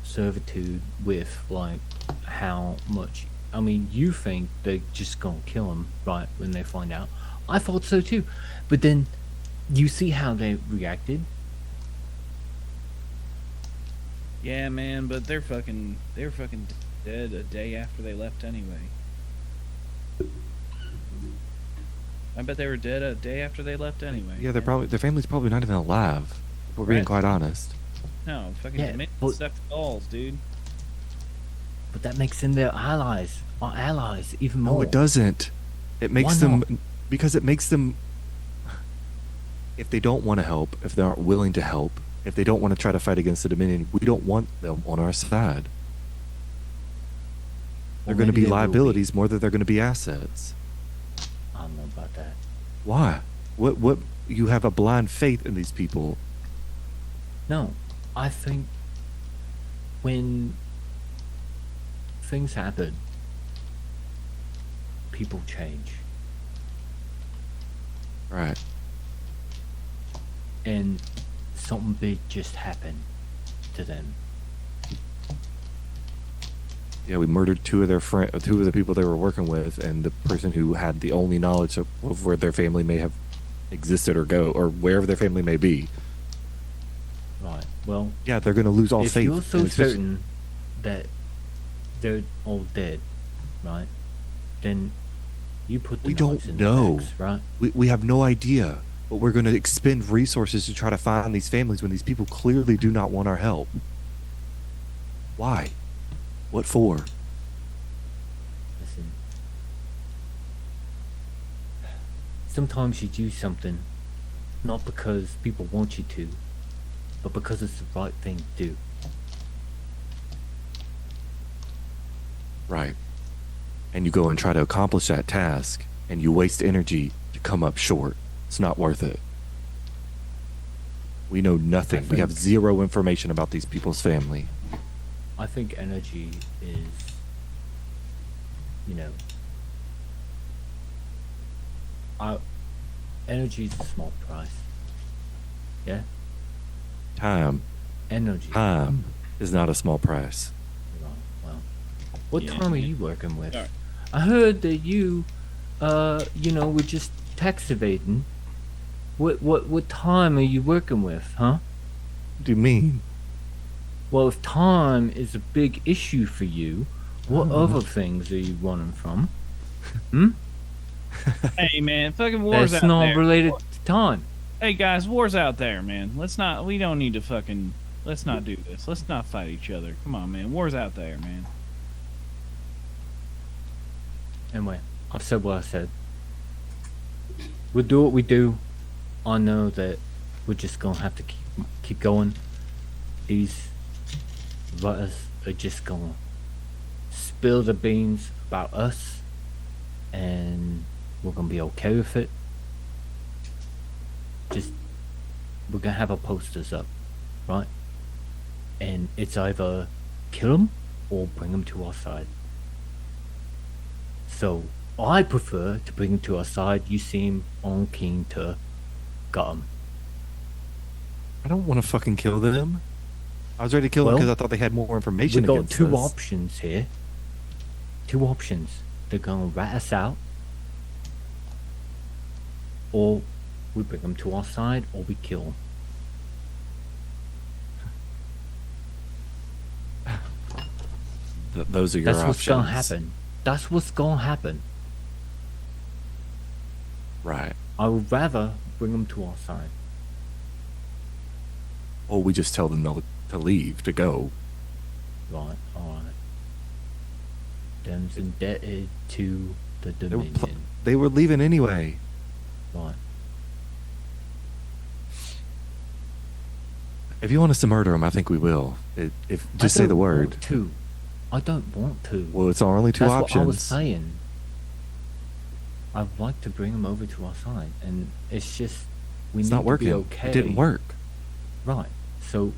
servitude with like how much. I mean, you think they're just gonna kill them, right? When they find out, I thought so too, but then you see how they reacted. Yeah, man, but they were fucking dead a day after they left anyway. I bet they were dead a day after they left anyway. Yeah, their family's probably not even alive. If we're being Right. quite honest. No, fucking Yeah, Dominion but- stuff balls, dude. But that makes them their allies, our allies, even No, more. it doesn't. It makes Why them not? because it makes them. If they don't want to help, if they aren't willing to help, if they don't want to try to fight against the Dominion, we don't want them on our side. They're Well, going to maybe be they will liabilities more than they're going to be assets. I don't know about that. Why? What? You have a blind faith in these people. No, I think when things happen, people change, Right. and something big just happened to them. Yeah, we murdered two of the people they were working with, and the person who had the only knowledge of where their family may have existed or go, or wherever their family may be. Right. Well, Yeah, they're going to lose all if faith. you're so and especially- certain that they're all dead, right? Then you put the We knives don't in the know. backs, right? we have no idea, but we're going to expend resources to try to find these families when these people clearly do not want our help. Why? What for? Listen. Sometimes you do something not because people want you to, but because it's the right thing to do. Right. And you go and try to accomplish that task, and you waste energy to come up short. It's not worth it. We know nothing. We have zero information about these people's family. I think energy is, energy is a small price. Yeah? Time Energy. is not a small price. Well, what Yeah, time are yeah. you working with? Alright. I heard that you, were just tax evading. What time are you working with, huh? What do you mean? Well, if time is a big issue for you, what other things are you running from? Hey man, fucking war's That's out not there. related to time. Hey guys, war's out there, man. We don't need to fucking, let's not do this. Let's not fight each other. Come on, man. War's out there, man. Anyway, I've said what I said. We'll do what we do. I know that we're just gonna have to keep going. These writers are just gonna spill the beans about us, and we're gonna be okay with it. We're gonna have our posters up, right? And it's either kill them or bring them to our side. So I prefer to bring them to our side. You seem on keen to gut them. I don't want to fucking kill them. I was ready to kill them Well, because I thought they had more information We've got against two us. options here. Two options. They're gonna rat us out, or we bring them to our side, or we kill them. Those are your That's options. what's gonna happen. That's what's gonna happen. Right. I would rather bring them to our side. Or we just tell them to leave, to go. Right, alright. Them's indebted to the They were, Dominion. they were leaving anyway. Right. If you want us to murder them, I think we will. If just I say the don't word. want to. I don't want to. Well, it's our only two That's options. what I was saying. I'd like to bring them over to our side, and it's just we It's need not working. to be okay. It didn't work. Right. So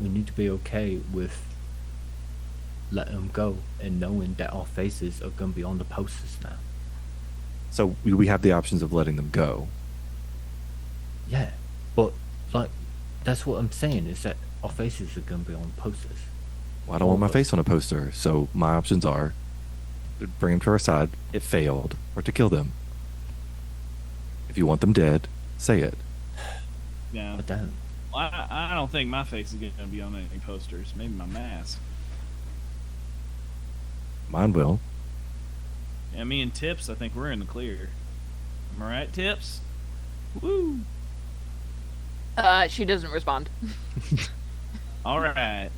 we need to be okay with letting them go and knowing that our faces are going to be on the posters now. So we have the options of letting them go. Yeah, but like that's what I'm saying is that our faces are going to be on posters. Well, I don't want my face on a poster, so my options are to bring them to our side, it failed, or to kill them. If you want them dead, say it. Yeah. I don't. I don't think my face is going to be on any posters. Maybe my mask. Mine will. Yeah, me and Tips, I think we're in the clear. Am I right, Tips? Woo! She doesn't respond. All right.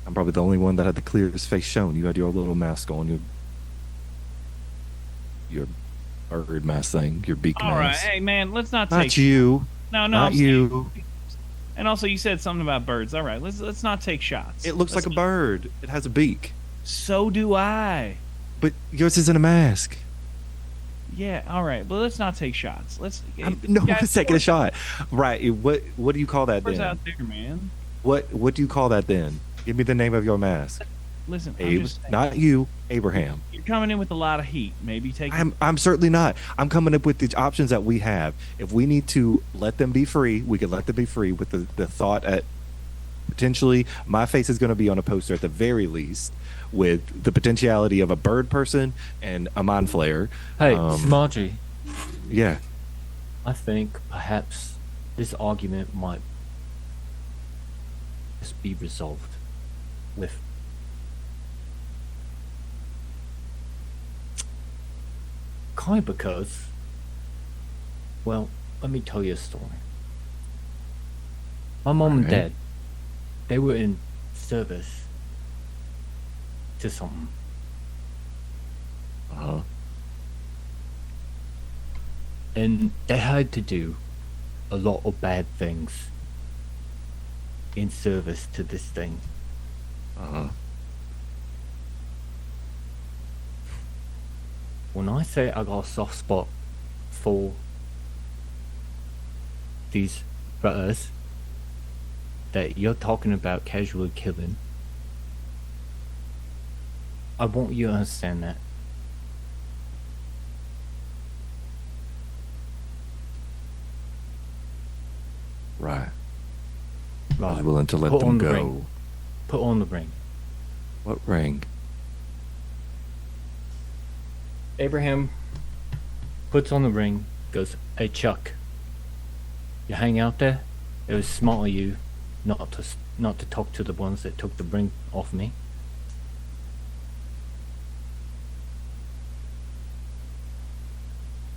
I'm probably the only one that had the clearest face shown. You had your little mask on, your bird mask thing, your beak All right. mask. Hey, man, let's not Not take... you. No, Not I'm you. saying- And also, you said something about birds. All right, let's not take shots. It looks Let's like a bird. It has a beak. So do I. But yours isn't a mask. Yeah, all right, but let's not take shots. No guys, one's taking a shot. Right. What do you call that What's then? out there, man? What do you call that then? Give me the name of your mask. Listen, I'm Abe, just saying, not you, Abraham. you're coming in with a lot of heat. Maybe take. I'm certainly not. I'm coming up with the options that we have. If we need to let them be free, we could let them be free with the thought at potentially my face is going to be on a poster at the very least with the potentiality of a bird person and a mind flayer. Hey, Sumaji, Yeah. I think perhaps this argument might just be resolved with kind because, well, let me tell you a story. My mom and Alright. dad, they were in service to something. Uh-huh. And they had to do a lot of bad things in service to this thing. Uh-huh. When I say I got a soft spot for these brothers that you're talking about casually killing, I want you to understand that. Right. I Right. was willing to let Put them on the go. ring. Put on the ring. What ring? Abraham puts on the ring, goes, "Hey Chuck, you hang out there? It was smart of you not to talk to the ones that took the ring off me.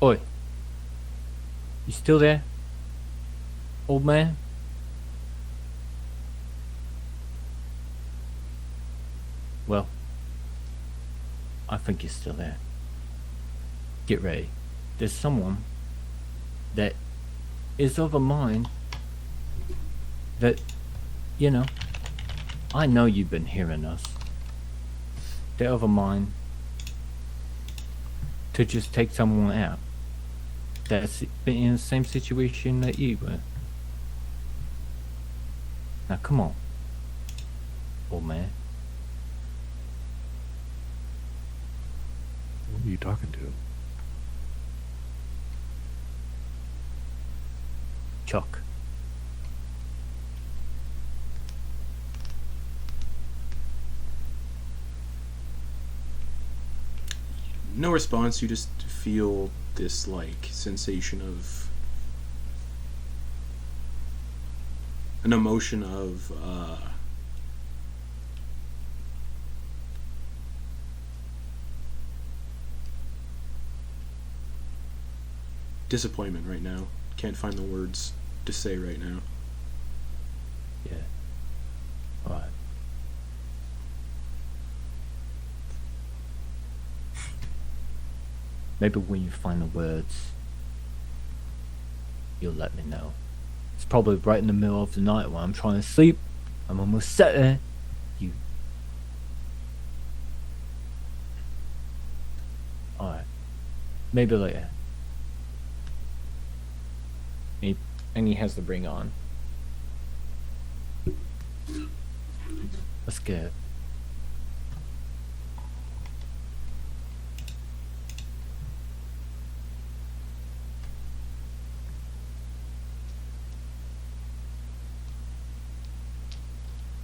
Oi. You still there? Old man? Well, I think you're still there. Get ready. There's someone that is of a mind that, you know, I know you've been hearing us. They're of a mind to just take someone out that's been in the same situation that you were. Now come on, old man. Who are you talking to? Chuck. No response. You just feel this like sensation of an emotion of disappointment right now. Can't find the words to say right now. Yeah. Alright. Maybe when you find the words, you'll let me know. It's probably right in the middle of the night when I'm trying to sleep. I'm almost set there. You. Alright. Maybe later. And he has the ring on. Let's get it.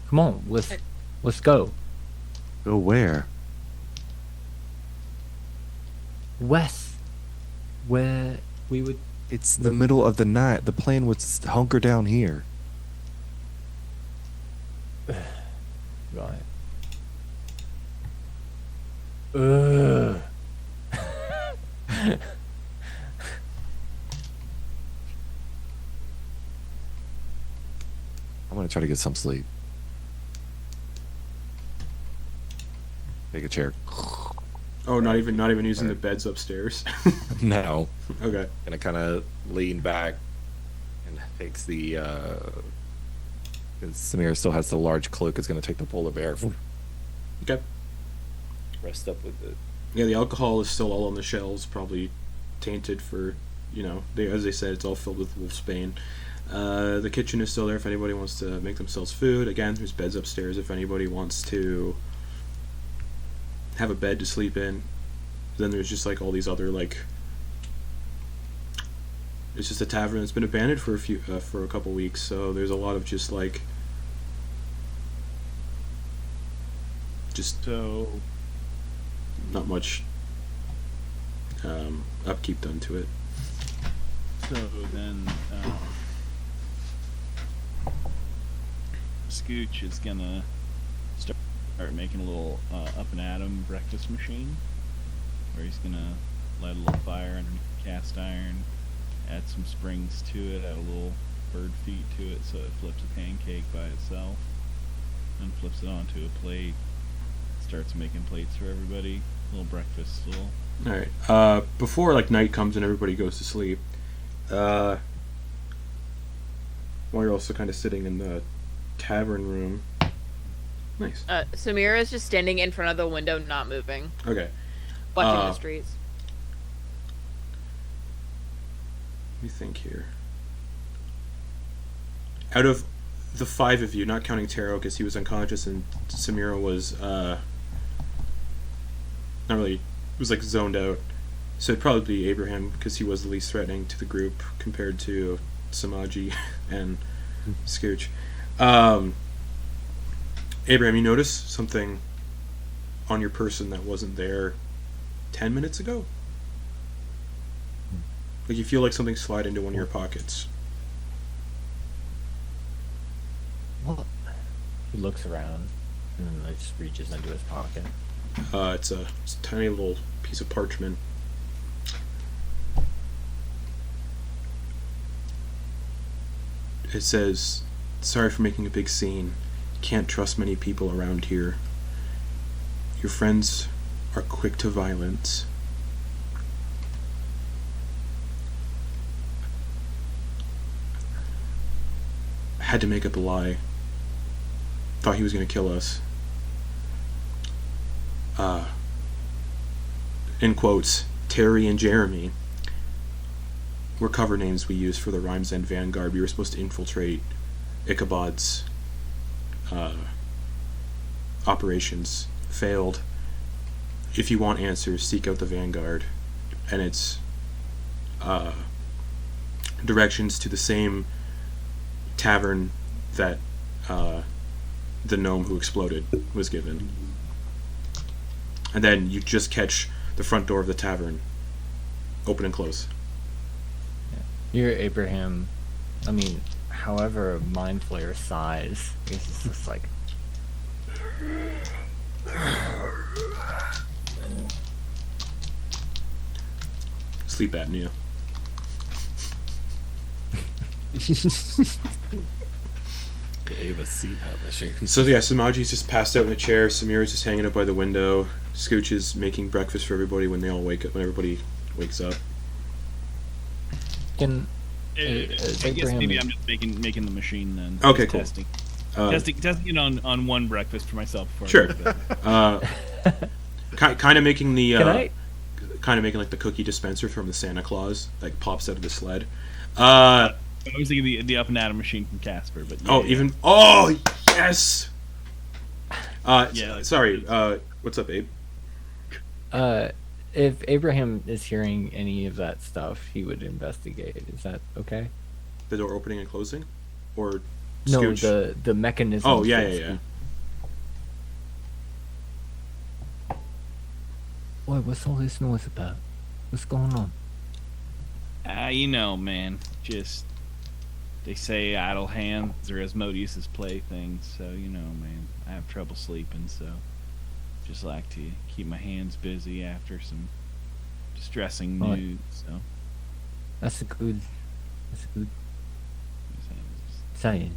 Come on, let's go. Go where? West. Where we would. It's the middle of the night. The plan was to hunker down here. Right. Ugh. I'm gonna try to get some sleep. Take a chair. Oh, not even using the beds upstairs. No. Okay. Gonna kind of lean back and takes the. Samira still has the large cloak. Is gonna take the polar bear. Okay. Rest up with it. Yeah, the alcohol is still all on the shelves, probably tainted for, as they said, it's all filled with wolfsbane. The kitchen is still there if anybody wants to make themselves food. Again, there's beds upstairs if anybody wants to have a bed to sleep in. Then there's just like all these other like. It's just a tavern that's been abandoned for a couple weeks, so there's a lot of just like. So. Not much upkeep done to it. So then, Scooch is gonna start making a little up and atom breakfast machine, where he's gonna light a little fire underneath the cast iron, add some springs to it, add a little bird feet to it, so it flips a pancake by itself, and flips it onto a plate. Starts making plates for everybody. Little breakfast, All right. Before like night comes and everybody goes to sleep, while you're also kind of sitting in the tavern room. Nice. Samira is just standing in front of the window, not moving, Okay. watching the streets. Let me think here. Out of the five of you, not counting Tero because he was unconscious and Samira was not really, was like zoned out. So it'd probably be Abraham because he was the least threatening to the group compared to Sumaji and Scooch. Abraham, you notice something on your person that wasn't there 10 minutes ago? Like you feel like something slide into one of your pockets. What? He looks around and then just reaches into his pocket. It's a tiny little piece of parchment. It says, "Sorry for making a big scene. Can't trust many people around here. Your friends are quick to violence. Had to make up a lie. Thought he was going to kill us. In quotes, Terry and Jeremy were cover names we used for the Rime's End Vanguard. We were supposed to infiltrate Ichabod's operations. Failed. If you want answers, seek out the Vanguard." And it's directions to the same tavern that the gnome who exploded was given. And then you just catch the front door of the tavern open and close. You're Abraham. I mean, however, Mind Flayer size. I guess it's just like. Sleep apnea. Gave a seat machine. So yeah, Sumaji's just passed out in a chair. Samira's just hanging out by the window. Scooch is making breakfast for everybody when they all wake up. When everybody wakes up. Can I guess maybe I'm just making the machine then. Okay, Just cool. testing it on one breakfast for myself before Sure. I go to bed. Kind of making the Can I? kind of making like the cookie dispenser from the Santa Claus, like pops out of the sled. I was thinking the up and out machine from Casper, but yeah, Even oh yes. Yeah, Sorry. What's up, Abe? If Abraham is hearing any of that stuff, he would investigate. Is that okay? The door opening and closing, or No, Scooch? the mechanism. Oh yeah. What? What's all this noise about? What's going on? you know, man, just they say idle hands are Asmodeus's playthings, so you know, man, I have trouble sleeping, so just like to keep my hands busy after some distressing Right. news. So That's a good just saying.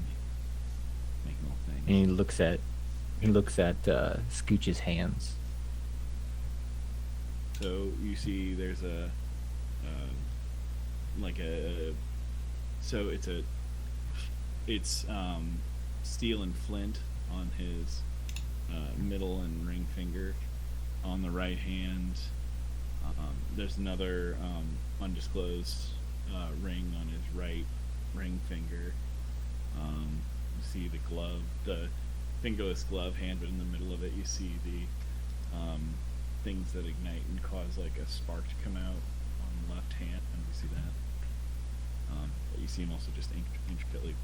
making little things. And he looks at Scooch's hands. So you see, there's it's steel and flint on his middle and ring finger. On the right hand, there's another undisclosed ring on his right ring finger. You see the glove, the fingerless glove hand, but in the middle of it, you see the things that ignite and cause like a spark to come out on the left hand, and you see that. But you see him also just intricately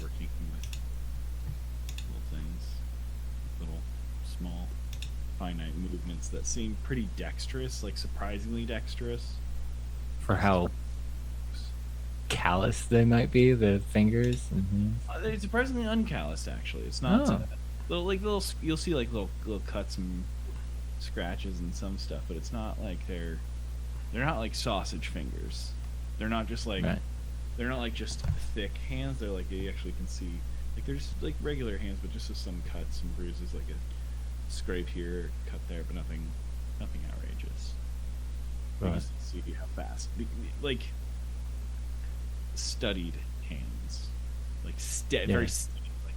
working with little things, little small finite movements that seem pretty dexterous, like surprisingly dexterous. For how callous they might be, the fingers. Mm-hmm. They're surprisingly uncalloused, actually. It's not Oh. little. You'll see like little cuts and scratches and some stuff, but it's not like they're not like sausage fingers. They're not just like Right. they're not like just thick hands. They're like you actually can see like there's like regular hands, but just with some cuts and bruises, like a scrape here, cut there, but nothing outrageous. You Right. just see how fast, like studied hands, like Yeah. very steady, like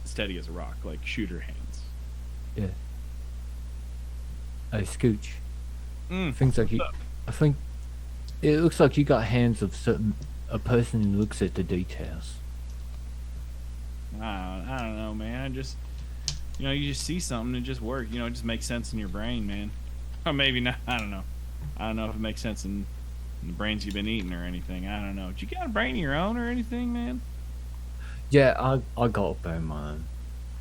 steady as a rock, like shooter hands. Yeah. Hey, Scooch. Mm. Things like you. I think it looks like you got hands of a person who looks at the details. I don't know, man. I just, you just see something and it just works. It just makes sense in your brain, man. Or maybe not. I don't know. I don't know if it makes sense in the brains you've been eating or anything. I don't know. Did you got a brain of your own or anything, man? Yeah, I got a bone mine.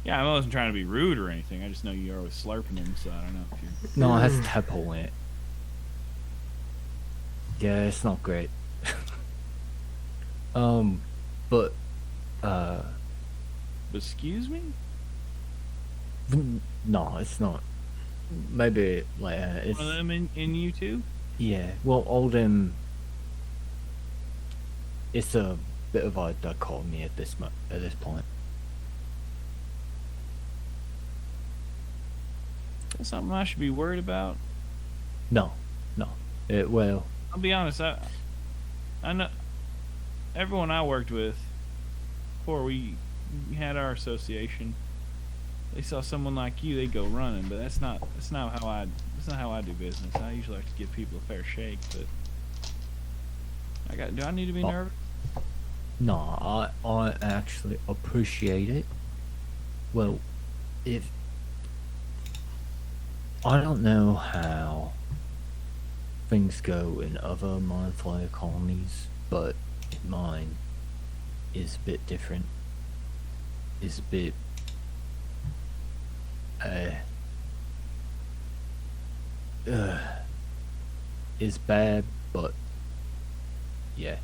Yeah, I wasn't trying to be rude or anything. I just know you're always slurping them, so I don't know if you. No, it has a tadpole in it. Yeah, it's not great. But Excuse me? No, it's not. Maybe like it's One of them in you too? yeah. Well, all them. It's a bit of a dichotomy at this point. That's something I should be worried about. No. Well, I'll be honest. I know everyone I worked with before we had our association. They saw someone like you, they go running. But that's not how I do business. I usually like to give people a fair shake. But do I need to be nervous? no. I actually appreciate it. Well, if I don't know how things go in other mind flayer colonies, but in mine is a bit different. Is a bit is bad, but yeah,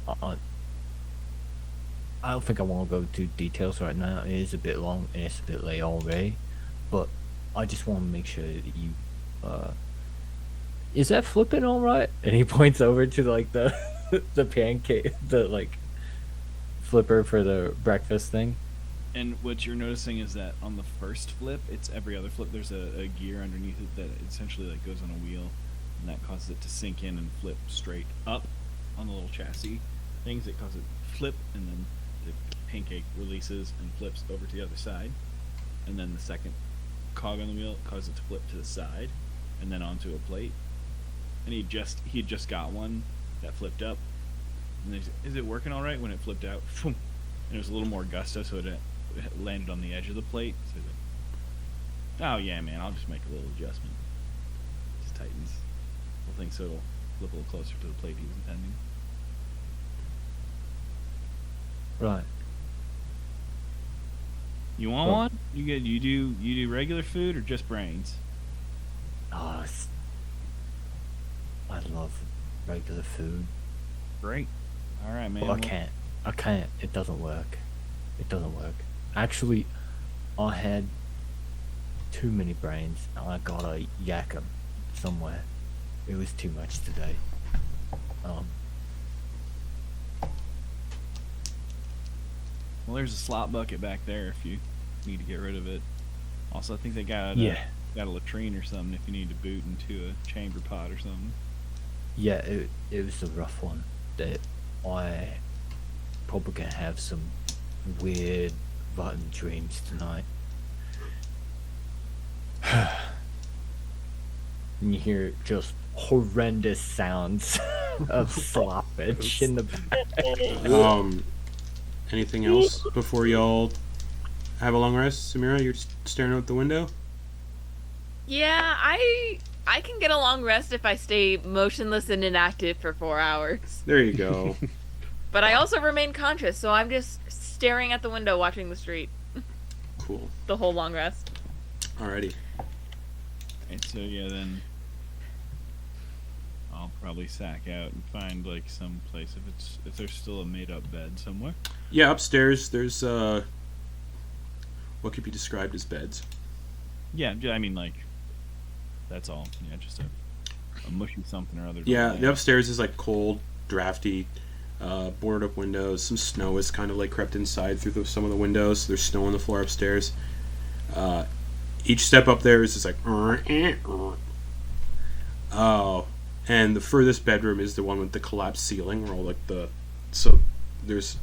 I don't think I want to go into details right now. It is a bit long and it's a bit late already, but I just want to make sure that you is that flipping all right? And he points over to like the the pancake, the like flipper for the breakfast thing. And what you're noticing is that on the first flip, it's every other flip. There's a gear underneath it that essentially like goes on a wheel, and that causes it to sink in and flip straight up on the little chassis things. It causes it to flip, and then the pancake releases and flips over to the other side. And then the second cog on the wheel causes it to flip to the side, and then onto a plate. And he had just got one that flipped up. And is it working all right? When it flipped out, and it was a little more gusto, so it landed on the edge of the plate. So he's like, oh yeah, man, I'll just make a little adjustment. Just tightens the whole thing so it'll flip a little closer to the plate he was intending. Right. You want one? You do regular food or just brains? Oh, I love regular food. Great. All right, man. But I can't. It doesn't work. Actually, I had too many brains, and I gotta yak 'em somewhere. It was too much today. Well, there's a slop bucket back there if you need to get rid of it. Also, I think they got a latrine or something if you need to boot into a chamber pot or something. Yeah, it was a rough one. That I probably gonna have some weird, rotten dreams tonight. And you hear just horrendous sounds of sloppage in the back. Anything else before y'all have a long rest? Samira, you're staring out the window? Yeah, I can get a long rest if I stay motionless and inactive for 4 hours. There you go. But I also remain conscious, so I'm just staring at the window watching the street. Cool. The whole long rest. Alrighty. And so yeah, then I'll probably sack out and find like some place if there's still a made up bed somewhere. Yeah, upstairs there's what could be described as beds. Yeah, I mean like that's all. Yeah, just a mushy something or other. Yeah, the upstairs is like cold, drafty, boarded up windows. Some snow has kind of like crept inside through some of the windows. There's snow on the floor upstairs. Each step up there is just like oh, and the furthest bedroom is the one with the collapsed ceiling where all like so there's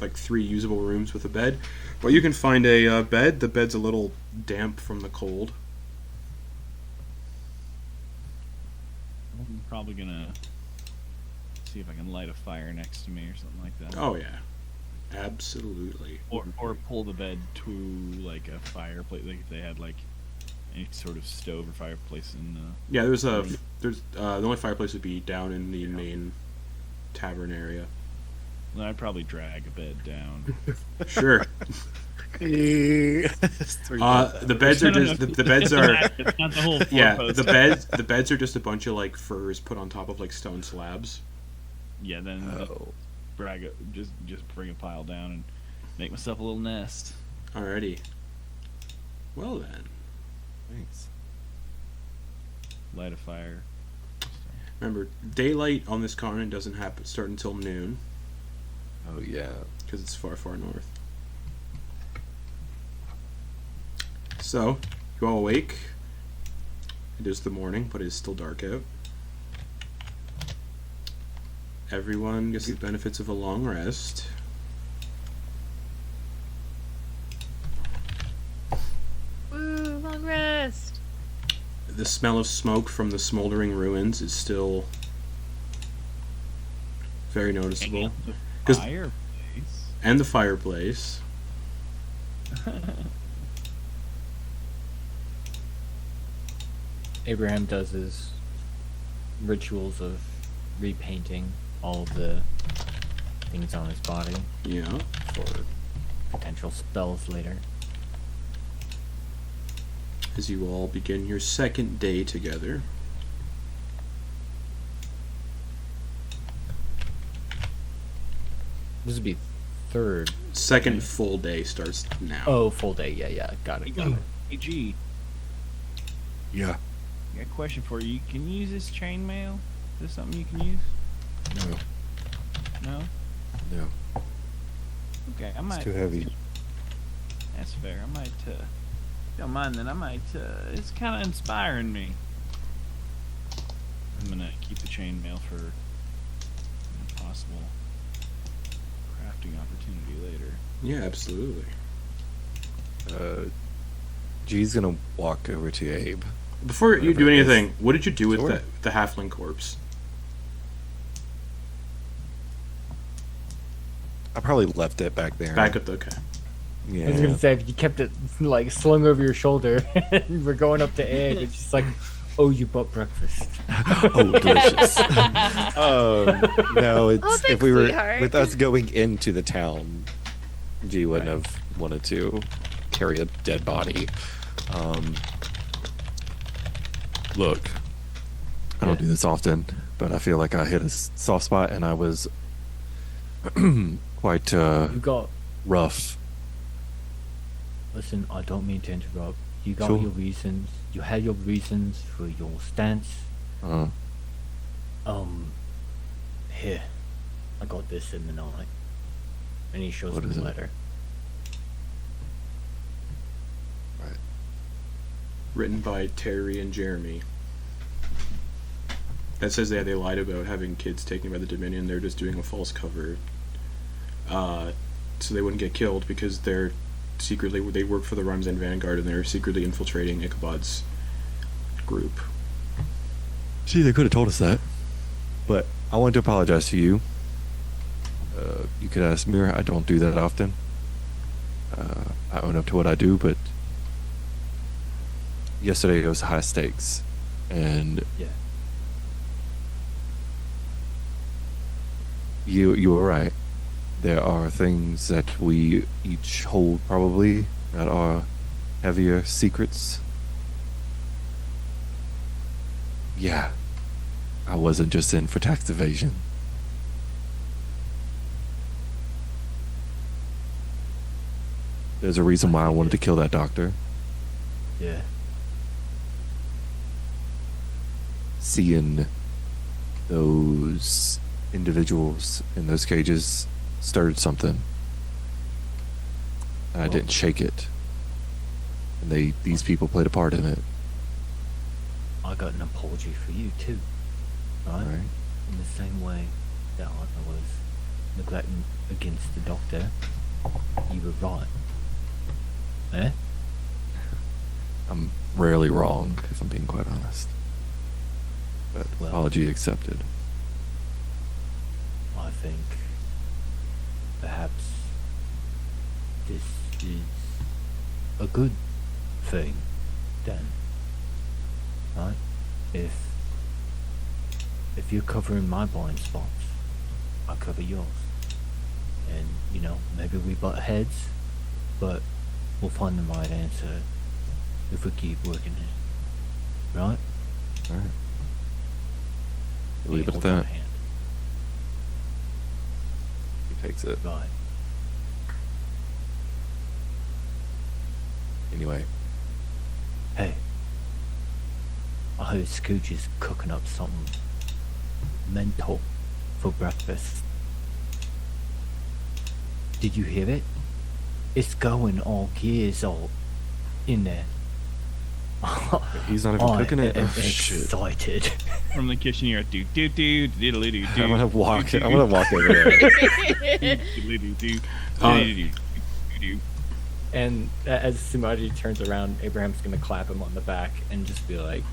like 3 usable rooms with a bed, but you can find a bed. The bed's a little damp from the cold. I'm probably gonna see if I can light a fire next to me or something like that. Oh yeah, absolutely. Or pull the bed to like a fireplace, like if they had like any sort of stove or fireplace in the. Yeah, there's the only fireplace would be down in the main tavern area. Well, I'd probably drag a bed down. Sure. The beds are just the beds are It's not the whole four yeah post. the beds are just a bunch of like furs put on top of like stone slabs. Yeah, then just bring a pile down and make myself a little nest. Alrighty. Well then. Thanks. Light a fire. Remember, daylight on this continent doesn't start until noon, Oh yeah. because it's far, far north. So, you all awake. It is the morning, but it is still dark out. Everyone gets the benefits of a long rest. Woo, long rest. The smell of smoke from the smoldering ruins is still very noticeable. 'Cause- Fireplace. And the fireplace. Abraham does his rituals of repainting all of the things on his body Yeah. for potential spells later. As you all begin your second day together. This would be third. Second full day starts now. Oh, full day. Yeah, got it. Hey, G, Yeah. I got a question for you. Can you use this chainmail? Is this something you can use? No. No? No. Okay, I It's might. too heavy. That's fair. I might, don't mind then. I might, it's kind of inspiring me. I'm gonna keep the chainmail for a possible crafting opportunity later. Yeah, absolutely. G's gonna walk over to Abe. Before you do Whatever it is. anything, what did you do with Sure. the halfling corpse? I probably left it back there. Back at the okay. Yeah. I was gonna say if you kept it like slung over your shoulder, and we're going up to egg. It's just like, oh, you bought breakfast. Oh, delicious. No, it's thanks, if we were sweetheart. with us going into the town, G wouldn't have wanted to carry a dead body. Look, I don't do this often, but I feel like I hit a soft spot, and I was quite You got. rough. Listen, I don't mean to interrupt. You got Sure. your reasons. You had your reasons for your stance. Uh, Here, I got this in the night. And he shows What me is the it? letter. right. Written by Terry and Jeremy. That says they lied about having kids taken by the Dominion. They're just doing a false cover, so they wouldn't get killed because they work for the Rhymes and Vanguard and they're secretly infiltrating Ichabod's group. See, they could have told us that. But I want to apologize to you. You could ask Samira. I don't do that often. I own up to what I do, but yesterday it was high stakes, and Yeah. you were right. There are things that we each hold probably that are heavier secrets. Yeah, I wasn't just in for tax evasion. There's a reason why I wanted to kill that doctor. Yeah. Seeing those individuals in those cages stirred something. And I didn't shake it. And these people played a part in it. I got an apology for you too. Right? Right? In the same way that I was neglecting against the doctor, you were right. Eh? I'm rarely wrong, if I'm being quite honest. But Well- apology accepted. I think perhaps this is a good thing then. Right? If you're covering my blind spots, I'll cover yours. And, maybe we butt heads, but we'll find the right answer if we keep working it. Right? Alright. Leave it at Hold my that. hand. He takes it. Right. Anyway, Hey, I heard Scooch is cooking up something mental for breakfast. Did you hear it? It's going all gears all in there. he's not even cooking it. I'm Oh, shit. excited. From the kitchen, you're do do do diddly do do. I'm gonna walk. I'm gonna walk over there. And as Sumaji turns around, Abraham's gonna clap him on the back and just be like,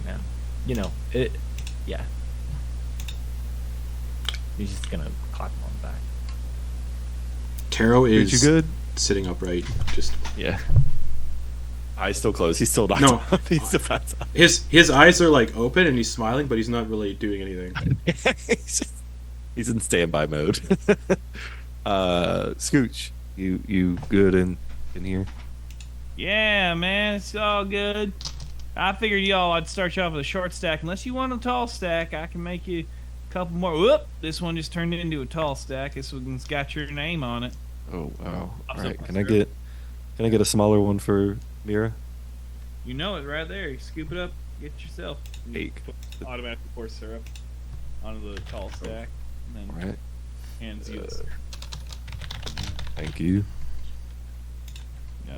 "Man, you know it. Yeah." He's just gonna clap him on the back. Tero Is is you good? sitting upright. Just Yeah. Eyes still closed. He's still knocked No. up. He's about to... his eyes are like open and he's smiling, but he's not really doing anything. he's in standby mode. Scooch, you good in here? Yeah, man, it's all good. I figured I'd start you off with a short stack. Unless you want a tall stack, I can make you a couple more. Whoop! This one just turned into a tall stack. This one's got your name on it. Oh wow! All Also, right, can I get a smaller one for Mira? You know it right there. You scoop it up, get it yourself. And you Hey. put automatically pour syrup onto the tall stack, and All then right, hands you. thank you.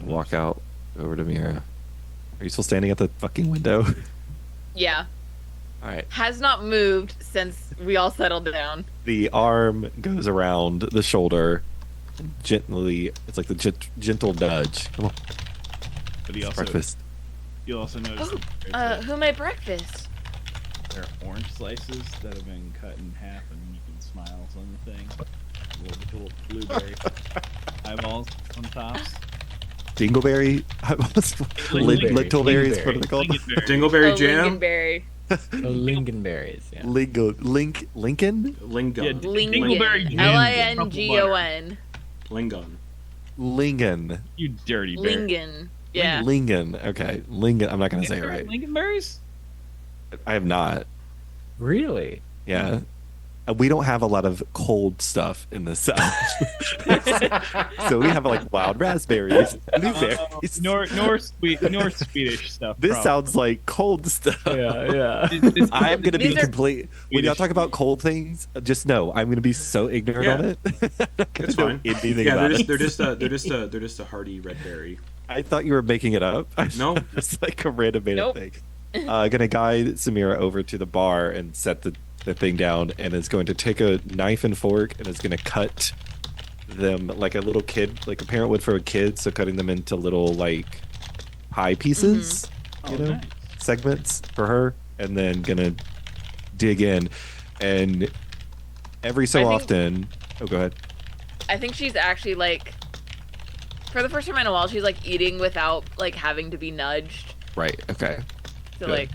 Walk out over to Mira. Are you still standing at the fucking window? Yeah. All right. Has not moved since we all settled down. The arm goes around the shoulder, gently. It's like the gentle nudge. Come on, But he it's breakfast. you'll also notice Oh, that who made breakfast? there are orange slices that have been cut in half, and you can smiles on the thing. Little blueberry eyeballs on tops. Dingleberry, little berries. What are they called? Lingonberry. Dingleberry jam. Lingonberry. Lingonberries, yeah. Lincoln. Lingon. Yeah, Dingleberry Lingon. jam. Lingon. Lingon. Lingen. You dirty bear. Lingon. Yeah. Lingen. Okay, Lingen. I'm not gonna say it right. Lingonberries? I have not. Really? Yeah. We don't have a lot of cold stuff in the South. So we have like wild raspberries, blueberries. Nor Swedish stuff. This probably. sounds like cold stuff. Yeah. I'm gonna be These are- complete. When y'all talk about cold things, just know I'm gonna be so ignorant Yeah. on it. It's fine. Anything Yeah, about they're it. just a hearty red berry. I thought you were making it up. No. It's like a random made up Nope. thing. Gonna guide Samira over to the bar and set the thing down, and is going to take a knife and fork and is going to cut them like a little kid, like a parent would for a kid. So cutting them into little like pie pieces, you know, nice. segments for her, and then gonna dig in. And every so I think- often, oh, go ahead. I think she's actually like, for the first time in a while, she's like eating without like having to be nudged. Right. Okay. So Good. like,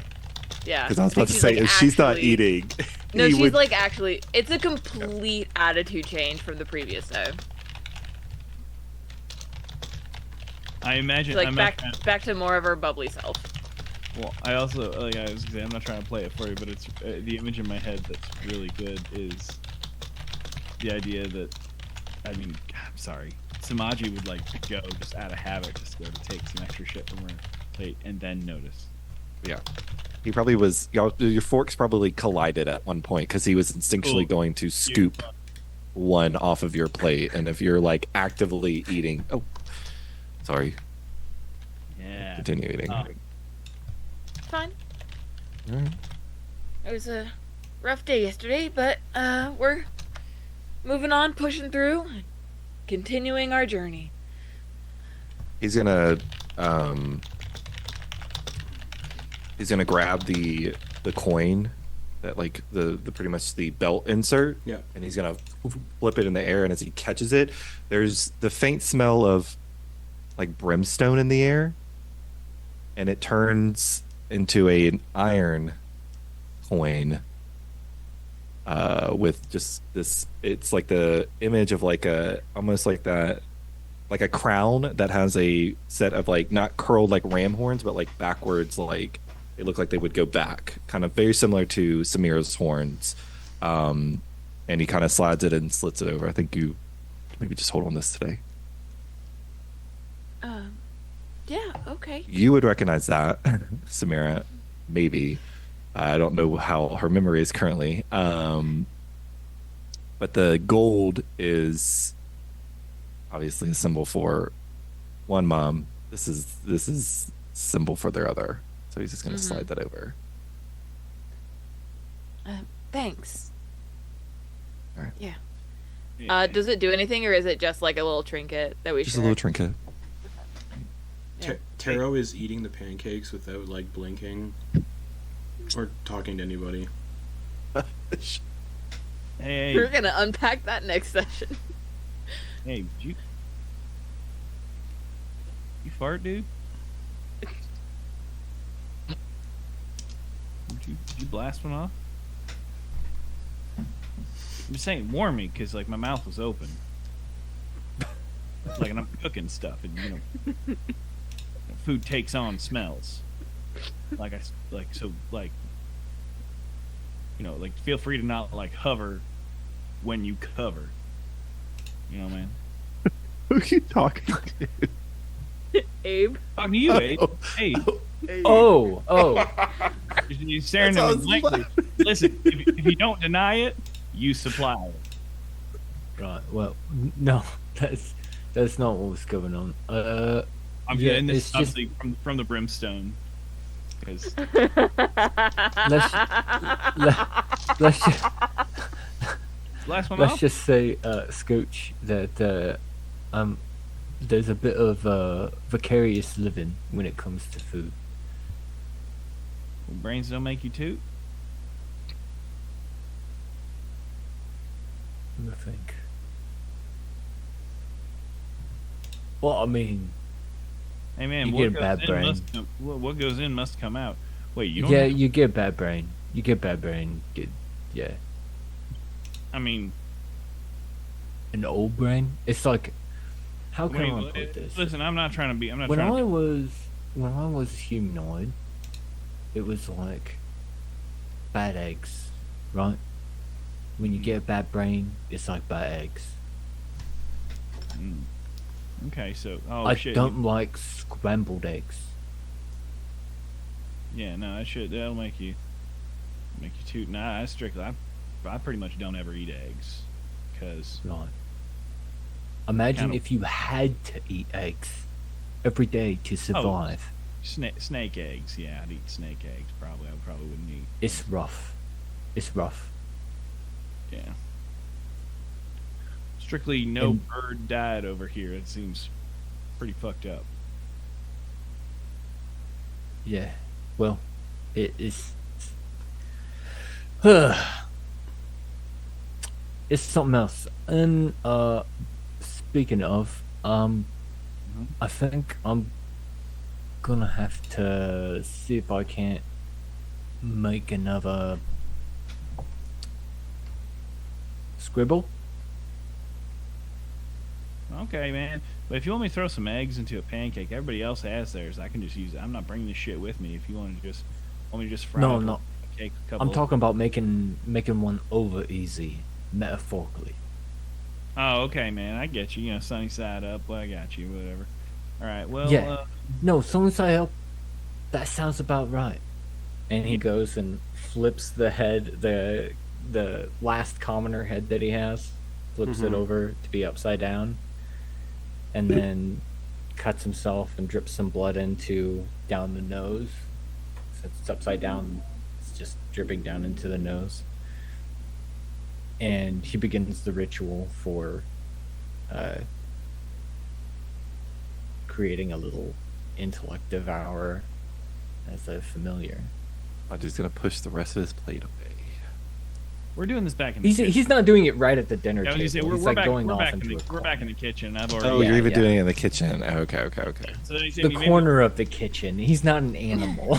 yeah. Because I was think about to she's, say, like, if she's not actually- eating, No, he she's would- like actually. It's a complete attitude change from the previous time. I imagine. She's like I'm back not trying, back to more of her bubbly self. well, I also like I was gonna say, I'm not trying to play it for you, but it's the image in my head that's really good is the idea that I mean, I'm sorry, Sumaji would like go just out of habit, just go to take some extra shit from her plate and then notice. Yeah. He probably was. Your forks probably collided at one point because he was instinctually Cool. going to scoop one off of your plate. And if you're like actively eating. Oh, sorry. Yeah. Continue eating. Oh. Fine. Alright. It was a rough day yesterday, but we're moving on, pushing through, continuing our journey. He's gonna grab the coin that like the pretty much the belt insert. Yeah. And he's gonna flip it in the air, and as he catches it, there's the faint smell of like brimstone in the air, and it turns into an iron coin with just this. It's like the image of like a almost like that, like a crown that has a set of like not curled like ram horns, but like backwards, like they look like they would go back, kind of very similar to Samira's horns. And he kind of slides it and slits it over. I think you maybe just hold on this today. Yeah, okay. You would recognize that, Samira. Maybe. I don't know how her memory is currently. But the gold is obviously a symbol for one mom. This is symbol for their other. So he's just going to slide that over. Thanks. All right. Yeah. Yeah. Does it do anything, or is it just like a little trinket that we Just share? a little trinket. Tero is eating the pancakes without like blinking or talking to anybody. Hey, We're gonna unpack that next session. hey, you fart, dude? Did you blast one off? I'm just saying, warn me, because like my mouth was open, like, and I'm cooking stuff, and food takes on smells. Like feel free to not like hover when you cover. You know, man. Who are you talking to? Abe. Talking to you, Abe. Hey, Oh. you're staring at me blankly. Listen, if you don't deny it, you supply it. Right. Well, no, that's not what was going on. I'm Yeah, getting this it's just- obviously from the brimstone. Because let's just, last one let's off. just say, Scooch, that there's a bit of vicarious living when it comes to food. Brains don't make you toot. I think. Well, I mean, Hey man, You what get a goes bad in brain. must come, what goes in must come out. Wait, you don't? yeah, have- you get bad brain. You get bad brain. Yeah, I mean, an old brain. It's like, how can I wait, put this? listen, I'm not trying to be. I'm not when trying. I was humanoid, it was like bad eggs, right? When you get a bad brain, it's like bad eggs. Okay, so I shit. don't like scrambled eggs. Yeah, no, that'll make you toot. Nah, I pretty much don't ever eat eggs, because Right. Imagine Kind of- if you had to eat eggs every day to survive. snake eggs. Yeah, I'd eat snake eggs. I probably wouldn't eat. It's rough. It's rough. Yeah. Strictly no And- bird diet over here. It seems pretty fucked up. Yeah. Well, it is. It's something else. And speaking of, I think I'm gonna have to see if I can't make another scribble. Okay, man. But if you want me to throw some eggs into a pancake, everybody else has theirs. I can just use it. I'm not bringing this shit with me. If you want me to just fry No, up no. a cake, a couple. I'm talking about making one over easy, metaphorically. Oh, okay, man. I get you. You know, sunny side up. Well, I got you. Whatever. All right. Well, Yeah. No, someone say help. That sounds about right. And he goes and flips the head, the last commoner head that he has, flips it over to be upside down, and then cuts himself and drips some blood into down the nose. Since it's upside down, it's just dripping down into the nose. And he begins the ritual for creating a little intellect devourer as a familiar. I'm just gonna push the rest of his plate away. we're doing this back in the He's kitchen. he's not doing it right at the dinner I was table. gonna say, He's we're like back, going we're off back in into the, a we're back in corner. the kitchen. I've Oh, already. Yeah, you're even yeah. doing it in the kitchen. Okay. So he said The you made corner of the kitchen. He's not an animal.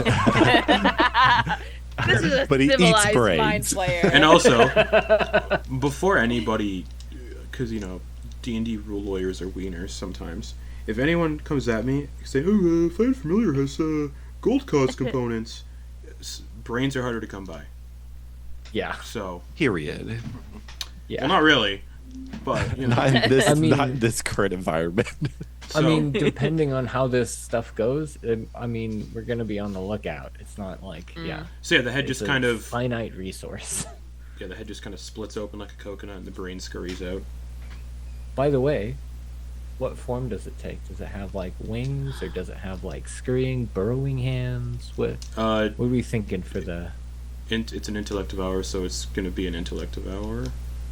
This is a But he eats civilized brains. mind flayer. And also, before anybody, because D&D rule lawyers are wieners sometimes. If anyone comes at me and say, "Oh, Find Familiar has gold cost components," brains are harder to come by. Yeah. So, Period. Yeah. well, not really, but Not in this, I mean- not in this current environment. I So- mean, depending on how this stuff goes, I mean, we're gonna be on the lookout. It's not like, yeah. So yeah, the head It's just a kind of finite resource. yeah, the head just kind of splits open like a coconut, and the brain scurries out. By the way, what form does it take? Does it have like wings, or does it have like scurrying, burrowing hands? What are we thinking for the? It's an intellect devour, so it's gonna be an intellect devour.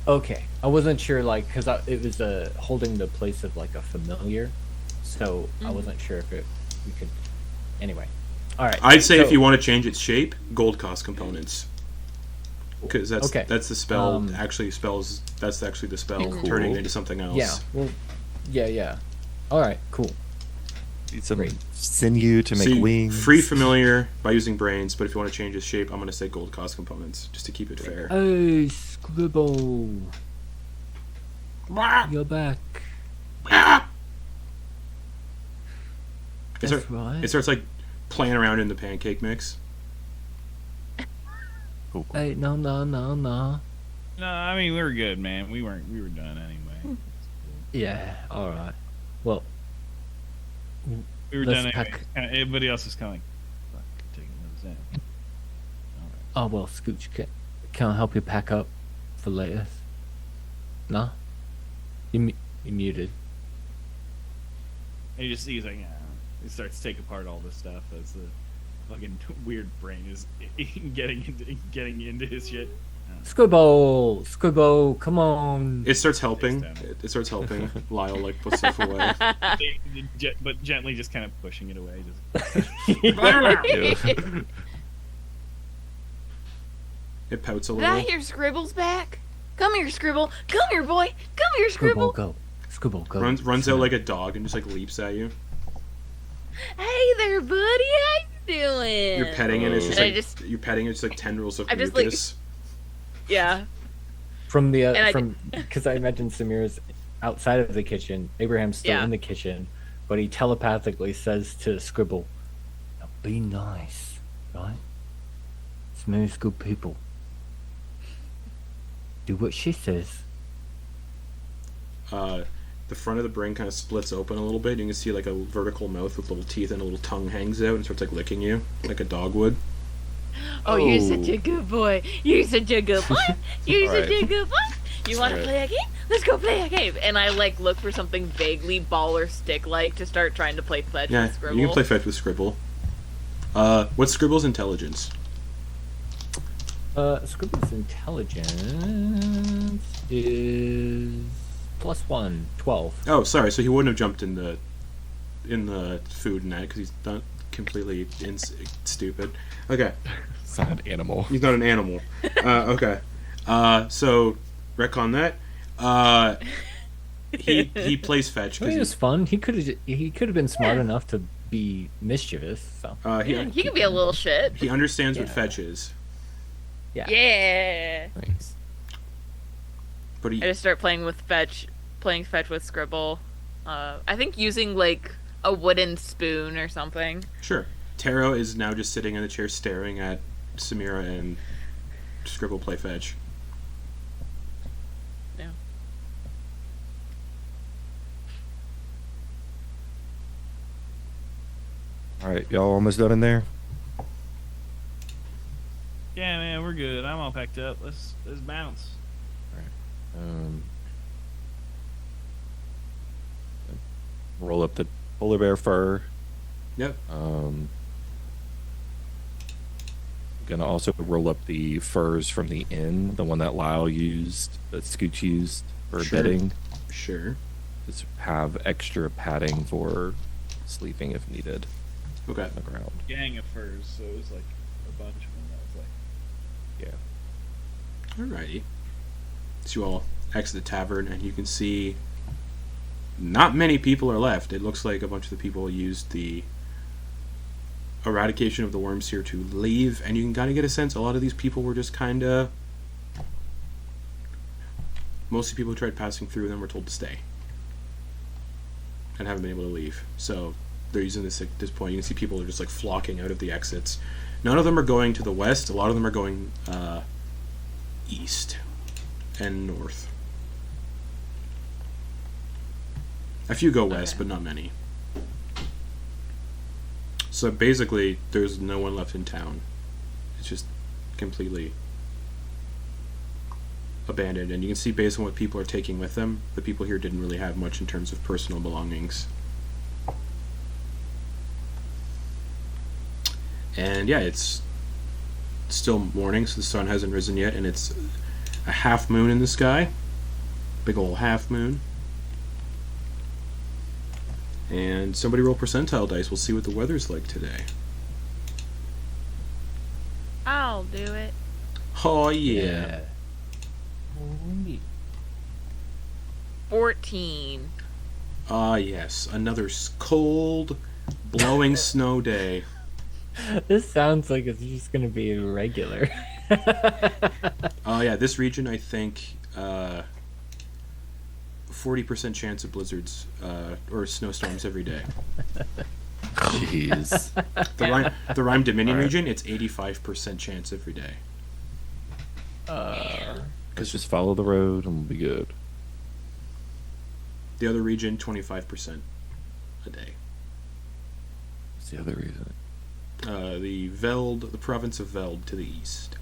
Okay, I wasn't sure, like, because it was holding the place of like a familiar, so I wasn't sure if we could. Anyway, all right. I'd say if so- you want to change its shape, gold cost components, because that's Okay. that's the spell. Actually, spells. That's actually the spell turning it into something else. Yeah. Well. Yeah. All right. Cool. Need some Great. sinew to make See, wings. free familiar by using brains, but if you want to change its shape, I'm gonna say gold cost components just to keep it fair. Oh, Scribble, you're back. It, That's start- right. it starts like playing around in the pancake mix. Cool. Hey, no. No, I mean we were good, man. We were done anyway. Yeah. All right. Well, We were Let's done anyway. pack- Everybody else is coming. Fuck, taking those in. oh well, Scooch, can I help you pack up for later? No. You muted. And he's like, he starts to take apart all this stuff as the fucking weird brain is getting into his shit. Scribble, come on. It starts helping. Takes down. It starts helping. Lyle like puts stuff away. But gently just kind of pushing it away. It pouts a Did I little. hear Scribble's back? Come here, Scribble. Come here, boy. Come here, Scribble, Scribble. go. Scribble, go. Runs out like a dog and just like leaps at you. Hey there, buddy. How you doing? You're petting it. It's just And I like just- you're petting it. It's like tendrils of I just, like- mucus. Yeah. From the And I- because I imagine Samira's outside of the kitchen. Abraham's still Yeah. in the kitchen, but he telepathically says to Scribble, "Now be nice, right? Samira's good people. Do what she says." The front of the brain kind of splits open a little bit. You can see like a vertical mouth with little teeth and a little tongue hangs out and starts like licking you like a dog would. Oh, you're such a good boy. You're such a good boy. You're such a Alright. good boy. You want to play a game? Let's go play a game. And I like look for something vaguely ball or stick like to start trying to play fetch Yeah, with Scribble. you can play fetch with Scribble. What's Scribble's intelligence? Scribble's intelligence is +1, 12. Oh, sorry. So he wouldn't have jumped in the food and that because he's not completely stupid. Okay, It's not an animal. he's not an animal. Okay. So retcon that. He plays fetch I mean, it was because fun. He could have been smart enough to be mischievous. So He can be a little shit. he understands what Yeah. fetch is, Yeah. Nice. but he I just start playing fetch with Scribble. I think using like a wooden spoon or something. sure. Tero is now just sitting in the chair staring at Samira and Scribble play fetch. Yeah. All right, y'all almost done in there? Yeah, man, we're good. I'm all packed up. Let's bounce. Um, roll up the polar bear fur. Yep. Gonna also roll up the furs from the inn, the one that Lyle used, that Scooch used for Sure. bedding. Sure. Just have extra padding for sleeping if needed Okay. on the ground. Gang of furs, so it was like a bunch of them. That was like, Yeah. Alrighty. So you all exit the tavern, and you can see not many people are left. It looks like a bunch of the people used the eradication of the worms here to leave, and you can kind of get a sense a lot of these people were just kind of. Most of the people who tried passing through them were told to stay and haven't been able to leave. So they're using this at this point. You can see people are just like flocking out of the exits. None of them are going to the west. A lot of them are going east and north. A few go west, Okay. but not many. So basically, there's no one left in town. It's just completely abandoned, and you can see based on what people are taking with them, the people here didn't really have much in terms of personal belongings. And yeah, it's still morning, so the sun hasn't risen yet, and it's a half moon in the sky. Big ol' half moon. And somebody roll percentile dice. We'll see what the weather's like today. I'll do it. Oh, yeah. 14. Ah, yes. Another cold, blowing snow day. This sounds like it's just gonna be regular. Oh, yeah. This region, I think, 40% chance of blizzards or snowstorms every day. Jeez. The Rime Dominion All right. region, it's 85% chance every day. Let's just follow the road and we'll be good. The other region, 25% a day. What's the other reason? The province of Veld to the east.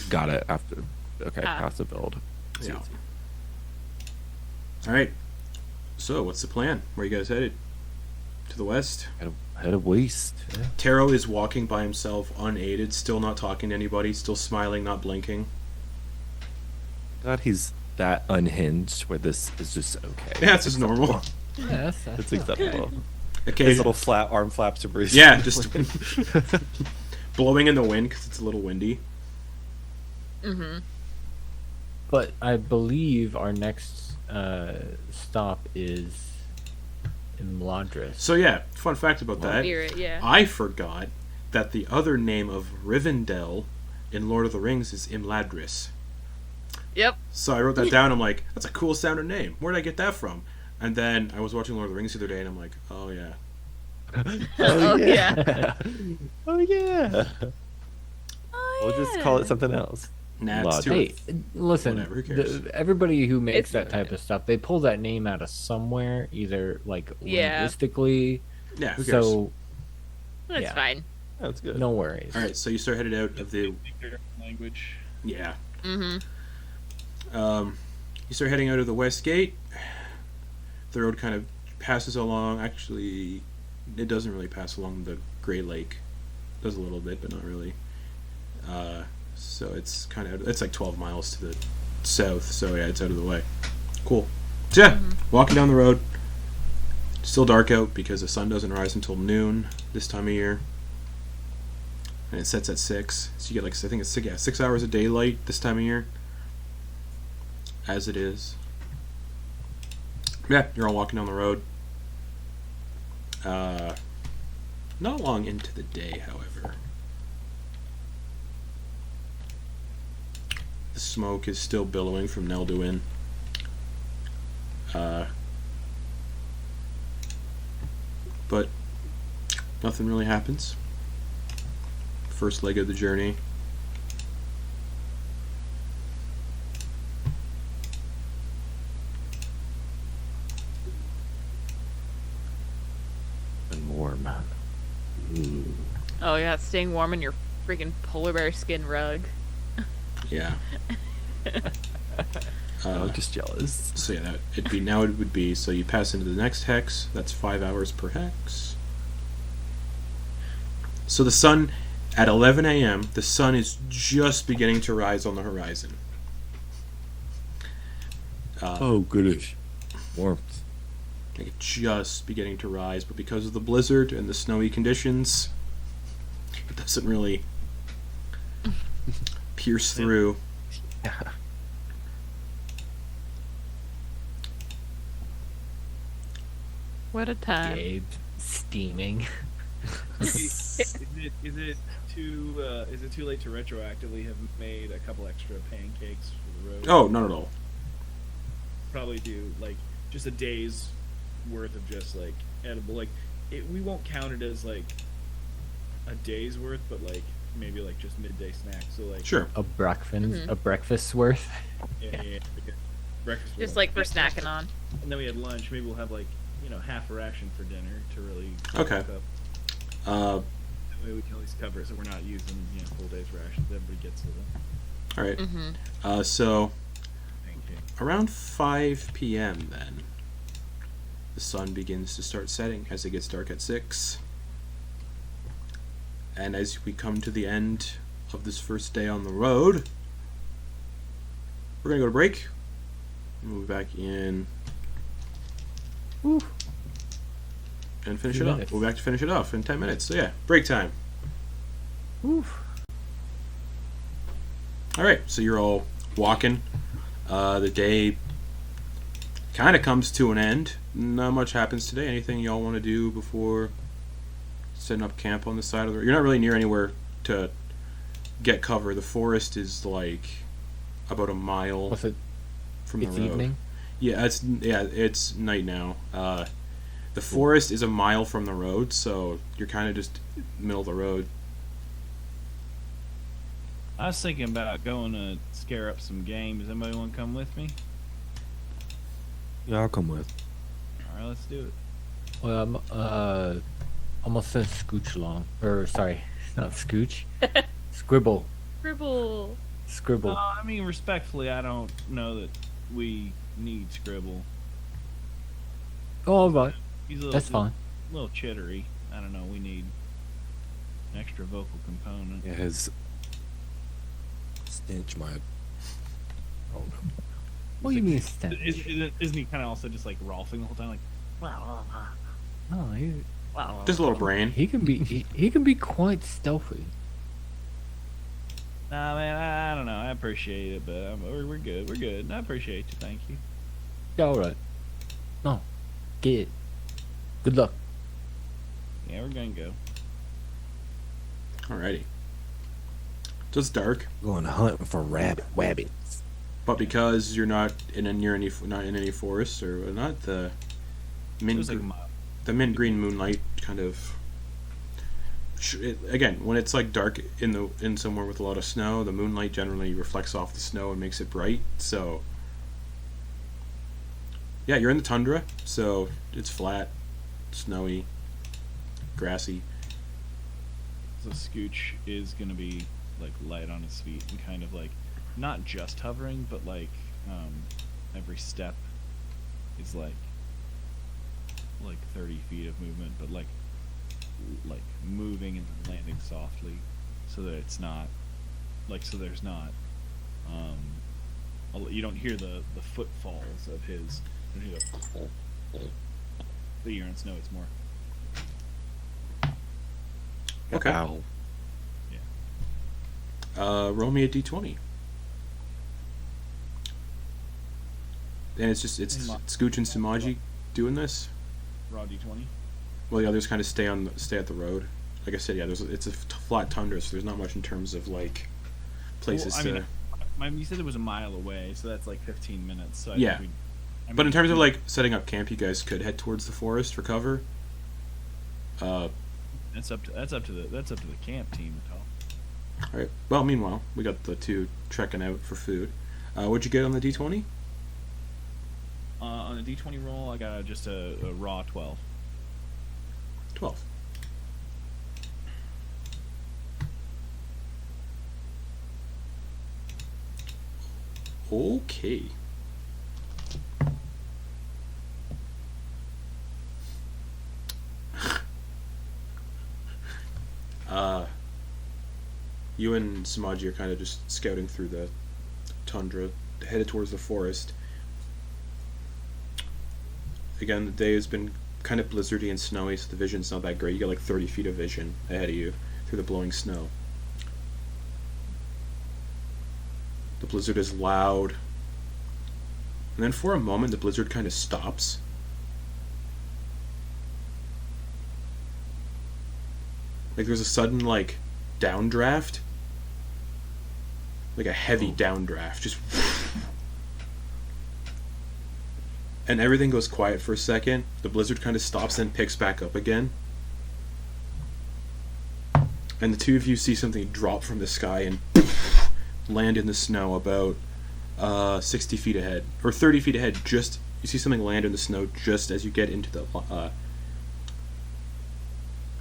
Got it. After. Okay, Ah. past the build. Yeah. All right. So, what's the plan? Where are you guys headed? To the west? Head of waste. Yeah. Tero is walking by himself, unaided, still not talking to anybody, still smiling, not blinking. God, he's that unhinged where this is just okay. Yeah, it's just normal. Yeah, It's acceptable. Okay. His little flat arm flaps are breathing. Yeah, just blowing in the wind because it's a little windy. Mm-hmm. But I believe our next stop is in Mladris. So yeah, fun fact about that. Spirit, yeah. I forgot that the other name of Rivendell in Lord of the Rings is Imladris. Yep. So I wrote that down. I'm like, that's a cool sounding name. Where'd I get that from? And then I was watching Lord of the Rings the other day, and I'm like, oh yeah. Oh, yeah. Oh yeah. Oh, We'll just call it something else. Nah, it's Logic. too. Hey, listen, Whatever, who cares? everybody who makes It's that type of stuff, they pull that name out of somewhere, either like Yeah. linguistically. Yeah, who cares? So That's Yeah. fine. That's good. no worries. All right, so you start headed out of the Their language. yeah. Mm-hmm. You start heading out of the west gate. The road kind of passes along. Actually, it doesn't really pass along the Grey Lake. It does a little bit, but not really. So it's kind of it's like 12 miles to the south. So yeah, it's out of the way. Cool. So yeah, walking down the road. Still dark out because the sun doesn't rise until noon this time of year, and it sets at 6. So you get like I think it's 6 hours of daylight this time of year. As it is. Yeah, you're all walking down the road. Not long into the day, however. The smoke is still billowing from Nelduin. But nothing really happens. First leg of the journey. And warm. Ooh. Oh, yeah, it's staying warm in your freaking polar bear skin rug. Yeah. I'm just jealous. So yeah, it would be so you pass into the next hex. That's 5 hours per hex. So the sun at 11 a.m. the sun is just beginning to rise on the horizon. Oh, goodish. Warmth. Like just beginning to rise, but because of the blizzard and the snowy conditions, it doesn't really pierce through. What a time. Gabe steaming. Is it too late to retroactively have made a couple extra pancakes for the road? Oh, not at all. Probably do like just a day's worth of just like edible. Like we won't count it as like a day's worth, but like maybe like just midday snack. So like Sure. A breakfast, Mhm. a breakfast worth. yeah. Breakfast. Just like for snacking on. And then we had lunch. Maybe we'll have like half a ration for dinner to really Okay. cook up. Uh, That way we can at least cover it, so we're not using full day's rations. Everybody gets to them. all right. Mm-hmm. So Thank you. around 5 p.m. then, the sun begins to start setting as it gets dark at 6. And as we come to the end of this first day on the road, we're going to go to break. We'll be back in... And finish it up. We'll be back to finish it off in 10 minutes. So yeah, break time. Alright, so you're all walking. The day kind of comes to an end. Not much happens today. Anything y'all want to do before setting up camp on the side of the road? You're not really near anywhere to get cover. The forest is like about a mile What's it? from the It's road. evening. Yeah, it's night now. The forest is a mile from the road, so you're kind of just middle of the road. I was thinking about going to scare up some game. Does anybody want to come with me? Yeah, I'll come with. All right, let's do it. Well, I'm gonna send Scooch along. Or sorry, not Scooch. Scribble. Scribble. I mean, respectfully, I don't know that we need Scribble. Oh, all right. He's a little, That's fine. A little chittery. I don't know. We need an extra vocal component. Yeah, his stench might. Oh no. What do you mean stench? Isn't he kind of also just like rolfing the whole time, like? No, Just a little brain. he can be he can be quite stealthy. Nah, man, I don't know. I appreciate it, but we're good. We're good. I appreciate you. Thank you. Yeah, all right. No, get it. Good luck. Yeah, we're gonna go. Alrighty. So it's dark, Going hunting for rabbits. but because you're not in any forest or not, the It mint was like a mile. the mint green moonlight kind of. Again, when it's like dark in somewhere with a lot of snow, the moonlight generally reflects off the snow and makes it bright. So yeah, you're in the tundra, so it's flat, snowy, grassy. So Scooch is gonna be like light on his feet and kind of like not just hovering, but like every step is like 30 feet of movement, but like moving and then landing softly, so that it's not so there's not you don't hear the footfalls of his. You don't hear the you're in snow. It's more. Okay. Ow. Roll me a d20. And it's Scooch and Sumaji doing this. Raw d20. Well, the others kind of stay at the road. Like I said, yeah, it's a flat tundra, so there's not much in terms of like places Well, you said it was a mile away, so that's like 15 minutes. So Yeah. But in terms of we- like setting up camp, you guys could head towards the forest for cover. that's up to the camp team to talk. All right. Well, meanwhile, we got the two trekking out for food. What'd you get on the d20? On a d20 roll, I got just a raw 12. 12. Okay. You and Sumaji are kind of just scouting through the tundra, headed towards the forest. Again, the day has been kind of blizzardy and snowy, so the vision's not that great. You got like 30 feet of vision ahead of you through the blowing snow. The blizzard is loud. And then for a moment, the blizzard kind of stops. Like there's a sudden, like, downdraft. Like a heavy downdraft. Just... And everything goes quiet for a second. The blizzard kind of stops and picks back up again. And the two of you see something drop from the sky and land in the snow about 60 feet ahead. Or 30 feet ahead, just You see something land in the snow just as you get into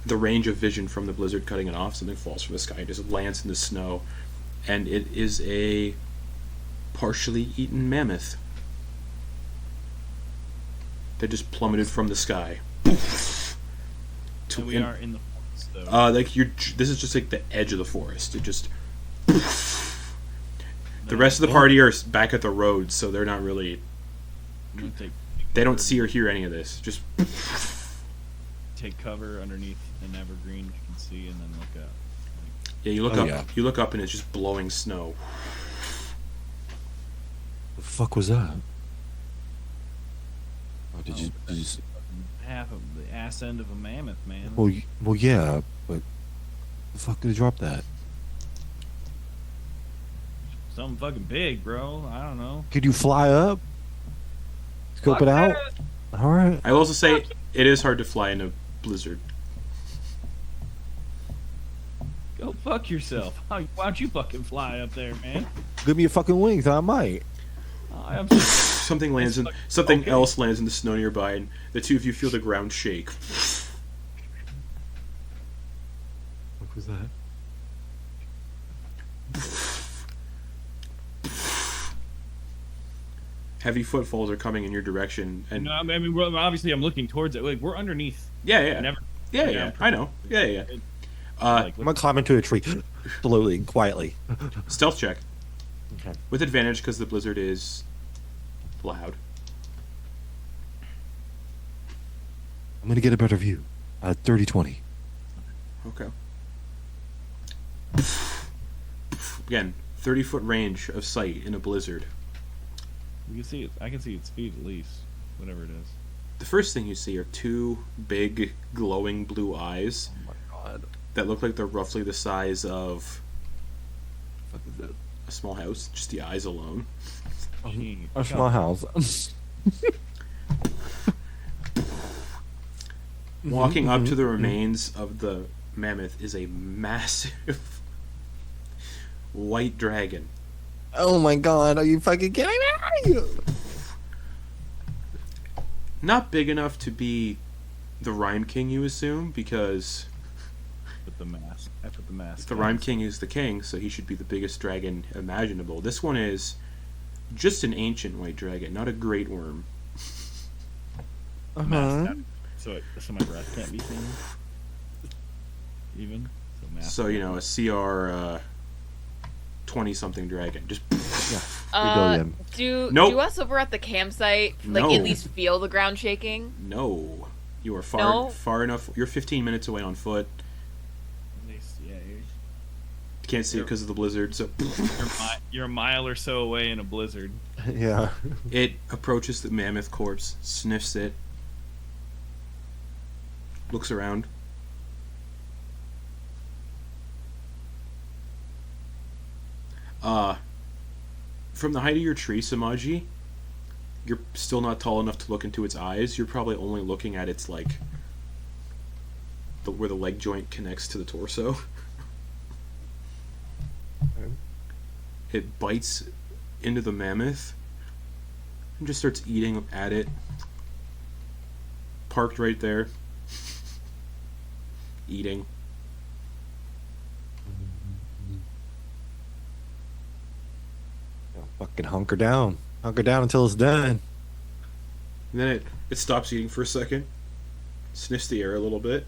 the range of vision from the blizzard cutting it off. Something falls from the sky and just lands in the snow, and it is a partially eaten mammoth that just plummeted from the sky. And we are in the forest, though. This is just like the edge of the forest. It just. The rest of the party are back at the road, so they're not really. They don't see or hear any of this. Just. Take cover underneath an evergreen you can see, and then look up. Yeah, you look up. Yeah. You look up, and it's just blowing snow. The fuck was that? Oh, did you? Half of the ass end of a mammoth, man. Well, yeah, but the fuck did it drop that? Something fucking big, bro. I don't know. Could you fly up? Scope it out? All right. I will also say it is hard to fly in a blizzard. Go fuck yourself. Why don't you fucking fly up there, man? Give me your fucking wings, I might. I'm Something lands in something okay. else lands in the snow nearby, and the two of you feel the ground shake. What was that? Heavy footfalls are coming in your direction, and No, I mean, well, obviously, I'm looking towards it. Like, we're underneath. yeah, Never. yeah, I know, yeah. Like, I'm gonna climb into a tree, slowly and quietly. Stealth check Okay. with advantage because the blizzard is loud. I'm gonna get a better view. 30-20. Okay. Again, 30-foot range of sight in a blizzard. you can see it. I can see its feet at least, whatever it is. The first thing you see are two big, glowing blue eyes Oh my god. that look like they're roughly the size of Fuck is that? a small house. Just the eyes alone. Gee, A small house. Walking up to the remains of the mammoth is a massive white dragon. Oh my god, are you fucking kidding me? Not big enough to be the Rime King, you assume, because Put the mask. I put the mask. the Rime King is the king, so he should be the biggest dragon imaginable. This one is just an ancient white dragon, not a great worm. Uh-huh. So my breath can't be seen. Even. So mask. So, a CR 20-something dragon. Just billion. Do Nope. do us over at the campsite No. at least feel the ground shaking? no. You are No? far enough. You're 15 minutes away on foot. At least, yeah, You can't see it because of the blizzard, so you're a mile or so away in a blizzard. Yeah. it approaches the mammoth corpse, sniffs it, looks around. From the height of your tree, Sumaji, you're still not tall enough to look into its eyes. You're probably only looking at its, where the leg joint connects to the torso. It bites into the mammoth and just starts eating at it. Parked right there. Eating. Fucking hunker down. Hunker down until it's done. And then it stops eating for a second. Sniffs the air a little bit.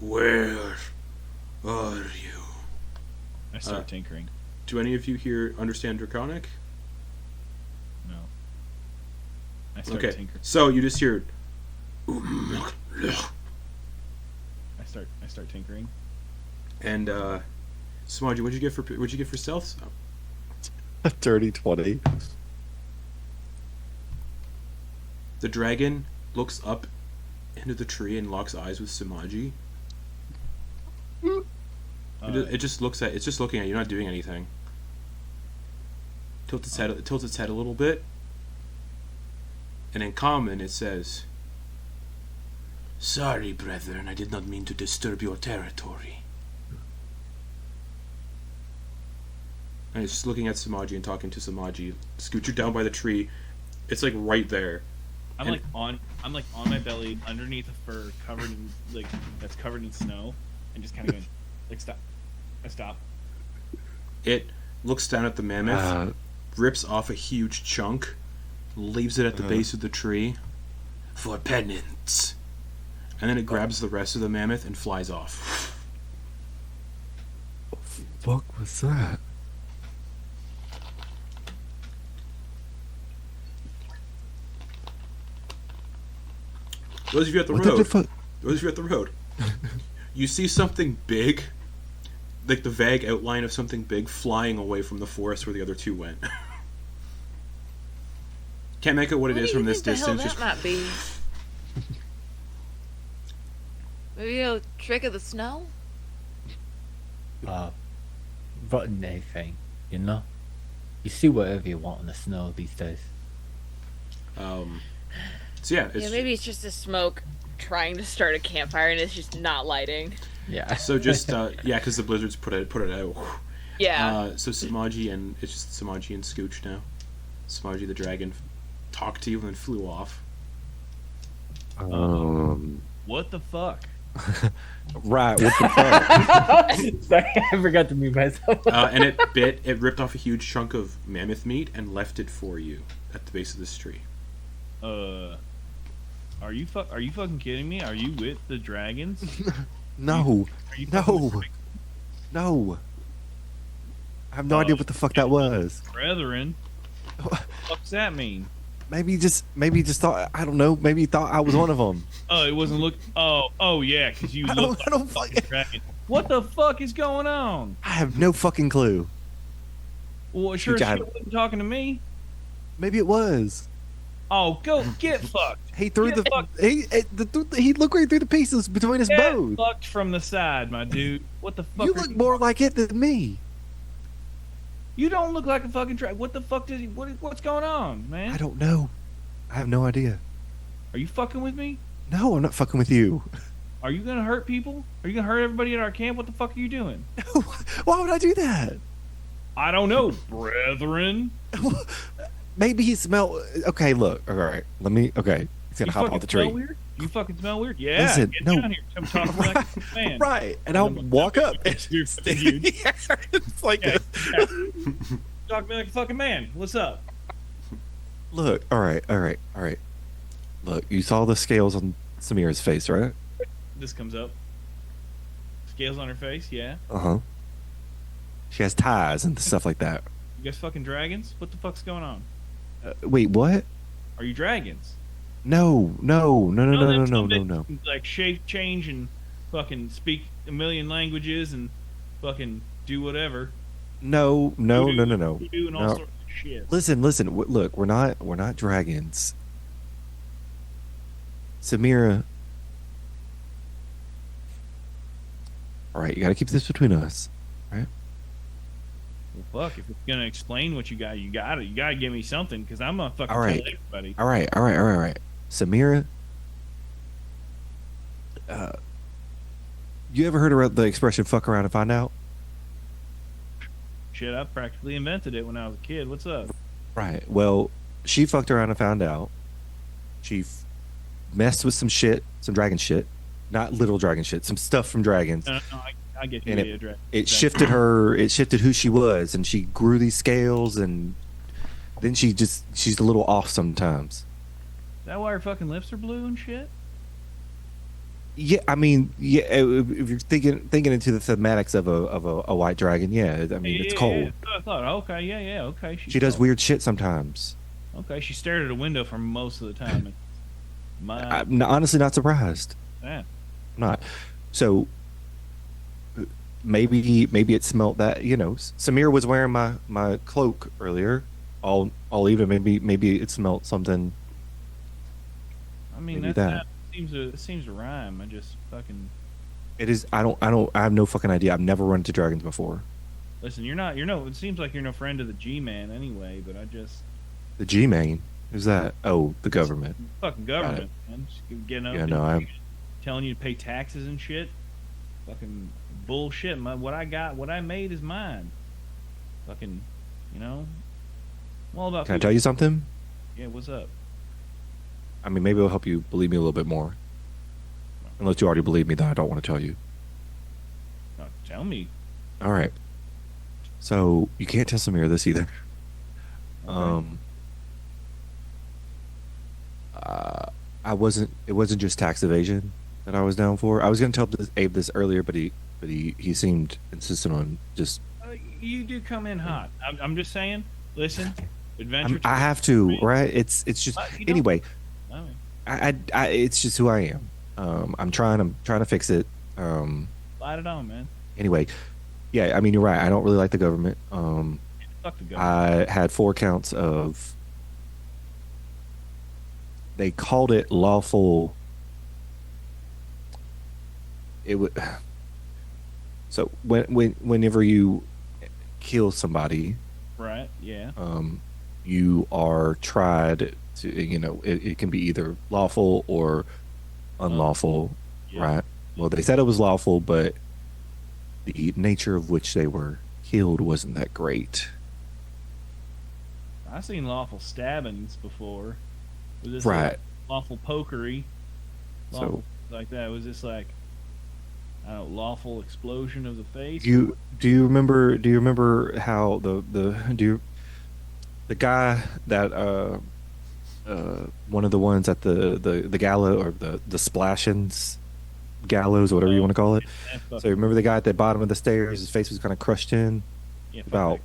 Where are you? I start tinkering. Do any of you here understand Draconic? No. I start Okay, tinkering. so you just hear. I start tinkering. And Sumaji, what'd you get for stealth? Oh. 30-20. The dragon looks up into the tree and locks eyes with Sumaji. It's just looking at you, not doing anything. Tilts its head a little bit. And in common it says, "Sorry, brethren, I did not mean to disturb your territory." And he's just looking at Sumaji and talking to Sumaji. Scooch, you're down by the tree. It's like right there. I'm like on my belly underneath a fur covered in that's covered in snow, and just kind of going like stop. I stop. It looks down at the mammoth, rips off a huge chunk, leaves it at the base of the tree for penance, and then it grabs the rest of the mammoth and flies off. What was that? Those of you at the road, you see something big, like the vague outline of something big flying away from the forest where the other two went. Can't make out what it is from this distance. What might be? Maybe a trick of the snow? Rotten anything, you know? You see whatever you want in the snow these days. So yeah, Maybe it's just the smoke trying to start a campfire and it's just not lighting. Yeah. So just because the blizzards put it out. Yeah. So Sumaji and it's just Sumaji and Scooch now. Sumaji the dragon talked to you and then flew off. What the fuck? Right. What the fuck? Sorry, I forgot to mute myself. And it ripped off a huge chunk of mammoth meat and left it for you at the base of this tree. Are you fucking kidding me? Are you with the dragons? No. Are you No. I have no idea what the fuck that was. Brethren? What's that mean? Maybe you just thought, I don't know. Maybe you thought I was one of them. Oh, it wasn't look. Oh yeah, because you look I don't like a fucking dragon. What the fuck is going on? I have no fucking clue. Well, sure as God. shit wasn't talking to me. Maybe it was. Oh, go get fucked. He threw Get the fucked. he looked right through the pieces between his Get bows. fucked from the side, my dude. What the fuck? You look more like it than me. You don't look like a fucking dragon. What the fuck did he? What's going on, man? I don't know. I have no idea. Are you fucking with me? No, I'm not fucking with you. Are you gonna hurt people? Are you gonna hurt everybody at our camp? What the fuck are you doing? Why would I do that? I don't know, brethren. Maybe he smelled. Okay, look. All right, let me. Okay, he's gonna You hop fucking off the smell tree. weird? You fucking smell weird? Yeah. Listen, get no. down here. Come talk to me like a man. Right, and I'll walk up. And You're fucking dude. it's like, Yeah. Talk to me like a fucking man. What's up? look. All right. Look, you saw the scales on Samira's face, right? This comes up. Scales on her face, yeah. Uh huh. She has ties and stuff like that. You guys fucking dragons? What the fuck's going on? Wait, what? Are you dragons? No. Them some that can, like shape change and fucking speak a million languages and fucking do whatever. No. Voodoo and all sorts of shit. Listen. Look, we're not dragons. Samira. All right, you got to keep this between us, right? Well, fuck, if it's gonna explain what you gotta give me something, because I'm gonna fucking All right. tell everybody. All right. Samira, you ever heard about the expression "fuck around and find out"? Shit, I practically invented it when I was a kid. What's up? Right. Well, she fucked around and found out. She messed with some dragon shit, not little dragon shit, some stuff from dragons. No, I get you. And Yeah, it shifted her. It shifted who she was, and she grew these scales, and then she's a little off sometimes. Is that why her fucking lips are blue and shit? Yeah, I mean, yeah. If you're thinking into the thematics of a white dragon, yeah. I mean, it's cold. Yeah. I thought, okay, yeah, okay. She does weird shit sometimes. Okay, she stared at a window for most of the time. I'm honestly not surprised. Yeah. I'm not. So maybe it smelt that. Samir was wearing my cloak earlier. I'll even maybe it smelt something. I mean, Maybe that seems to rhyme. I just fucking It is. I have no fucking idea. I've never run into dragons before. listen. You're no. It seems like you're no friend of the G-man anyway. But I just The G-man. Who's that? Oh, the government. fucking government, man. Just getting up. Yeah, no, I'm. telling you to pay taxes and shit. Fucking bullshit. What I made is mine. fucking, you know, I'm all about. Can I tell you something? Yeah, what's up? I mean, maybe it'll help you believe me a little bit more. Unless you already believe me, then I don't want to tell you. No, tell me. All right. So you can't tell Samira this either. Okay. I wasn't. It wasn't just tax evasion that I was down for. I was going to tell Abe this earlier, but he seemed insistent on just. You do come in hot. I'm just saying. Listen, adventure. I have to, right? It's just You don't- anyway. I mean, I it's just who I am. I'm trying to fix it. light it on, man. Anyway, yeah. I mean, you're right. I don't really like the government. Fuck the government. I had 4 counts of. They called it lawful. It would. So whenever you kill somebody, Right. Yeah. you are tried to. It can be either lawful or unlawful, Yeah. right? Well, they said it was lawful, but the nature of which they were killed wasn't that great. I've seen lawful stabbings before. Was this Right. like lawful pokery? Lawful, So like that. Was this like I don't know, lawful explosion of the face? do you remember how the guy that one of the ones at the gallows or the splashings gallows or whatever you want to call it. So remember the guy at the bottom of the stairs, his face was kind of crushed in. Yeah, fuck About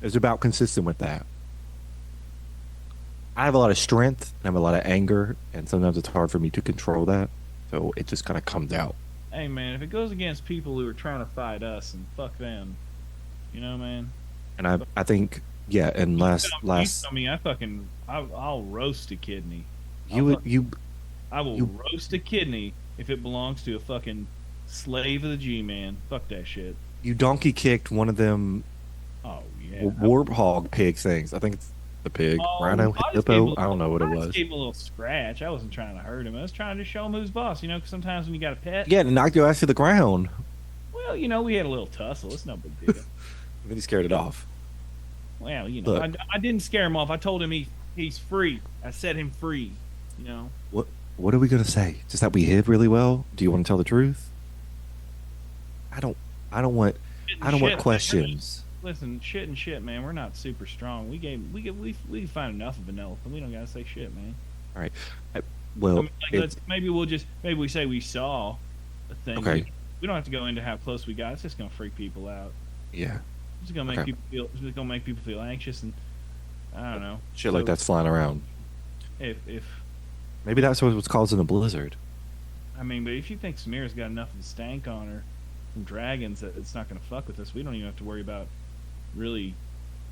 it was about consistent with that. I have a lot of strength and I have a lot of anger, and sometimes it's hard for me to control that. So it just kind of comes out. that. Hey man, if it goes against people who are trying to fight us, and fuck them, you know, man. And I think yeah. And You last tell me, I'll roast a kidney. you I will roast a kidney if it belongs to a fucking slave of the G-man. Fuck that shit. donkey kicked one of them Oh yeah. warthog pig things. I think it's the pig, rhino, I just gave him hippo. I don't know what it I just was. gave him a little scratch. I wasn't trying to hurt him. I was trying to show him who's boss. You know, because sometimes when you got a pet, Yeah, and knocked your ass to the ground. well, you know, we had a little tussle. It's no big deal. And then he scared it off. Well, you know, Look. I didn't scare him off. I told him he's free. I set him free. You know. What are we gonna say? Just that we hid really well? Do you want to tell the truth? I don't want Shit, questions. Listen, shit, man. We're not super strong. We can find enough of an elephant. We don't gotta say shit, man. All right. I Well, mean, like, maybe we say we saw a thing. Okay. We don't have to go into how close we got. It's just gonna freak people out. yeah, It's gonna make Okay. it's just gonna make people feel anxious, and I don't know. shit like So, that's flying around. If Maybe that's what's causing a blizzard. I mean, but if you think Samira's got enough of the stank on her from dragons that it's not gonna fuck with us, we don't even have to worry about really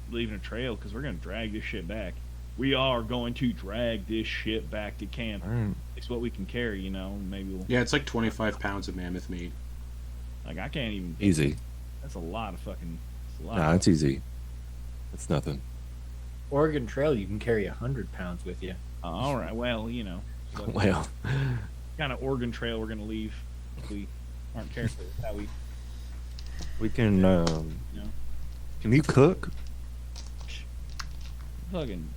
leaving a trail because we're gonna drag this shit back. We are going to drag this shit back to camp. All right. It's what we can carry, you know. Maybe we'll. Yeah, it's like 25 pounds of mammoth meat. Like I can't even. Easy. That's a lot of fucking. That's a lot. Nah, of it's easy. It's nothing. Oregon Trail, you can carry 100 pounds with you. all right. Well, you know. Well, Kind of Oregon Trail we're gonna leave if we aren't careful with how we. we can. You know. Can you cook? Fucking.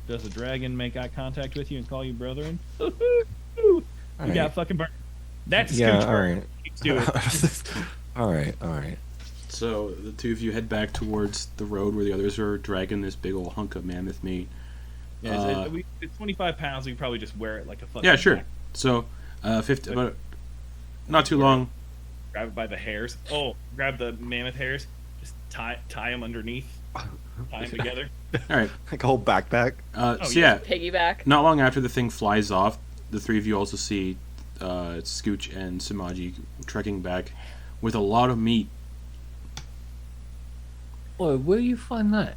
Does a dragon make eye contact with you and call you brethren? All You right. got fucking burnt. That's a Yeah. Scooch All burn. right. Let's do it. All right. All right. So the two of you head back towards the road where the others are dragging this big old hunk of mammoth meat. Yeah, it's 25 pounds. We can probably just wear it like a fucking. Yeah, sure. pack. So, 50, about not too long. Grab it by the hairs. Oh, grab the mammoth hairs. Just tie them underneath. Tie them together. All right. Like a whole backpack. So yeah. yeah, Piggyback. not long after the thing flies off, the three of you also see Scooch and Sumaji trekking back with a lot of meat. Boy, where you find that?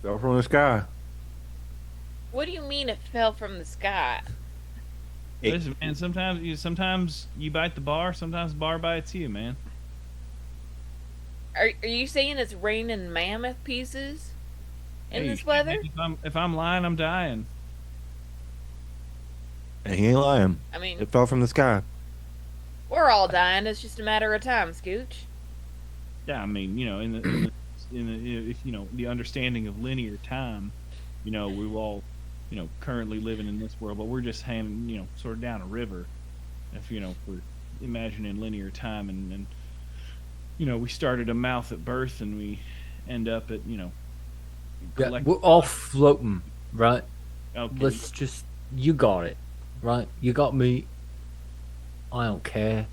Fell from the sky. What do you mean it fell from the sky? Listen, man. Sometimes you bite the bar. Sometimes the bar bites you, man. Are you saying it's raining mammoth pieces in Hey, this weather? If I'm lying, I'm dying. And he ain't lying. I mean, It fell from the sky. we're all dying. It's just a matter of time, Scooch. Yeah, I mean, you know, in the the understanding of linear time, we all, currently living in this world, but we're just hanging, sort of down a river. If we're imagining linear time, and we started a mouth at birth, and we end up at We're all floating, right? Okay. Let's just, you got it, right? You got me. I don't care,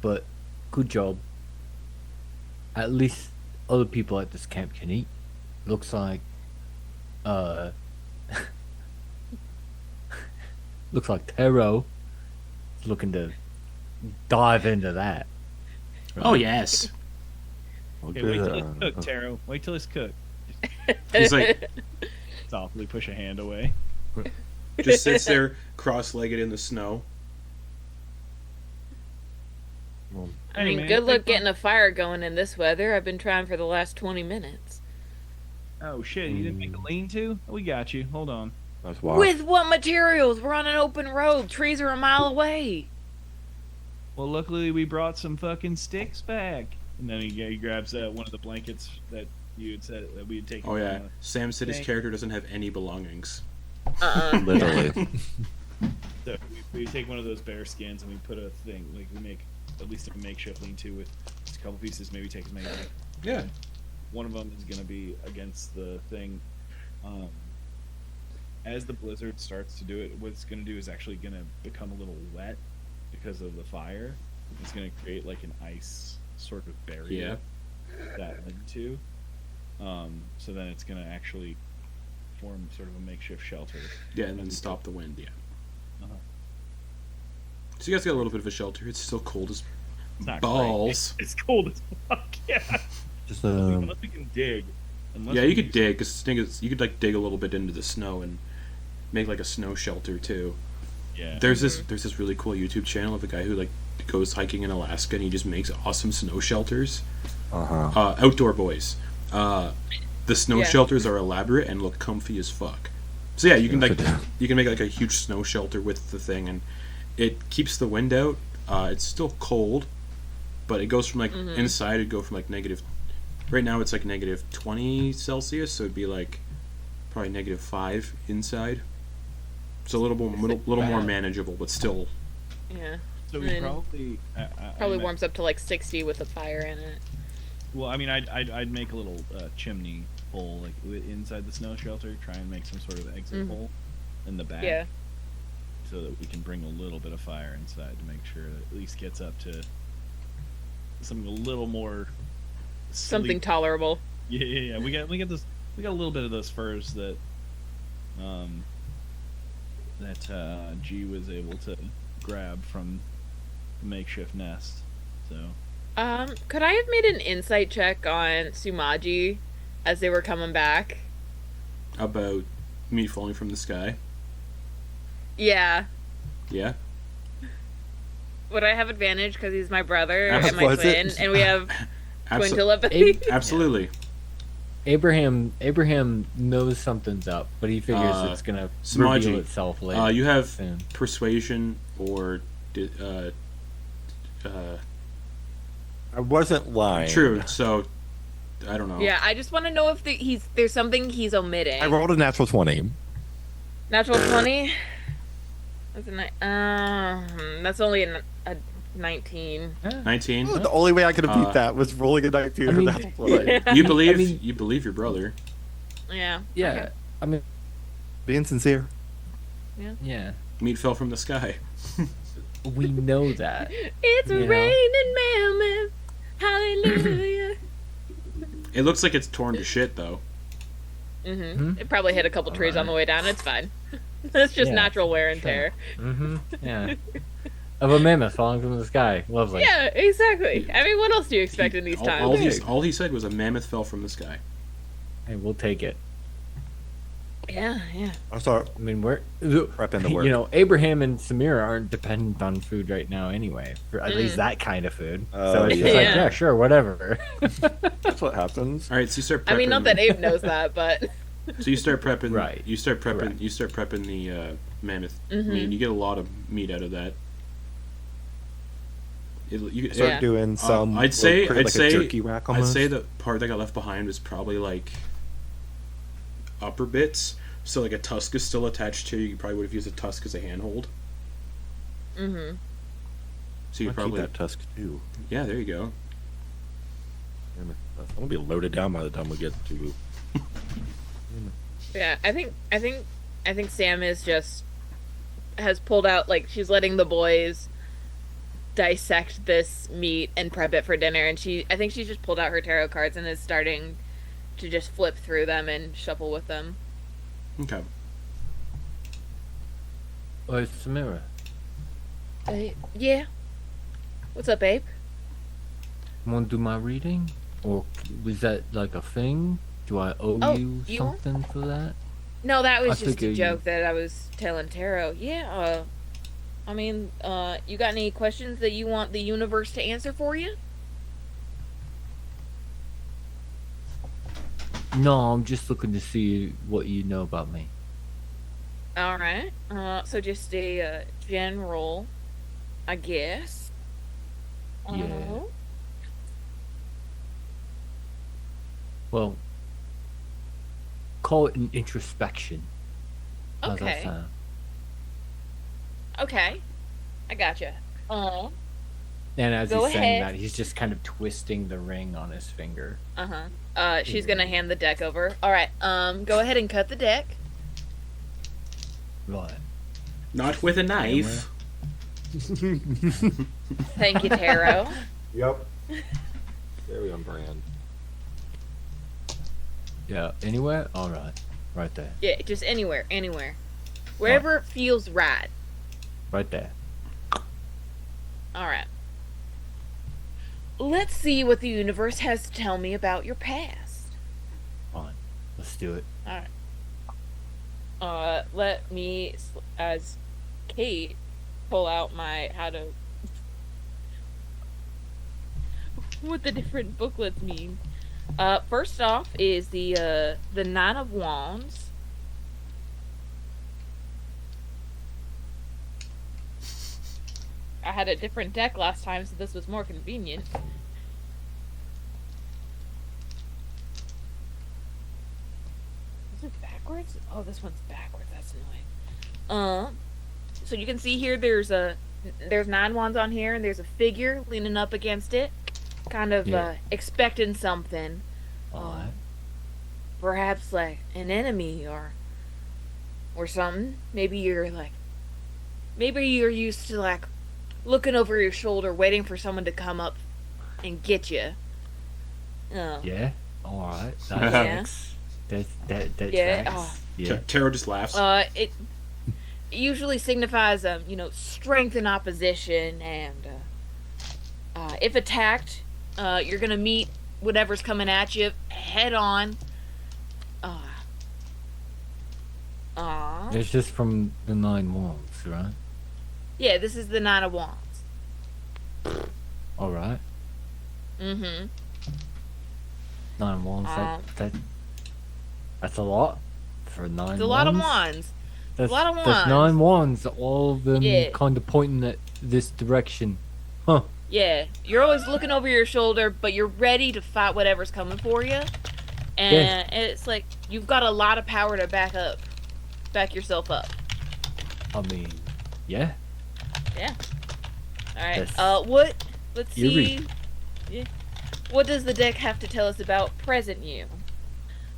but good job. At least other people at this camp can eat. Looks like, looks like Tero is looking to dive into that. Oh yes. Okay, wait till it's cooked, Tero. Wait till it's cooked. He's like, Softly push a hand away. just sits there cross-legged in the snow. I mean, good luck getting a fire going in this weather. I've been trying for the last 20 minutes. Oh shit! You didn't make a lean-to? We got you. Hold on. That's wild. With what materials? We're on an open road. Trees are a mile away. Well, luckily we brought some fucking sticks back. And then he grabs one of the blankets that you had said that we had taken. Oh yeah, from Sam said his Thank- character doesn't have any belongings. Literally. So we take one of those bear skins and we put a thing, like we make at least a makeshift lean-to with just a couple pieces, maybe take as many. Yeah. One of them is going to be against the thing. As the blizzard starts to do it, what it's going to do is actually going to become a little wet because of the fire. It's going to create like an ice sort of barrier that lean-to. So then it's going to actually form sort of a makeshift shelter. Yeah, and then stop the wind. Yeah. Uh-huh. So you guys got a little bit of a shelter. It's still cold as It's not balls. great. It's cold as fuck. Yeah. Just Unless we can dig. Yeah, you could dig. Cause the thing is, you could like dig a little bit into the snow and make like a snow shelter too. Yeah. There's this really cool YouTube channel of a guy who like goes hiking in Alaska and he just makes awesome snow shelters. Outdoor boys. The snow shelters are elaborate and look comfy as fuck. So yeah, you can make like a huge snow shelter with the thing, and it keeps the wind out. It's still cold, but it goes from like inside. It'd go from like negative. Right now it's like negative 20 Celsius, so it'd be like probably negative 5 inside. So a little more manageable, but still. Yeah. So we probably Probably warms up to like 60 with a fire in it. Well, I mean, I'd make a little chimney hole like inside the snow shelter. Try and make some sort of exit hole in the back. Yeah. So that we can bring a little bit of fire inside to make sure that at least gets up to something a little more. Something tolerable. Yeah. We got a little bit of those furs that G was able to grab from the makeshift nest. So. Could I have made an insight check on Sumaji as they were coming back? About meat falling from the sky. Yeah. Yeah. Would I have advantage because he's my brother Was and my twin, and we have twin telepathy? Absolutely. Abraham knows something's up, but he figures it's gonna Sumaji, reveal itself later. you have soon. persuasion or I wasn't lying. true. So I don't know. Yeah, I just want to know if there's something he's omitting. I rolled a natural 20. Natural 20. That's only a 19. 19. Oh, the only way I could have beat that was rolling a 19 with a natural 20. You believe your brother. Yeah. Yeah, Okay. I mean, Being sincere. yeah, Meat fell from the sky. we know that. It's You know? raining mammoth. Hallelujah. It looks like it's torn to shit though. It probably hit a couple trees on the way down. It's fine. That's just Yeah, natural wear and tear. Yeah. Of a mammoth falling from the sky. Lovely. Yeah, exactly. I mean, what else do you expect in these times? All he said was a mammoth fell from the sky. Hey, we'll take it. Yeah. I'm sorry. I mean, we're Prepping the work. You know, Abraham and Samira aren't dependent on food right now anyway. For at least that kind of food. So it's just like, Yeah. yeah, sure, whatever. That's what happens. All right, so you start prepping. I mean, not that Abe knows that, but So you start prepping. Right. You start prepping. Correct. You start prepping the mammoth. I mean, you get a lot of meat out of that. You, Start Yeah. doing some. I'd say like I'd say a jerky rack almost. I'd say the part that got left behind was probably like upper bits. So like a tusk is still attached to you. You probably would have used a tusk as a handhold. Mm-hmm. So you I'll probably keep that tusk too. yeah. There you go. I'm gonna be loaded down by the time we get to. Yeah, I think Sam has pulled out, like, she's letting the boys dissect this meat and prep it for dinner, and I think she's just pulled out her tarot cards and is starting to just flip through them and shuffle with them. Okay. Oh, it's Samira. Yeah. What's up, babe? Want to do my reading? Or was that like a thing? Do I owe Oh, you you- something for that? No, that was I just a figure joke that I was telling Tero. Yeah, I mean, you got any questions that you want the universe to answer for you? No, I'm just looking to see what you know about me. Alright. So just a general, I guess. Yeah. Uh-huh. Well, call it an introspection. How's that Okay. sound? Okay. I gotcha. And as Go he's saying ahead. that, he's just kind of twisting the ring on his finger. She's gonna hand the deck over. Alright, go ahead and cut the deck. Right. Not with a knife. Thank you, Tero. Yep. Very on brand. Yeah, anywhere? Alright. Right there. Yeah, just anywhere. Wherever it feels right. Right there. Alright. Let's see what the universe has to tell me about your past. Fine. Let's do it. Alright. Let me, as Kate, pull out my what the different booklets mean. First off is the Nine of Wands. I had a different deck last time, so this was more convenient. Is it backwards? Oh, this one's backwards. That's annoying. So you can see here there's 9 wands on here, and there's a figure leaning up against it, kind of Yeah. expecting something. Alright. Perhaps like an enemy or something. Maybe you're used to like looking over your shoulder, waiting for someone to come up and get you. Oh. Yeah? Alright. Yeah. That Yeah, tracks. oh. Yeah. Tero just laughs. It usually signifies strength in opposition, and if attacked, you're gonna meet whatever's coming at you head on. It's just from the 9 wands, right? Yeah, this is the Nine of Wands. Alright. Mm-hmm. 9 wands. That's a lot for 9 It's a lot of wands. That's, a lot of That's wands. 9 wands, all of them Yeah. kind of pointing at this direction. Huh. Yeah, you're always looking over your shoulder, but you're ready to fight whatever's coming for you. And Yeah. it's like you've got a lot of power to back yourself up. I mean, yeah. Yeah. All right. That's Let's eerie. see. Yeah. What does the deck have to tell us about present you?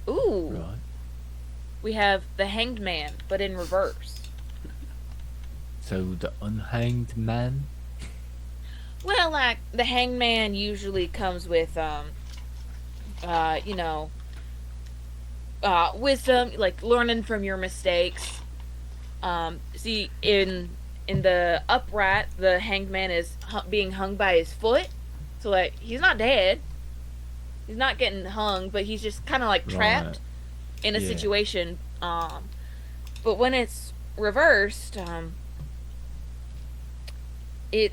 Ooh. Right. We have the Hanged Man, but in reverse. So the unhanged man. Well, like the Hanged Man usually comes with wisdom, like learning from your mistakes. See, in the upright, the Hanged Man is being hung by his foot, so like he's not dead. He's not getting hung, but he's just kind of like trapped Right. in a Yeah. situation. But when it's reversed, it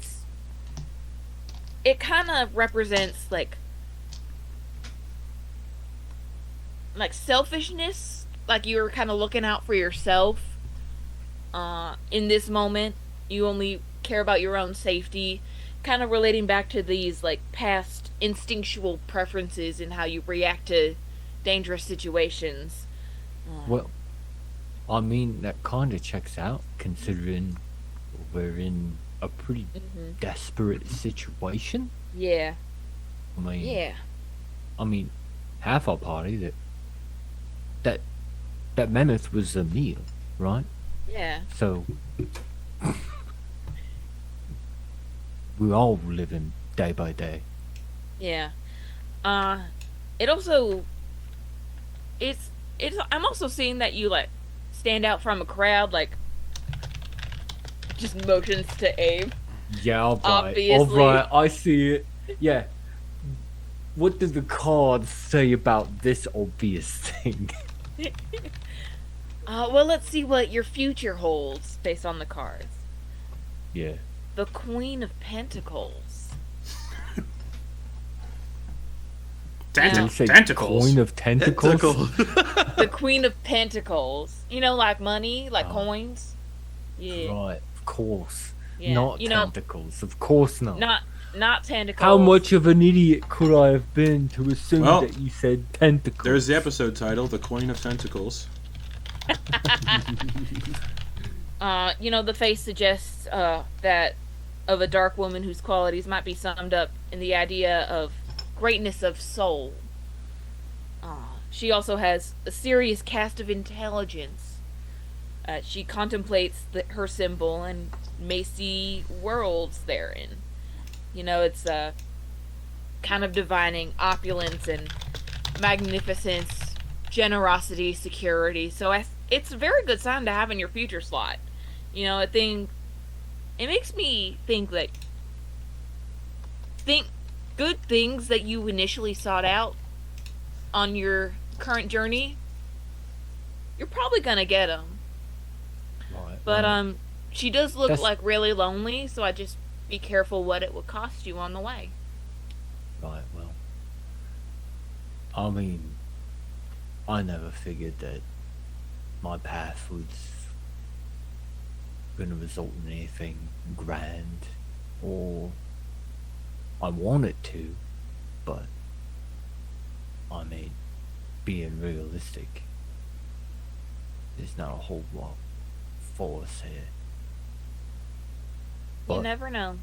kind of represents like selfishness, like you're kind of looking out for yourself. In this moment, you only care about your own safety, kind of relating back to these like past instinctual preferences and how you react to dangerous situations. Well, I mean, that kind of checks out, considering we're in a pretty desperate situation. Yeah. I mean, Yeah. Half our party that mammoth was a meal, right? Yeah. So we're all living day by day. Yeah. It also it's I'm also seeing that you like stand out from a crowd, like just motions to aim. Yeah, all right. Obviously. All right, I see it. Yeah. What do the cards say about this obvious thing? Well, let's see what your future holds based on the cards. Yeah. The Queen of Pentacles. Did you say Tentacles. Coin of Tentacles? The Queen of Pentacles. You know, like money, like Oh. coins. Yeah. Right, of course. Yeah. Not You know, tentacles, of course not. not tentacles. How much of an idiot could I have been to assume Well, that you said tentacles? There's the episode title, The Queen of Tentacles. You know, the face suggests that of a dark woman whose qualities might be summed up in the idea of greatness of soul. She also has a serious cast of intelligence. She contemplates her symbol and may see worlds therein. You know, it's kind of divining opulence and magnificence, generosity, security. So it's a very good sign to have in your future slot. You know, it makes me think that good things that you initially sought out on your current journey, you're probably gonna get them. Right, But right. she does look That's- like really lonely, so I just be careful what it would cost you on the way. Right, well. I mean, I never figured that my path was going to result in anything grand, or I want it to, but I mean, being realistic, there's not a whole lot for us here. You But- never know.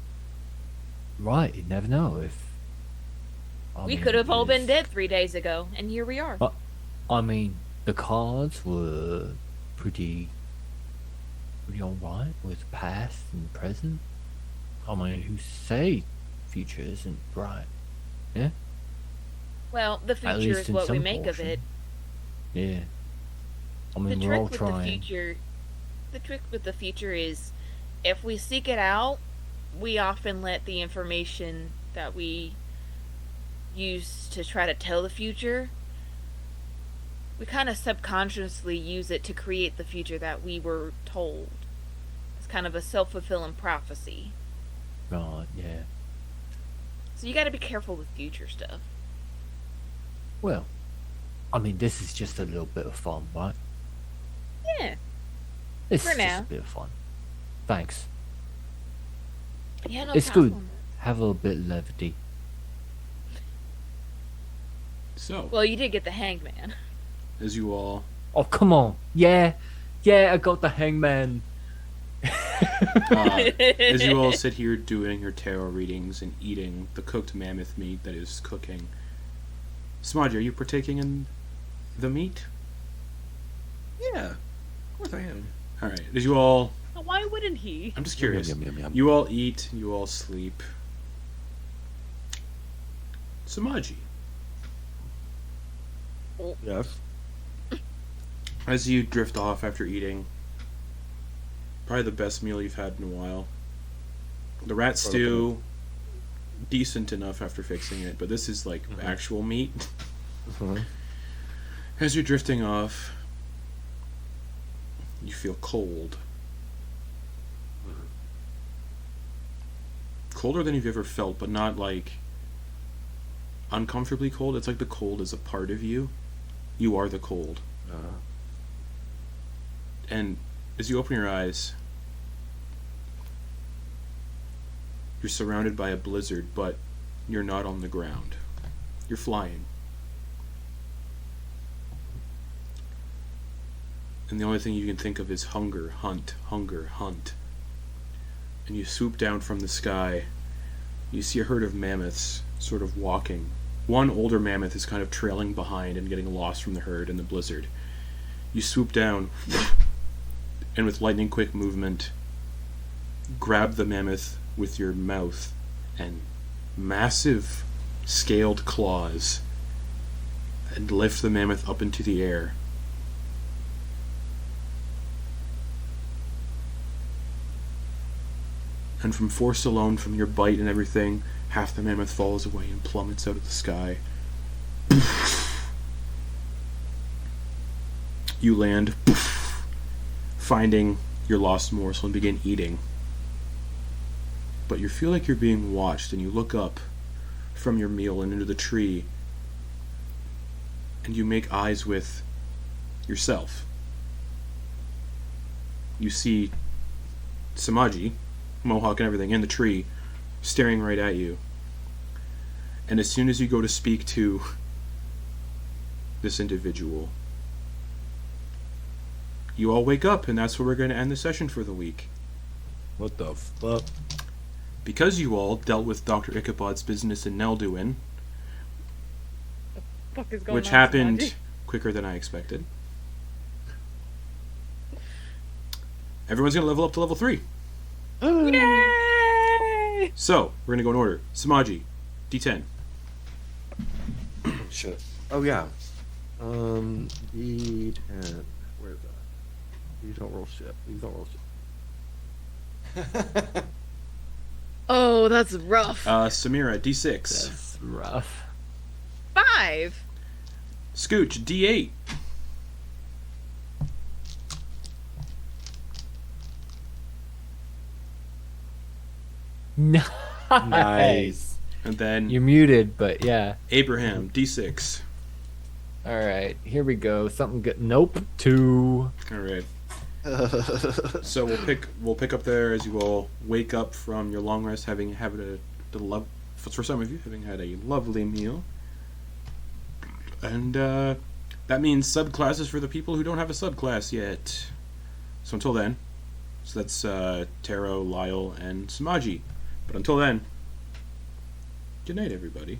Right, you never know if. We could have all been dead 3 days ago, and here we are. I mean, the cards were pretty alright with past and present. I mean, who say future isn't bright? Yeah, Well, the at future least is in what we some make of portion. it. Yeah. I The mean, we're trick all with the trying. future, is, if we seek it out, we often let the information that we use to try to tell the future, we kind of subconsciously use it to create the future that we were told. It's kind of a self-fulfilling prophecy. Right, yeah. So you got to be careful with future stuff. Well, I mean, this is just a little bit of fun, right? Yeah. This For is now. just a bit of fun. Thanks. Yeah, no It's problem. good. Have a little bit of levity. So, Well, you did get the hangman. as you all Oh, come on. Yeah, I got the hangman. as you all sit here doing your tarot readings and eating the cooked mammoth meat that is cooking, Sumaji, are you partaking in the meat? Yeah, of course I am. All right. As you all, Why wouldn't he? I'm just curious. Yum, yum, yum, yum. You all eat. You all sleep. Sumaji, Yes. as you drift off after eating, probably the best meal you've had in a while. The rat stew, decent enough after fixing it, but this is like actual meat. As you're drifting off, you feel cold. Colder than you've ever felt, but not like uncomfortably cold. It's like the cold is a part of you. You are the cold. And as you open your eyes, You're surrounded by a blizzard, but you're not on the ground. You're flying. And the only thing you can think of is hunger, hunt, hunger, hunt. And you swoop down from the sky. You see a herd of mammoths sort of walking. One older mammoth is kind of trailing behind and getting lost from the herd in the blizzard. You swoop down, and with lightning quick movement, grab the mammoth with your mouth, and massive scaled claws, and lift the mammoth up into the air. And from force alone, from your bite and everything, half the mammoth falls away and plummets out of the sky. You land, finding your lost morsel and begin eating. But you feel like you're being watched, and you look up from your meal and into the tree, and you make eyes with yourself. You see Sumaji, Mohawk and everything, in the tree, staring right at you. And as soon as you go to speak to this individual, you all wake up, and that's where we're going to end the session for the week. What the fuck? Because you all dealt with Dr. Ichabod's business in Nelduin, Fuck is going which on, happened Sumaji? quicker than I expected, everyone's going to level up to level 3. Yay! So, we're going to go in order. Sumaji, D10. Oh, shit. Oh, yeah. D10. Where is that? These don't roll shit. These don't roll shit. Oh, that's rough. Samira, D6. That's rough. 5. Scooch, D8. Nice. And then You're muted, but yeah. Abraham, D6. All right, here we go. Something good. Nope. 2. All right. So we'll pick up there as you all wake up from your long rest, having had for some of you having had a lovely meal, and that means subclasses for the people who don't have a subclass yet. So until then, so that's Tero, Lyle, and Sumaji. But until then, good night, everybody.